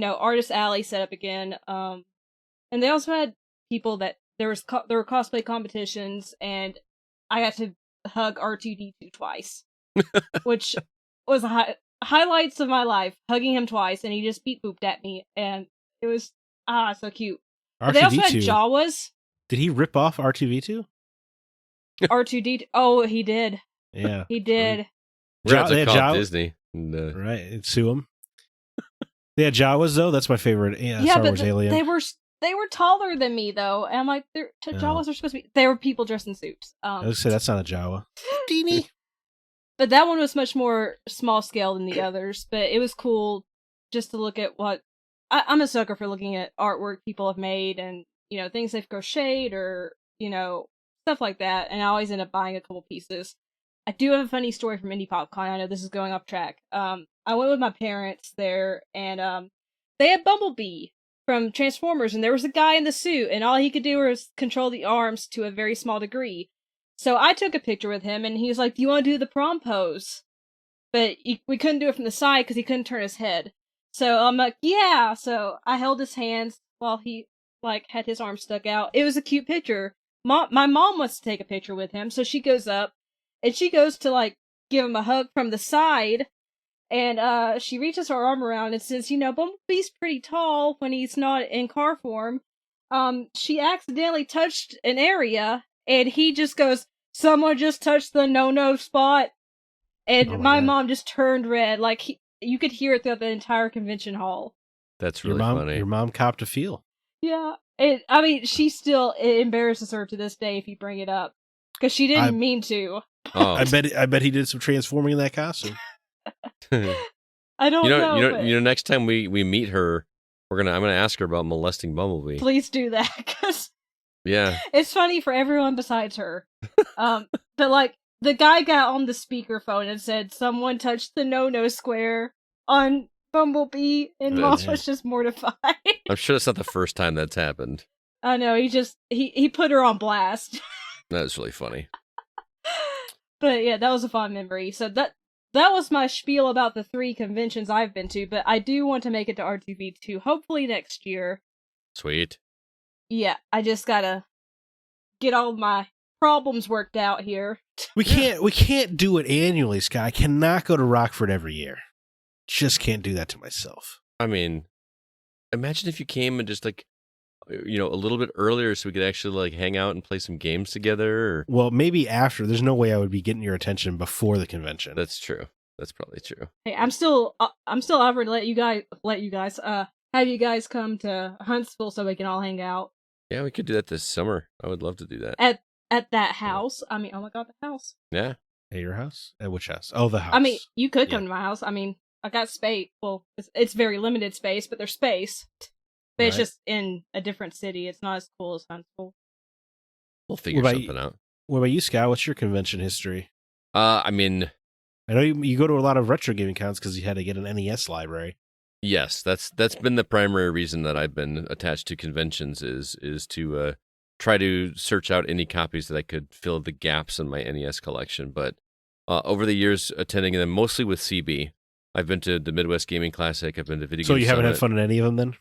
Artist Alley set up again, and they also had people that, there were cosplay competitions, and I got to hug R2-D2 twice, which was highlights of my life, hugging him twice, and he just beep booped at me, and it was so cute. But they also had Jawas.
Did he rip off R2-D2?
R2-D2. Oh, he did.
Yeah,
he did.
We're going to have to call Disney.
Right, and sue him. They had Jawas though. That's my favorite. Star Wars alien.
They were taller than me though, and I'm like, Jawas are supposed to be. They were people dressed in suits.
I would say that's not a Jawa. Deanie.
But that one was much more small scale than the others. But it was cool just to look at what I'm a sucker for looking at artwork people have made, and things they've crocheted or stuff like that. And I always end up buying a couple pieces. I do have a funny story from Indie PopCon. I know this is going off track. I went with my parents there, and they had Bumblebee from Transformers, and there was a guy in the suit, and all he could do was control the arms to a very small degree. So I took a picture with him, and he was like, do you want to do the prom pose? But we couldn't do it from the side because he couldn't turn his head. So I'm like, yeah. So I held his hands while he had his arms stuck out. It was a cute picture. My mom wants to take a picture with him, so she goes up, and she goes to give him a hug from the side. And she reaches her arm around and says, Bumblebee's pretty tall when he's not in car form. She accidentally touched an area, and he just goes, someone just touched the no-no spot. And my mom just turned red. You could hear it throughout the entire convention hall.
That's really funny.
Your mom copped a feel.
Yeah. It embarrasses her to this day if you bring it up. Because she didn't mean to.
Oh.
I bet he did some transforming in that costume.
I don't know.
Next time we meet her, I'm gonna ask her about molesting Bumblebee.
Please do that, because
yeah,
it's funny for everyone besides her. But the guy got on the speakerphone and said someone touched the no square on Bumblebee, and Mom was just mortified.
I'm sure that's not the first time that's happened.
I know, he put her on blast.
That's really funny.
But yeah, that was a fun memory. So that was my spiel about the 3 conventions I've been to, but I do want to make it to R2-V2, hopefully next year.
Sweet.
Yeah, I just gotta get all my problems worked out here.
We can't do it annually, Sky. I cannot go to Rockford every year. Just can't do that to myself.
I mean, imagine if you came and just a little bit earlier so we could actually hang out and play some games together. Or...
Well, maybe after. There's no way I would be getting your attention before the convention.
That's true. That's probably true.
Hey, I'm still offering to have you guys come to Huntsville so we can all hang out.
Yeah, we could do that this summer. I would love to do that.
At that house. I mean, oh my god, the house.
Yeah.
At your house? At which house? Oh, the house.
I mean, you could come to my house. I mean, I got space. Well, it's very limited space, but there's space. But it's just in a different city. It's not as cool as Huntsville.
We'll figure something out.
What about you, Scott? What's your convention history?
I mean,
I know you go to a lot of retro gaming cons because you had to get an NES library.
Yes, that's been the primary reason that I've been attached to conventions is to try to search out any copies that I could fill the gaps in my NES collection. But over the years, attending them mostly with CB, I've been to the Midwest Gaming Classic. I've been to Video Game
So you haven't
Summit.
had fun in any of them then?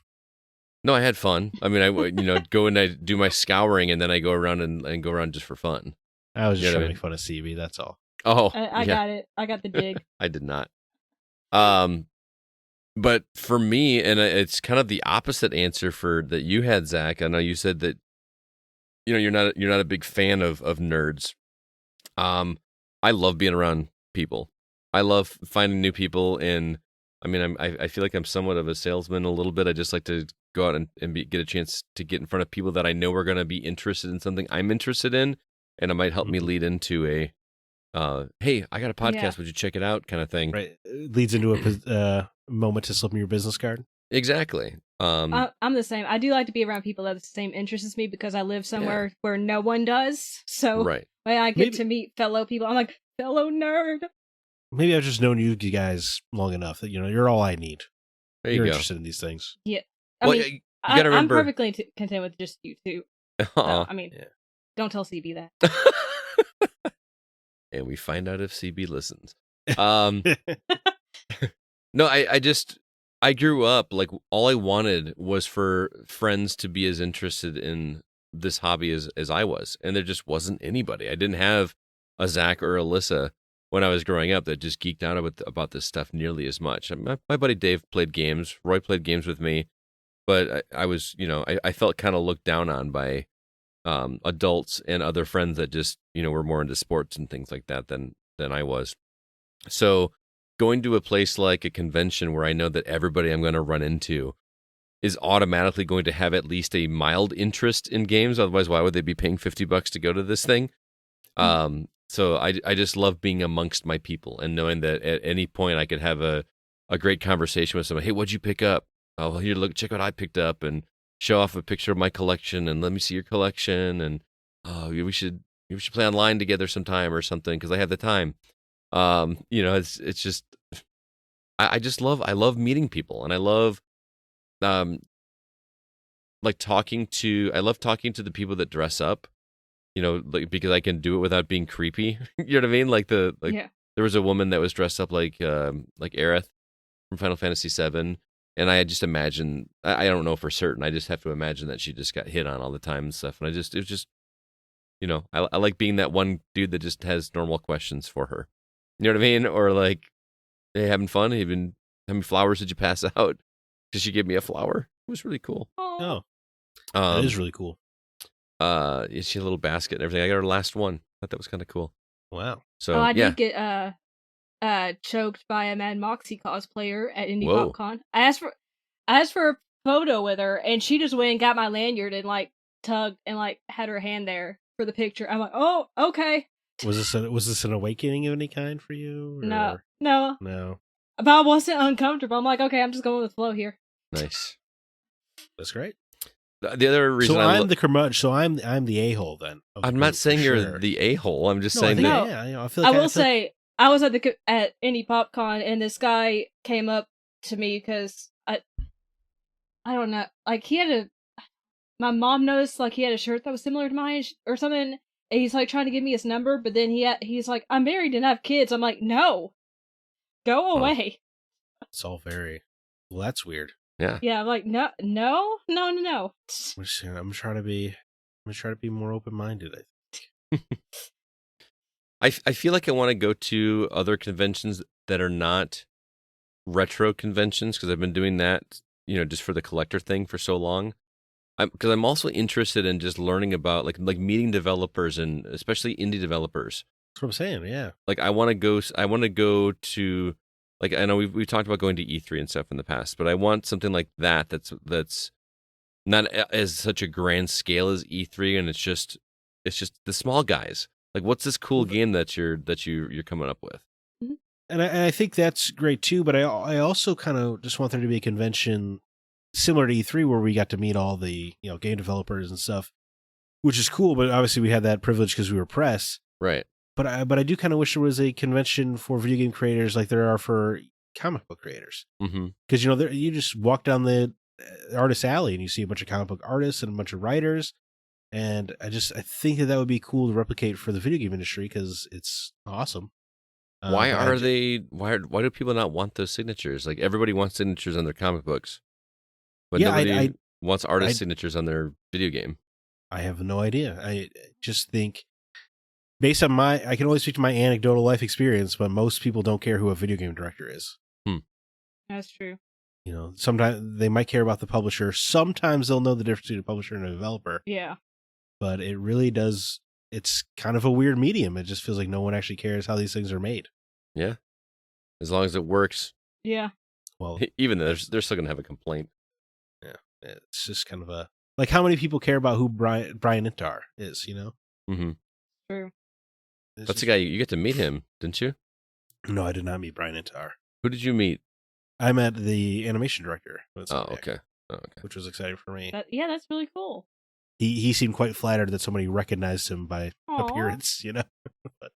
No, I had fun. I mean, I go and I do my scouring, and then I go around and go around just for fun.
I was just
You know
trying
what I
to
mean?
make fun of CB. That's all.
Oh,
I
yeah.
got it. I got the dig.
I did not. But for me, and it's kind of the opposite answer for that you had, Zach. I know you said that you're not a big fan of nerds. I love being around people. I love finding new people, and I mean, I feel like I'm somewhat of a salesman a little bit. I just like to go out and get a chance to get in front of people that I know are going to be interested in something I'm interested in, and it might help me lead into a hey, I got a podcast.
Yeah.
Would you check it out? Kind of thing.
Right. It leads into a moment to slip me your business card.
Exactly.
I'm the same. I do like to be around people that have the same interests as me because I live somewhere where no one does. So
right.
when I get to meet fellow people, I'm like, fellow nerd.
Maybe I've just known you guys long enough that you're all I need.
There
You're
you go.
interested in these things.
Yeah.
Well,
I
you
mean,
gotta remember.
I'm perfectly content with just you two.
Aw.
I mean,
Yeah.
don't tell CB that.
And we find out if CB listens. No, I grew up like all I wanted was for friends to be as interested in this hobby as I was, and there just wasn't anybody. I didn't have a Zack or Alyssa when I was growing up that just geeked out about this stuff nearly as much. My buddy Dave played games. Roy played games with me, but I was, I felt kind of looked down on by adults and other friends that just, were more into sports and things like that than I was. So going to a place like a convention where I know that everybody I'm going to run into is automatically going to have at least a mild interest in games. Otherwise, why would they be paying $50 to go to this thing? So I just love being amongst my people and knowing that at any point I could have a great conversation with someone. Hey, what'd you pick up? Oh, well, here, look, check what I picked up, and show off a picture of my collection, and let me see your collection, and we should play online together sometime or something because I have the time. It's just I love meeting people, and I love talking to the people that dress up. Because I can do it without being creepy. You know what I mean? There was a woman that was dressed up like Aerith from Final Fantasy VII, and I just imagine, I don't know for certain, I just have to imagine that she just got hit on all the time and stuff. And it was just, I like being that one dude that just has normal questions for her. You know what I mean? Or like, hey, having fun? How many flowers did you pass out? Did she give me a flower? It was really cool.
Oh, that is really cool.
She had a little basket and everything. I got her last one. Thought that was kind of cool.
Wow.
So
I did get choked by a Mad Moxie cosplayer at Indie
Whoa.
PopCon. I asked for a photo with her, and she just went and got my lanyard and tugged and had her hand there for the picture. I'm like, oh, okay.
Was this an awakening of any kind for you? Or?
No. But I wasn't uncomfortable. I'm like, okay, I'm just going with the flow here.
Nice.
That's great.
The other reason
I'm the curmudgeon. So I'm the a-hole then.
I'm not saying you're the a-hole. I'm just saying that.
I feel like
I will say I was at Indie PopCon, and this guy came up to me because I don't know, he had my mom noticed he had a shirt that was similar to mine or something, and he's trying to give me his number, but then he's like, I'm married and have kids. I'm like, no, go away.
It's all very well. That's weird.
Yeah.
I'm like, no.
I'm trying to be more open-minded.
I feel like I want to go to other conventions that are not retro conventions because I've been doing that, just for the collector thing for so long. Because I'm also interested in just learning about like meeting developers and especially indie developers.
That's what I'm saying. Yeah.
I want to go to. I know we've talked about going to E3 and stuff in the past, but I want something like that that's not as such a grand scale as E3, and it's just the small guys. What's this cool game that you're coming up with?
And I think that's great too, but I also kind of just want there to be a convention similar to E3 where we got to meet all the game developers and stuff, which is cool. But obviously we had that privilege because we were press.
Right.
But I do kind of wish there was a convention for video game creators like there are for comic book creators.
Mm-hmm.
Because, you just walk down the artist alley and you see a bunch of comic book artists and a bunch of writers. And I think that would be cool to replicate for the video game industry because it's awesome.
Why do people not want those signatures? Like everybody wants signatures on their comic books, but nobody wants artist signatures on their video game.
I have no idea. I just think, based on I can only speak to my anecdotal life experience, but most people don't care who a video game director is.
That's true.
Sometimes they might care about the publisher. Sometimes they'll know the difference between a publisher and a developer.
Yeah.
But it really does. It's kind of a weird medium. It just feels like no one actually cares how these things are made.
Yeah. As long as it works.
Yeah.
Well,
even they're still going to have a complaint.
Yeah. It's just kind of like how many people care about who Brian Intar is,
Mm-hmm.
True.
That's the guy, you get to meet him, didn't you?
No, I did not meet Brian Intar.
Who did you meet?
I met the animation director.
Okay.
Which was exciting for me.
That's really cool.
He seemed quite flattered that somebody recognized him by appearance, But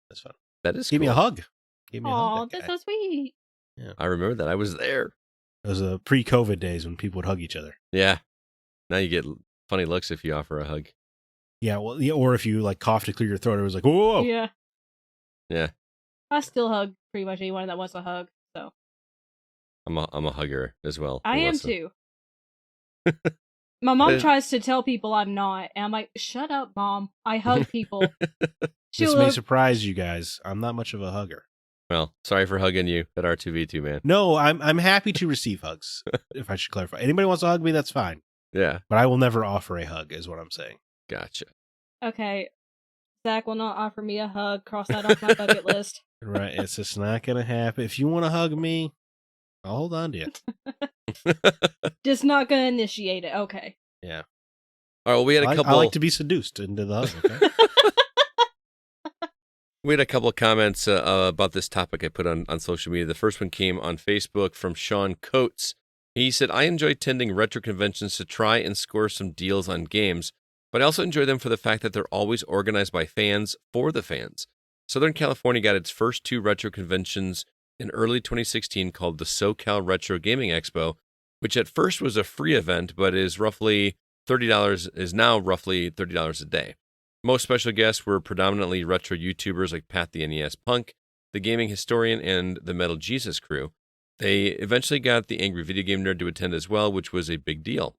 that's fun.
That is
Give
cool.
me a hug.
That's so sweet.
Yeah.
I remember that. I was there.
It was pre-COVID days when people would hug each other.
Yeah. Now you get funny looks if you offer a hug.
Yeah, well, or if you like cough to clear your throat, it was like, whoa.
Yeah.
Yeah.
I still hug pretty much anyone that wants a hug. So
I'm a hugger as well.
I am too. My mom tries to tell people I'm not, and I'm like, shut up, Mom. I hug people.
This may surprise you guys. I'm not much of a hugger.
Well, sorry for hugging you at R2V2, man.
No, I'm happy to receive hugs, if I should clarify. Anybody wants to hug me, that's fine.
Yeah.
But I will never offer a hug, is what I'm saying.
Gotcha.
Okay. Zach will not offer me a hug. Cross that off my bucket list.
Right. It's just not going to happen. If you want to hug me, I'll hold on to you.
Just not going to initiate it. Okay.
Yeah.
All right, well, we had a couple.
I like to be seduced into the hug, okay?
We had a couple of comments about this topic I put on social media. The first one came on Facebook from Sean Coates. He said, I enjoy attending retro conventions to try and score some deals on games, but I also enjoy them for the fact that they're always organized by fans for the fans. Southern California got its first 2 retro conventions in early 2016 called the SoCal Retro Gaming Expo, which at first was a free event, but is now roughly $30 a day. Most special guests were predominantly retro YouTubers like Pat the NES Punk, the Gaming Historian, and the Metal Jesus crew. They eventually got the Angry Video Game Nerd to attend as well, which was a big deal.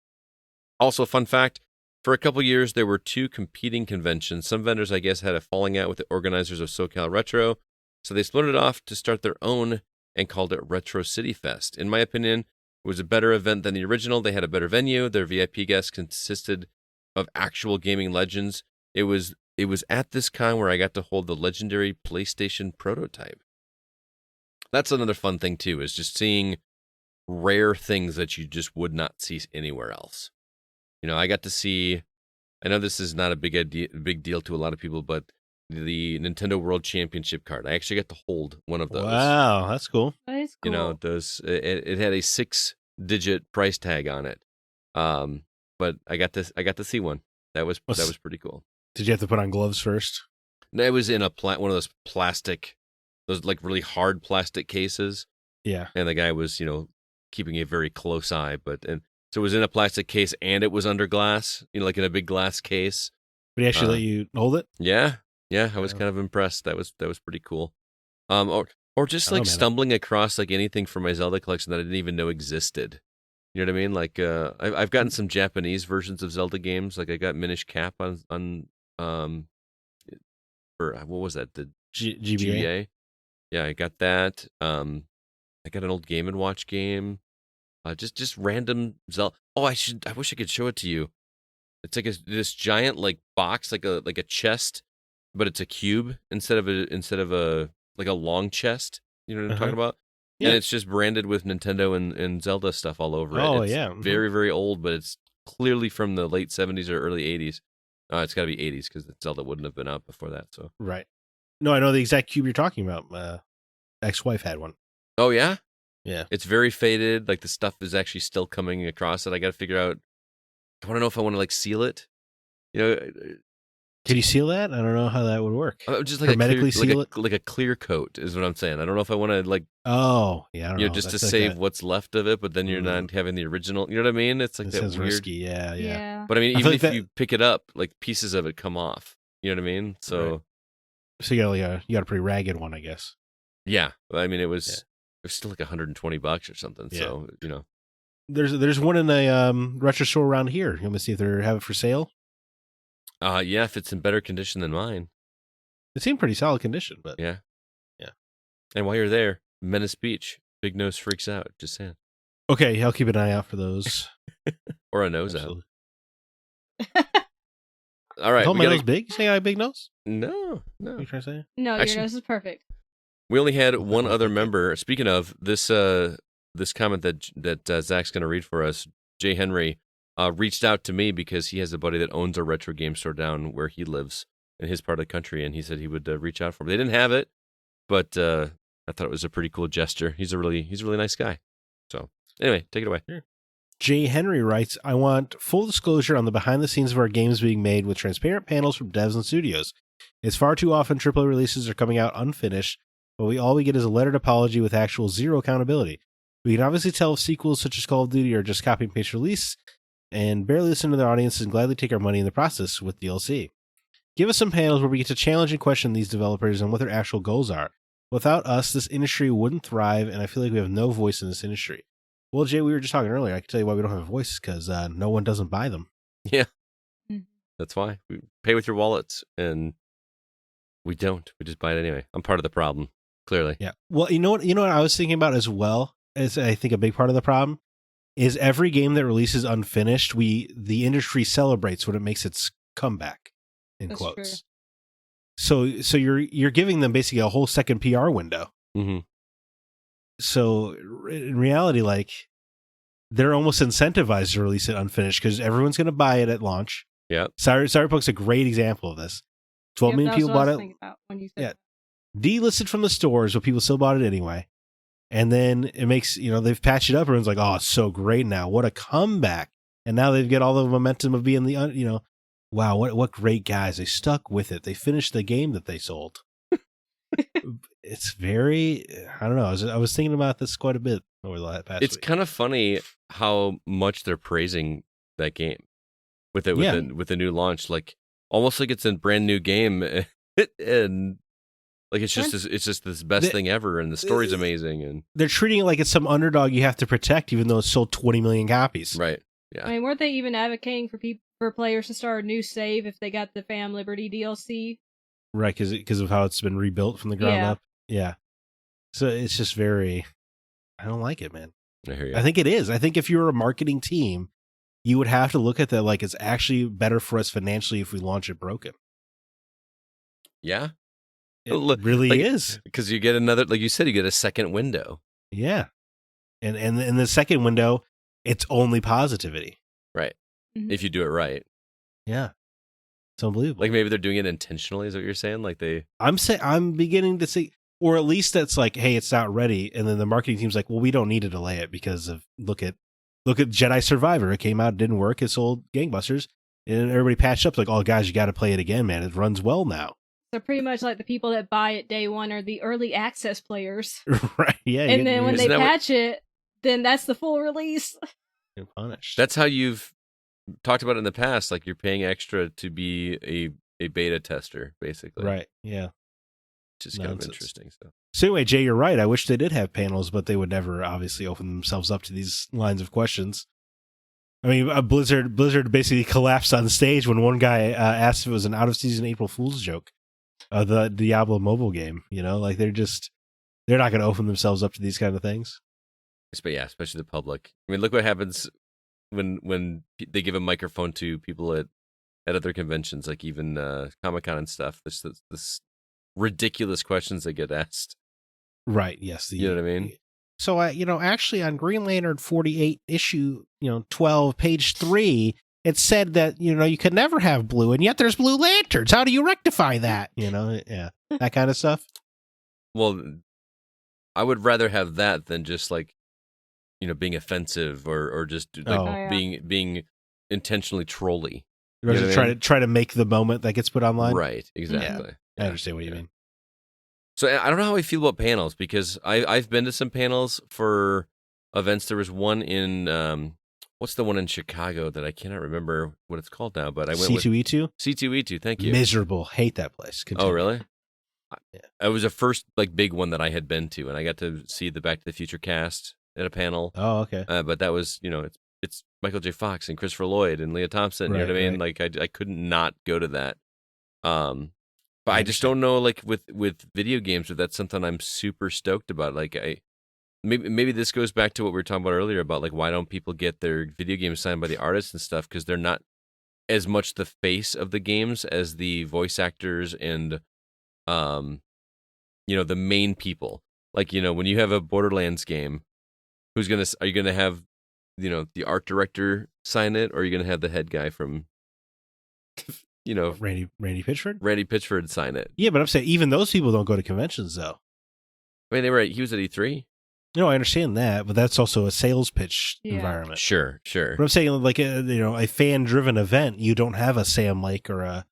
Also, fun fact, for a couple years, there were 2 competing conventions. Some vendors, I guess, had a falling out with the organizers of SoCal Retro, so they split it off to start their own and called it Retro City Fest. In my opinion, it was a better event than the original. They had a better venue. Their VIP guests consisted of actual gaming legends. It was at this con where I got to hold the legendary PlayStation prototype. That's another fun thing, too, is just seeing rare things that you just would not see anywhere else. I got to see, I know this is not a big deal to a lot of people, but the Nintendo World Championship card. I actually got to hold one of those.
Wow, that's cool.
That is cool.
It had a 6-digit price tag on it. But I got to see one. That was pretty cool.
Did you have to put on gloves first?
No, it was in one of those plastic, those like really hard plastic cases.
Yeah.
And the guy was, keeping a very close eye, so it was in a plastic case and it was under glass, like in a big glass case.
But he actually let you hold it?
Yeah. Yeah, I was kind of impressed. That was pretty cool. Or just like stumbling across like anything from my Zelda collection that I didn't even know existed. You know what I mean? Like I've gotten some Japanese versions of Zelda games. Like I got Minish Cap on for what was that? The GBA. Yeah, I got that. I got an old Game & Watch game. Just random Zelda. Oh, I wish I could show it to you. It's like this giant like box, like a chest, but it's a cube instead of a like a long chest. You know what I'm talking about? Yeah. And it's just branded with Nintendo and Zelda stuff all over it.
Oh,
it's
yeah.
Very, very old, but it's clearly from the late 70s or early 80s. It's got to be 80s because Zelda wouldn't have been out before that. So
right. No, I know the exact cube you're talking about. Ex-wife had one.
Oh, yeah?
Yeah.
It's very faded. Like the stuff is actually still coming across it. I got to figure out. I want to know if I want to like seal it.
Can you seal that? I don't know how that would work.
Just like
Hermetically
a clear,
seal it?
like a clear coat is what I'm saying. I don't know if I want to
Oh, yeah, I don't know.
just to
That's like
save
that.
what's left of it, but then you're not having the original. You know what I mean? It's like
It
that
sounds
weird.
risky. Yeah.
But I mean,
I
even
feel
if
like
you pick it up, like pieces of it come off. You know what I mean? So
Right. So you got a pretty ragged one, I guess.
yeah, I mean, it was still like $120 or something.
Yeah.
So
There's one in a retro store around here. You want me to see if they have it for sale?
yeah, if it's in better condition than mine,
It seemed pretty solid condition, but
yeah.
Yeah.
And while you're there, Menace Beach, Big Nose freaks out. Just saying,
okay, I'll keep an eye out for those.
or a nose
Absolutely.
out. All right,
Is all
we
my
gotta.
nose big? You say I have a big nose?
No,
What are
no.
you trying to say?
No,
Actually-
your nose is perfect.
We only had one other member. Speaking of this, this comment that Zach's going to read for us, Jay Henry reached out to me because he has a buddy that owns a retro game store down where he lives in his part of the country, and he said he would reach out for him. They didn't have it, but I thought it was a pretty cool gesture. He's a really nice guy. So anyway, take it away.
Jay Henry writes, I want full disclosure on the behind the scenes of our games being made with transparent panels from devs and studios. It's far too often AAA releases are coming out unfinished, but all we get is a lettered apology with actual zero accountability. We can obviously tell if sequels such as Call of Duty are just copy and paste release, and barely listen to their audience and gladly take our money in the process with DLC. Give us some panels where we get to challenge and question these developers and what their actual goals are. Without us, this industry wouldn't thrive, and I feel like we have no voice in this industry. Well, Jay, we were just talking earlier. I can tell you why we don't have a voice, because no one doesn't buy them.
Yeah,
Mhm.
that's why we pay with your wallets, and we don't. We just buy it anyway. I'm part of the problem, clearly.
Yeah. Well, you know what I was thinking about as well, as I think a big part of the problem is every game that releases unfinished, the industry celebrates when it makes its comeback, in
That's
quotes. So you're giving them basically a whole second PR window.
Mm-hmm.
So in reality, like, they're almost incentivized to release it unfinished because everyone's going to buy it at launch.
Yeah.
Cyberpunk's a great example of this. 12
Yep,
million
that's
people
what I
bought
was
it.
thinking about when you said
Yeah.
that.
Delisted from the stores, but people still bought it anyway. And then it makes, they've patched it up. Everyone's like, oh, it's so great now. What a comeback. And now they've got all the momentum of being wow, what great guys. They stuck with it. They finished the game that they sold. It's very, I don't know. I was thinking about this quite a bit over the past
It's
week.
kind of funny how much they're praising that game with it with the new launch, like almost like it's a brand new game, and like it's just this best thing ever, and the story's amazing, and
They're treating it like it's some underdog you have to protect, even though it's sold 20 million copies.
right, yeah,
I mean, weren't they even advocating for players to start a new save if they got the Phantom Liberty DLC?
Right, because of how it's been rebuilt from the ground
Yeah.
up. Yeah. So it's just very, I don't like it, man.
I hear you.
I think it is. I think if you're a marketing team, you would have to look at that like it's actually better for us financially if we launch it broken.
Yeah,
It
Look,
really
like,
is.
because you get another, like you said, you get a second window,
Yeah. And in the second window, it's only positivity.
right?
Mhm.
If you do it right,
Yeah. It's unbelievable.
like maybe they're doing it intentionally. Is what you're saying? Like
I'm beginning to see, or at least that's like, hey, it's not ready. And then the marketing team's like, well, we don't need to delay it because of look at Jedi Survivor. It came out, it didn't work. It sold gangbusters. And everybody patched up like, oh, guys, you got to play it again, man. It runs well now.
So pretty much like the people that buy it day one are the early access players.
Right. Yeah.
And then when
Isn't
they
that what-
patch it, then that's the full release.
you're punished.
that's how you've talked about it in the past. Like you're paying extra to be a beta tester, basically.
right. Yeah.
Which is kind of
Nonsense.
interesting.
So anyway, Jay, you're right. I wish they did have panels, but they would never obviously open themselves up to these lines of questions. I mean, Blizzard basically collapsed on stage when one guy asked if it was an out-of-season April Fool's joke. The Diablo mobile game, like they're not going to open themselves up to these kind of things.
But yeah, especially the public. I mean, look what happens when they give a microphone to people at other conventions, like even Comic-Con and stuff. There's this ridiculous questions that get asked.
Right. Yes.
You know what I mean?
So, actually on Green Lantern 48 issue, 12, page 3, it said that, you could never have blue, and yet there's blue lanterns. How do you rectify that? Yeah, that kind of stuff.
Well, I would rather have that than just like, being offensive or just like
Oh.
Oh, yeah.
being intentionally trolly.
Or
You know what I mean?
try to make the moment that gets put online.
Right, exactly.
I understand what you mean.
So I don't know how I feel about panels because I've been to some panels for events. There was one in what's the one in Chicago that I cannot remember what it's called now, but I went with
C2E2?
C2E2. Thank you.
Miserable. Hate that place. Continue.
Oh, really?
Yeah.
It was the first like big one that I had been to, and I got to see the Back to the Future cast at a panel.
Oh, okay.
But that was, it's Michael J. Fox and Christopher Lloyd and Leah Thompson. You know what I mean?
Right.
Like I couldn't not go to that. But I just don't know, like with video games, if that's something I'm super stoked about. Like maybe this goes back to what we were talking about earlier about like why don't people get their video games signed by the artists and stuff, because they're not as much the face of the games as the voice actors and the main people. Like, when you have a Borderlands game, are you gonna have the art director sign it, or are you gonna have the head guy from
Randy Pitchford?
Randy Pitchford sign it?
Yeah, but I'm saying even those people don't go to conventions though.
I mean, he was at E3.
No, I understand that, but that's also a sales pitch environment.
Sure.
But I'm saying, like a fan-driven event, you don't have a Sam Lake or a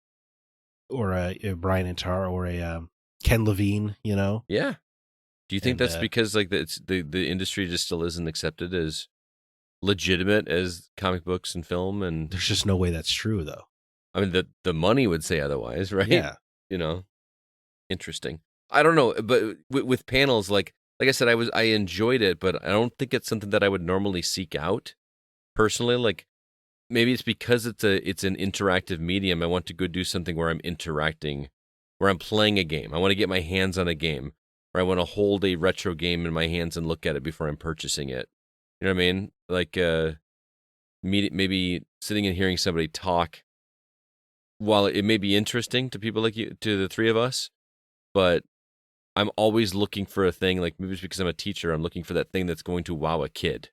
Brian Intar or a Ken Levine.
Yeah. Do you think
And,
that's because like the industry just still isn't accepted as legitimate as comic books and film? And
There's just no way that's true, though.
I mean, the money would say otherwise, right?
Yeah.
Interesting. I don't know, but with panels, like I said, I enjoyed it, but I don't think it's something that I would normally seek out personally. Like maybe it's because it's an interactive medium. I want to go do something where I'm interacting, where I'm playing a game. I want to get my hands on a game, or I want to hold a retro game in my hands and look at it before I'm purchasing it. You know what I mean? Like maybe sitting and hearing somebody talk, while it may be interesting to people like you, to the three of us, but I'm always looking for a thing, like maybe it's because I'm a teacher, I'm looking for that thing that's going to wow a kid.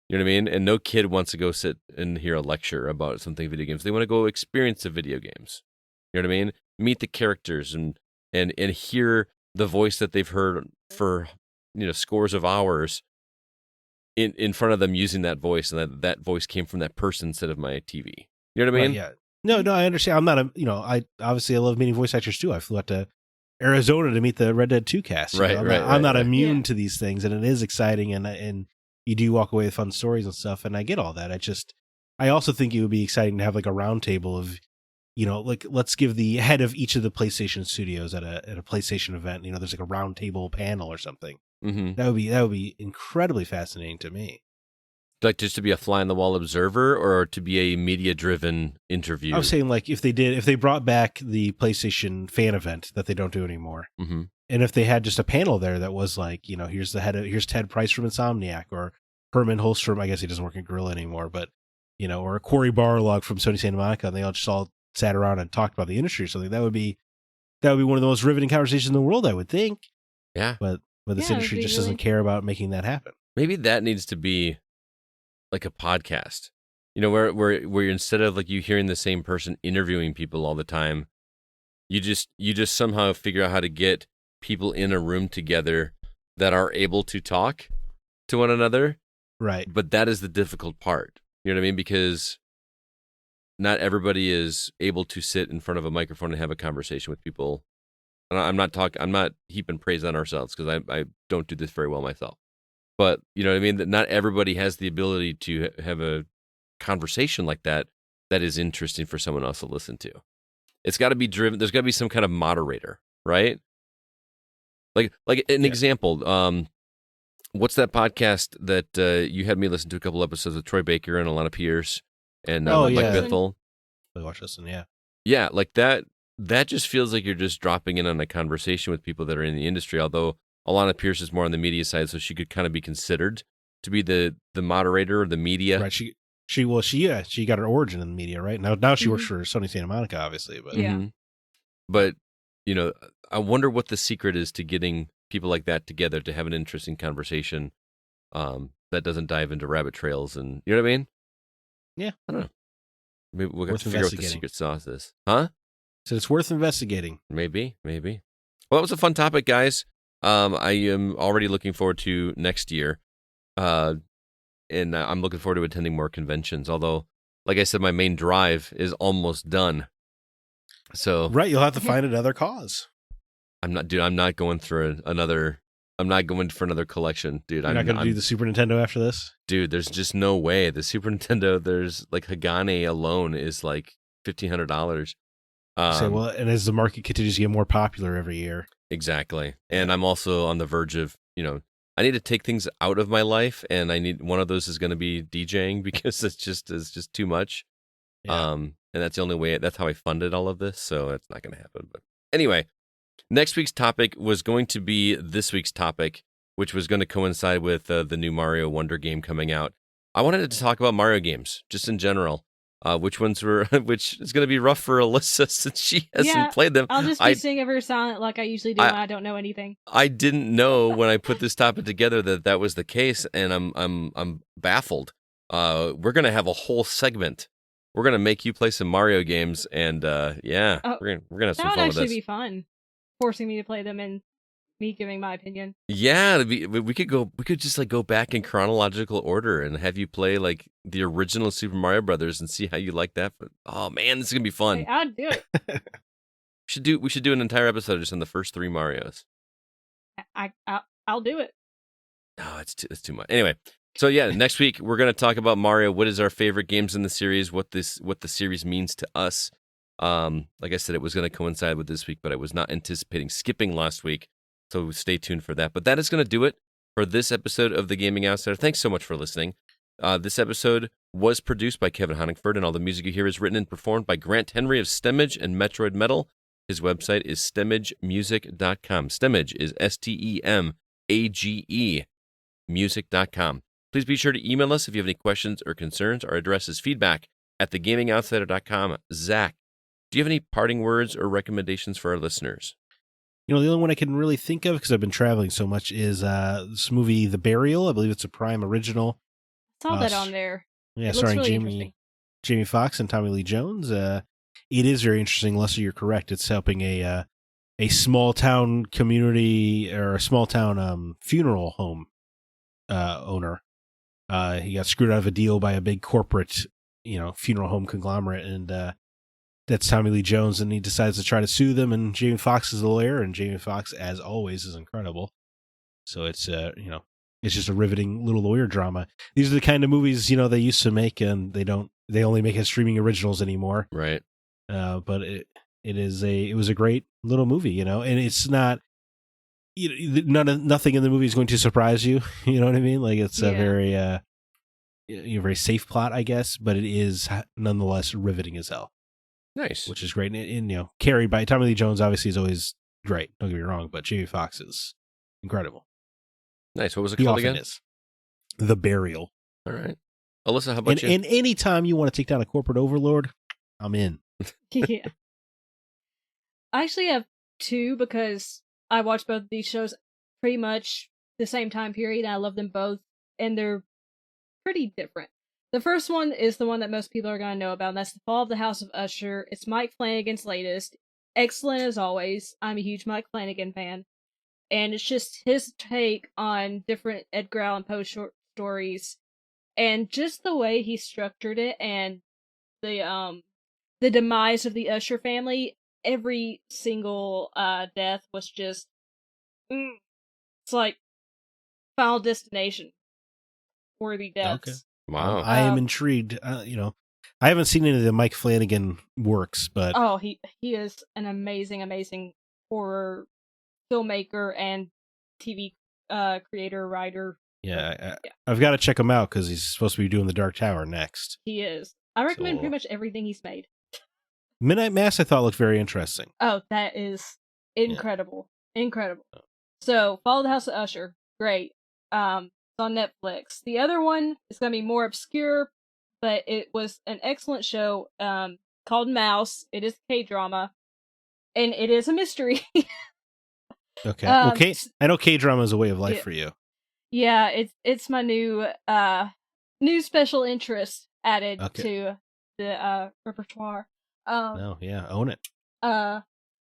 You know what I mean? And no kid wants to go sit and hear a lecture about something video games. They want to go experience the video games. You know what I mean? Meet the characters and hear the voice that they've heard for scores of hours in front of them using that voice, and that voice came from that person instead of my TV. You know what I mean?
Right, yeah. No, I understand. I'm not I love meeting voice actors too. I flew out to Arizona to meet the Red Dead 2 cast. I'm not immune to these things, and it is exciting, and you do walk away with fun stories and stuff, and I get all that. I also think it would be exciting to have like a round table of, like let's give the head of each of the PlayStation studios at a PlayStation event, there's like a round table panel or something.
Mm-hmm.
That would be incredibly fascinating to me.
Like just to be a fly on the wall observer, or to be a media driven interview?
I was saying, like, if they brought back the PlayStation fan event that they don't do anymore,
mm-hmm.
and if they had just a panel there that was like, here's Ted Price from Insomniac, or Herman Hulst from, I guess he doesn't work at Gorilla anymore, but or Corey Barlog from Sony Santa Monica, and they all sat around and talked about the industry or something. That would be one of the most riveting conversations in the world, I would think.
Yeah,
but this industry just doesn't care about making that happen.
Maybe that needs to be like a podcast, where instead of like you hearing the same person interviewing people all the time, you just somehow figure out how to get people in a room together that are able to talk to one another.
Right.
But that is the difficult part. You know what I mean? Because not everybody is able to sit in front of a microphone and have a conversation with people. And I'm not heaping praise on ourselves, because I don't do this very well myself. But you know what I mean? That not everybody has the ability to have a conversation like that is interesting for someone else to listen to. It's got to be driven. There's got to be some kind of moderator, right? Like an example. What's that podcast that you had me listen to a couple episodes with Troy Baker and Alana Pierce and Mike Bithell?
Watch this, and
yeah, like that. That just feels like you're just dropping in on a conversation with people that are in the industry. Although Alana Pierce is more on the media side, so she could kind of be considered to be the moderator or the media.
Right. She got her origin in the media, right? Now she works for Sony Santa Monica, obviously. But
yeah.
Mm-hmm. But I wonder what the secret is to getting people like that together to have an interesting conversation that doesn't dive into rabbit trails, and you know what I mean?
Yeah.
I don't know. Maybe we'll have to figure out what the secret sauce is. Huh?
So it's worth investigating.
Maybe. Well, that was a fun topic, guys. I am already looking forward to next year. And I'm looking forward to attending more conventions. Although like I said, my main drive is almost done. So
Right, you'll have to find another cause.
I'm not going through another. I'm not going for another collection, dude.
You're not going to do the Super Nintendo after this?
Dude, there's just no way. The Super Nintendo, there's like Hagane alone is like $1,500.
And as the market continues to get more popular every year.
Exactly. And I'm also on the verge of, I need to take things out of my life, and one of those is going to be DJing because it's just too much.
Yeah.
And that's the only way. That's how I funded all of this, so it's not going to happen. But anyway, next week's topic was going to be this week's topic, which was going to coincide with the new Mario Wonder game coming out. I wanted to talk about Mario games just in general. Which is going to be rough for Alyssa since she hasn't played them.
I'll just be sitting over silent like I usually do when I don't know anything.
I didn't know when I put this topic together that was the case, and I'm baffled. We're going to have a whole segment. We're going to make you play some Mario games, and we're going to have some fun with this. That would
actually be fun, forcing me to play them and me giving my opinion.
Yeah, we could just like go back in chronological order and have you play like the original Super Mario Brothers and see how you like that. But oh man, this is gonna be fun.
Hey, I'd do it.
We should do an entire episode just on the first 3 Marios.
I'll do it.
No, it's too much. Anyway, so yeah, next week we're gonna talk about Mario. What is our favorite games in the series? What the series means to us. Like I said, it was gonna coincide with this week, but I was not anticipating skipping last week. So stay tuned for that. But that is going to do it for this episode of The Gaming Outsider. Thanks so much for listening. This episode was produced by Kevin Honigford, and all the music you hear is written and performed by Grant Henry of Stemage and Metroid Metal. His website is stemagemusic.com. Stemage is STEMAGE music.com. Please be sure to email us if you have any questions or concerns. Our address is feedback@thegamingoutsider.com. Zack, do you have any parting words or recommendations for our listeners?
The only one I can really think of, because I've been traveling so much, is this movie, The Burial. I believe it's a Prime original.
I saw that on there.
Yeah, starring
really
Jamie Foxx and Tommy Lee Jones. It is very interesting. Alyssa, you're correct. It's helping a small town community, or a small town funeral home owner. He got screwed out of a deal by a big corporate, funeral home conglomerate, and that's Tommy Lee Jones, and he decides to try to sue them, and Jamie Foxx is the lawyer, and Jamie Foxx, as always, is incredible. So it's, it's just a riveting little lawyer drama. These are the kind of movies, they used to make, and they only make as streaming originals anymore.
Right.
But it was a great little movie, and it's not, nothing in the movie is going to surprise you. You know what I mean? Like, it's a very, very safe plot, I guess, but it is nonetheless riveting as hell.
Nice.
Which is great. And carried by Tommy Lee Jones, obviously, is always great. Don't get me wrong, but Jamie Foxx is incredible.
Nice. What was it called again?
Is. The Burial.
All right. Alyssa, how about you?
And any time you want to take down a corporate overlord, I'm in.
Yeah. I actually have 2 because I watched both of these shows pretty much the same time period, and I love them both, and they're pretty different. The first one is the one that most people are going to know about, and that's The Fall of the House of Usher. It's Mike Flanagan's latest. Excellent as always. I'm a huge Mike Flanagan fan. And it's just his take on different Edgar Allan Poe short stories. And just the way he structured it, and the demise of the Usher family. Every single death was just... it's like Final Destination worthy deaths.
Okay.
Wow.
I am intrigued. I haven't seen any of the Mike Flanagan works, but...
Oh, he is an amazing horror filmmaker and TV creator, writer.
Yeah, I've got to check him out because he's supposed to be doing The Dark Tower next.
He is. I recommend pretty much everything he's made.
Midnight Mass I thought looked very interesting.
Oh, that is incredible. Yeah. Incredible. So, Follow the House of Usher. Great. It's on Netflix. The other one is going to be more obscure, but it was an excellent show called Mouse. It is a K-drama, and it is a mystery.
Okay. Well, I know K-drama is a way of life for you.
Yeah, it's my new special interest added to the repertoire.
Own it.
But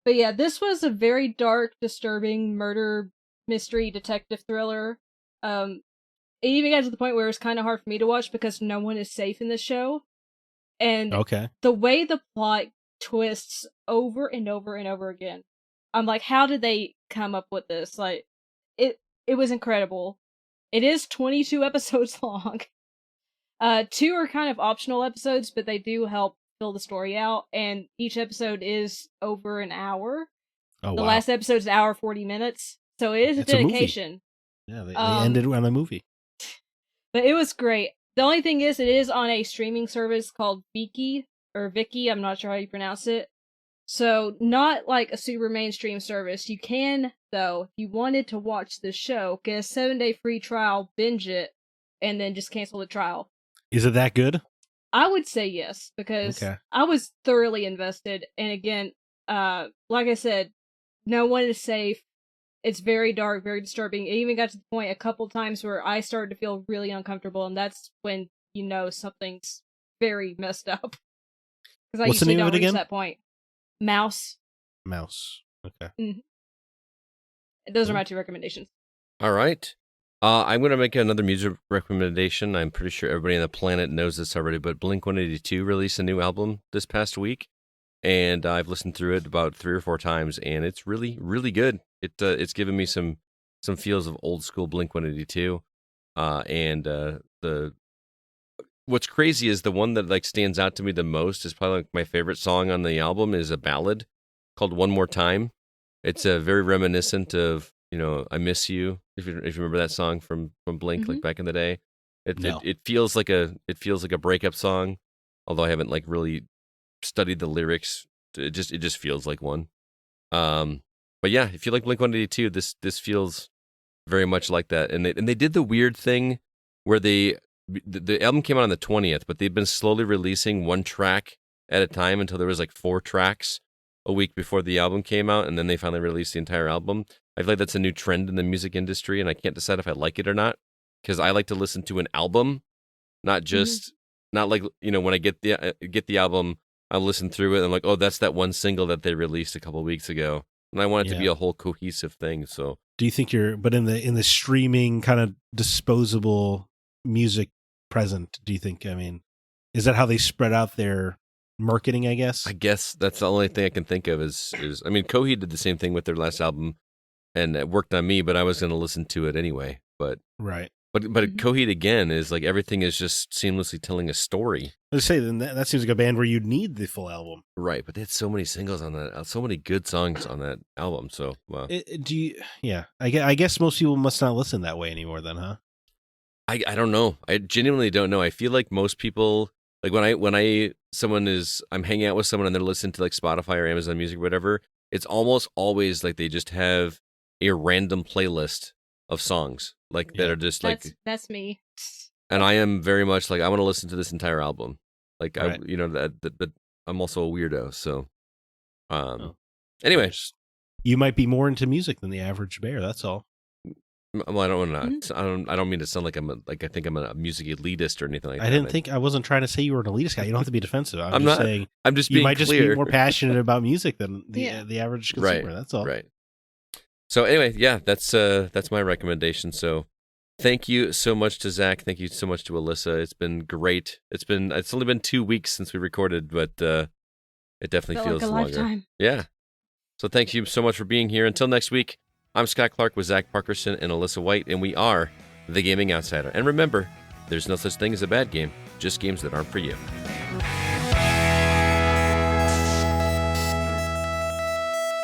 yeah, this was a very dark, disturbing murder mystery detective thriller. It even got to the point where it was kind of hard for me to watch because no one is safe in this show. And
Okay.
the way the plot twists over and over and over again, I'm like, how did they come up with this? Like, it was incredible. It is 22 episodes long. 2 are kind of optional episodes, but they do help fill the story out, and each episode is over an hour.
Oh,
The
wow.
last episode's an hour 40 minutes, so it is
It's a movie.
dedication.
Yeah, they ended on a movie.
But it was great. The only thing is, it is on a streaming service called Viki, or Viki, I'm not sure how you pronounce it. So, not like a super mainstream service. You can, though, if you wanted to watch this show, get a 7-day free trial, binge it, and then just cancel the trial.
Is it that good?
I would say yes, because
Okay.
I was thoroughly invested. And again, like I said, no one is safe. It's very dark, very disturbing. It even got to the point a couple times where I started to feel really uncomfortable, and that's when you know something's very messed up. Because I
What's the
usually
name of
don't
it
reach
again?
that point. Mouse.
Mouse. Okay.
Those are my 2 recommendations.
All right. I'm going to make another music recommendation. I'm pretty sure everybody on the planet knows this already, but Blink-182 released a new album this past week, and I've listened through it about 3 or 4 times, and it's really, really good. It's given me some feels of old school Blink-182, and the what's crazy is the one that like stands out to me the most is probably like my favorite song on the album is a ballad called "One More Time." It's very reminiscent of "I Miss You." If you remember that song from Blink, like back in the day, it feels like a breakup song, although I haven't like really studied the lyrics. It just feels like one. But yeah, if you like Blink-182, this feels very much like that. And they did the weird thing where the album came out on the 20th, but they've been slowly releasing 1 track at a time until there was like 4 tracks a week before the album came out, and then they finally released the entire album. I feel like that's a new trend in the music industry, and I can't decide if I like it or not, because I like to listen to an album, not just not like when I get the album, I listen through it and I'm like, oh, that's that one single that they released a couple of weeks ago, and I want it to be a whole cohesive thing. So,
do you think but in the streaming kind of disposable music present, do you think? I mean, is that how they spread out their marketing? I guess
that's the only thing I can think of is I mean, Coheed did the same thing with their last album, and it worked on me, but I was going to listen to it anyway. But
right.
But Coheed again is like everything is just seamlessly telling a story.
Let's say then that seems like a band where you'd need the full album,
right? But they had so many singles on that, so many good songs on that album. So, wow.
Do you? Yeah, I guess most people must not listen that way anymore, then, huh?
I don't know. I genuinely don't know. I feel like most people, like when I'm hanging out with someone and they're listening to like Spotify or Amazon Music or whatever, it's almost always like they just have a random playlist of songs that are just
that's me.
And I am very much like I want to listen to this entire album. Like
right.
that I'm also a weirdo. So, anyway,
you might be more into music than the average bear. That's all.
Well, I don't want to. I don't mean to sound like I think I'm a music elitist or anything like that.
I wasn't trying to say you were an elitist guy. You don't have to be defensive. I'm
just
not saying.
I'm just
you
being
might
clear.
just be more passionate about music than the average consumer.
Right.
That's all.
Right. So anyway, yeah, that's my recommendation. So thank you so much to Zack. Thank you so much to Alyssa. It's been great. It's only been 2 weeks since we recorded, but it definitely feels
like a
longer.
Lifetime.
Yeah. So thank you so much for being here. Until next week, I'm Scott Clark with Zack Parkerson and Alyssa White, and we are The Gaming Outsider. And remember, there's no such thing as a bad game, just games that aren't for you.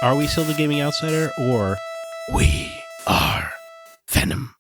Are we still The Gaming Outsider, or we are Venom?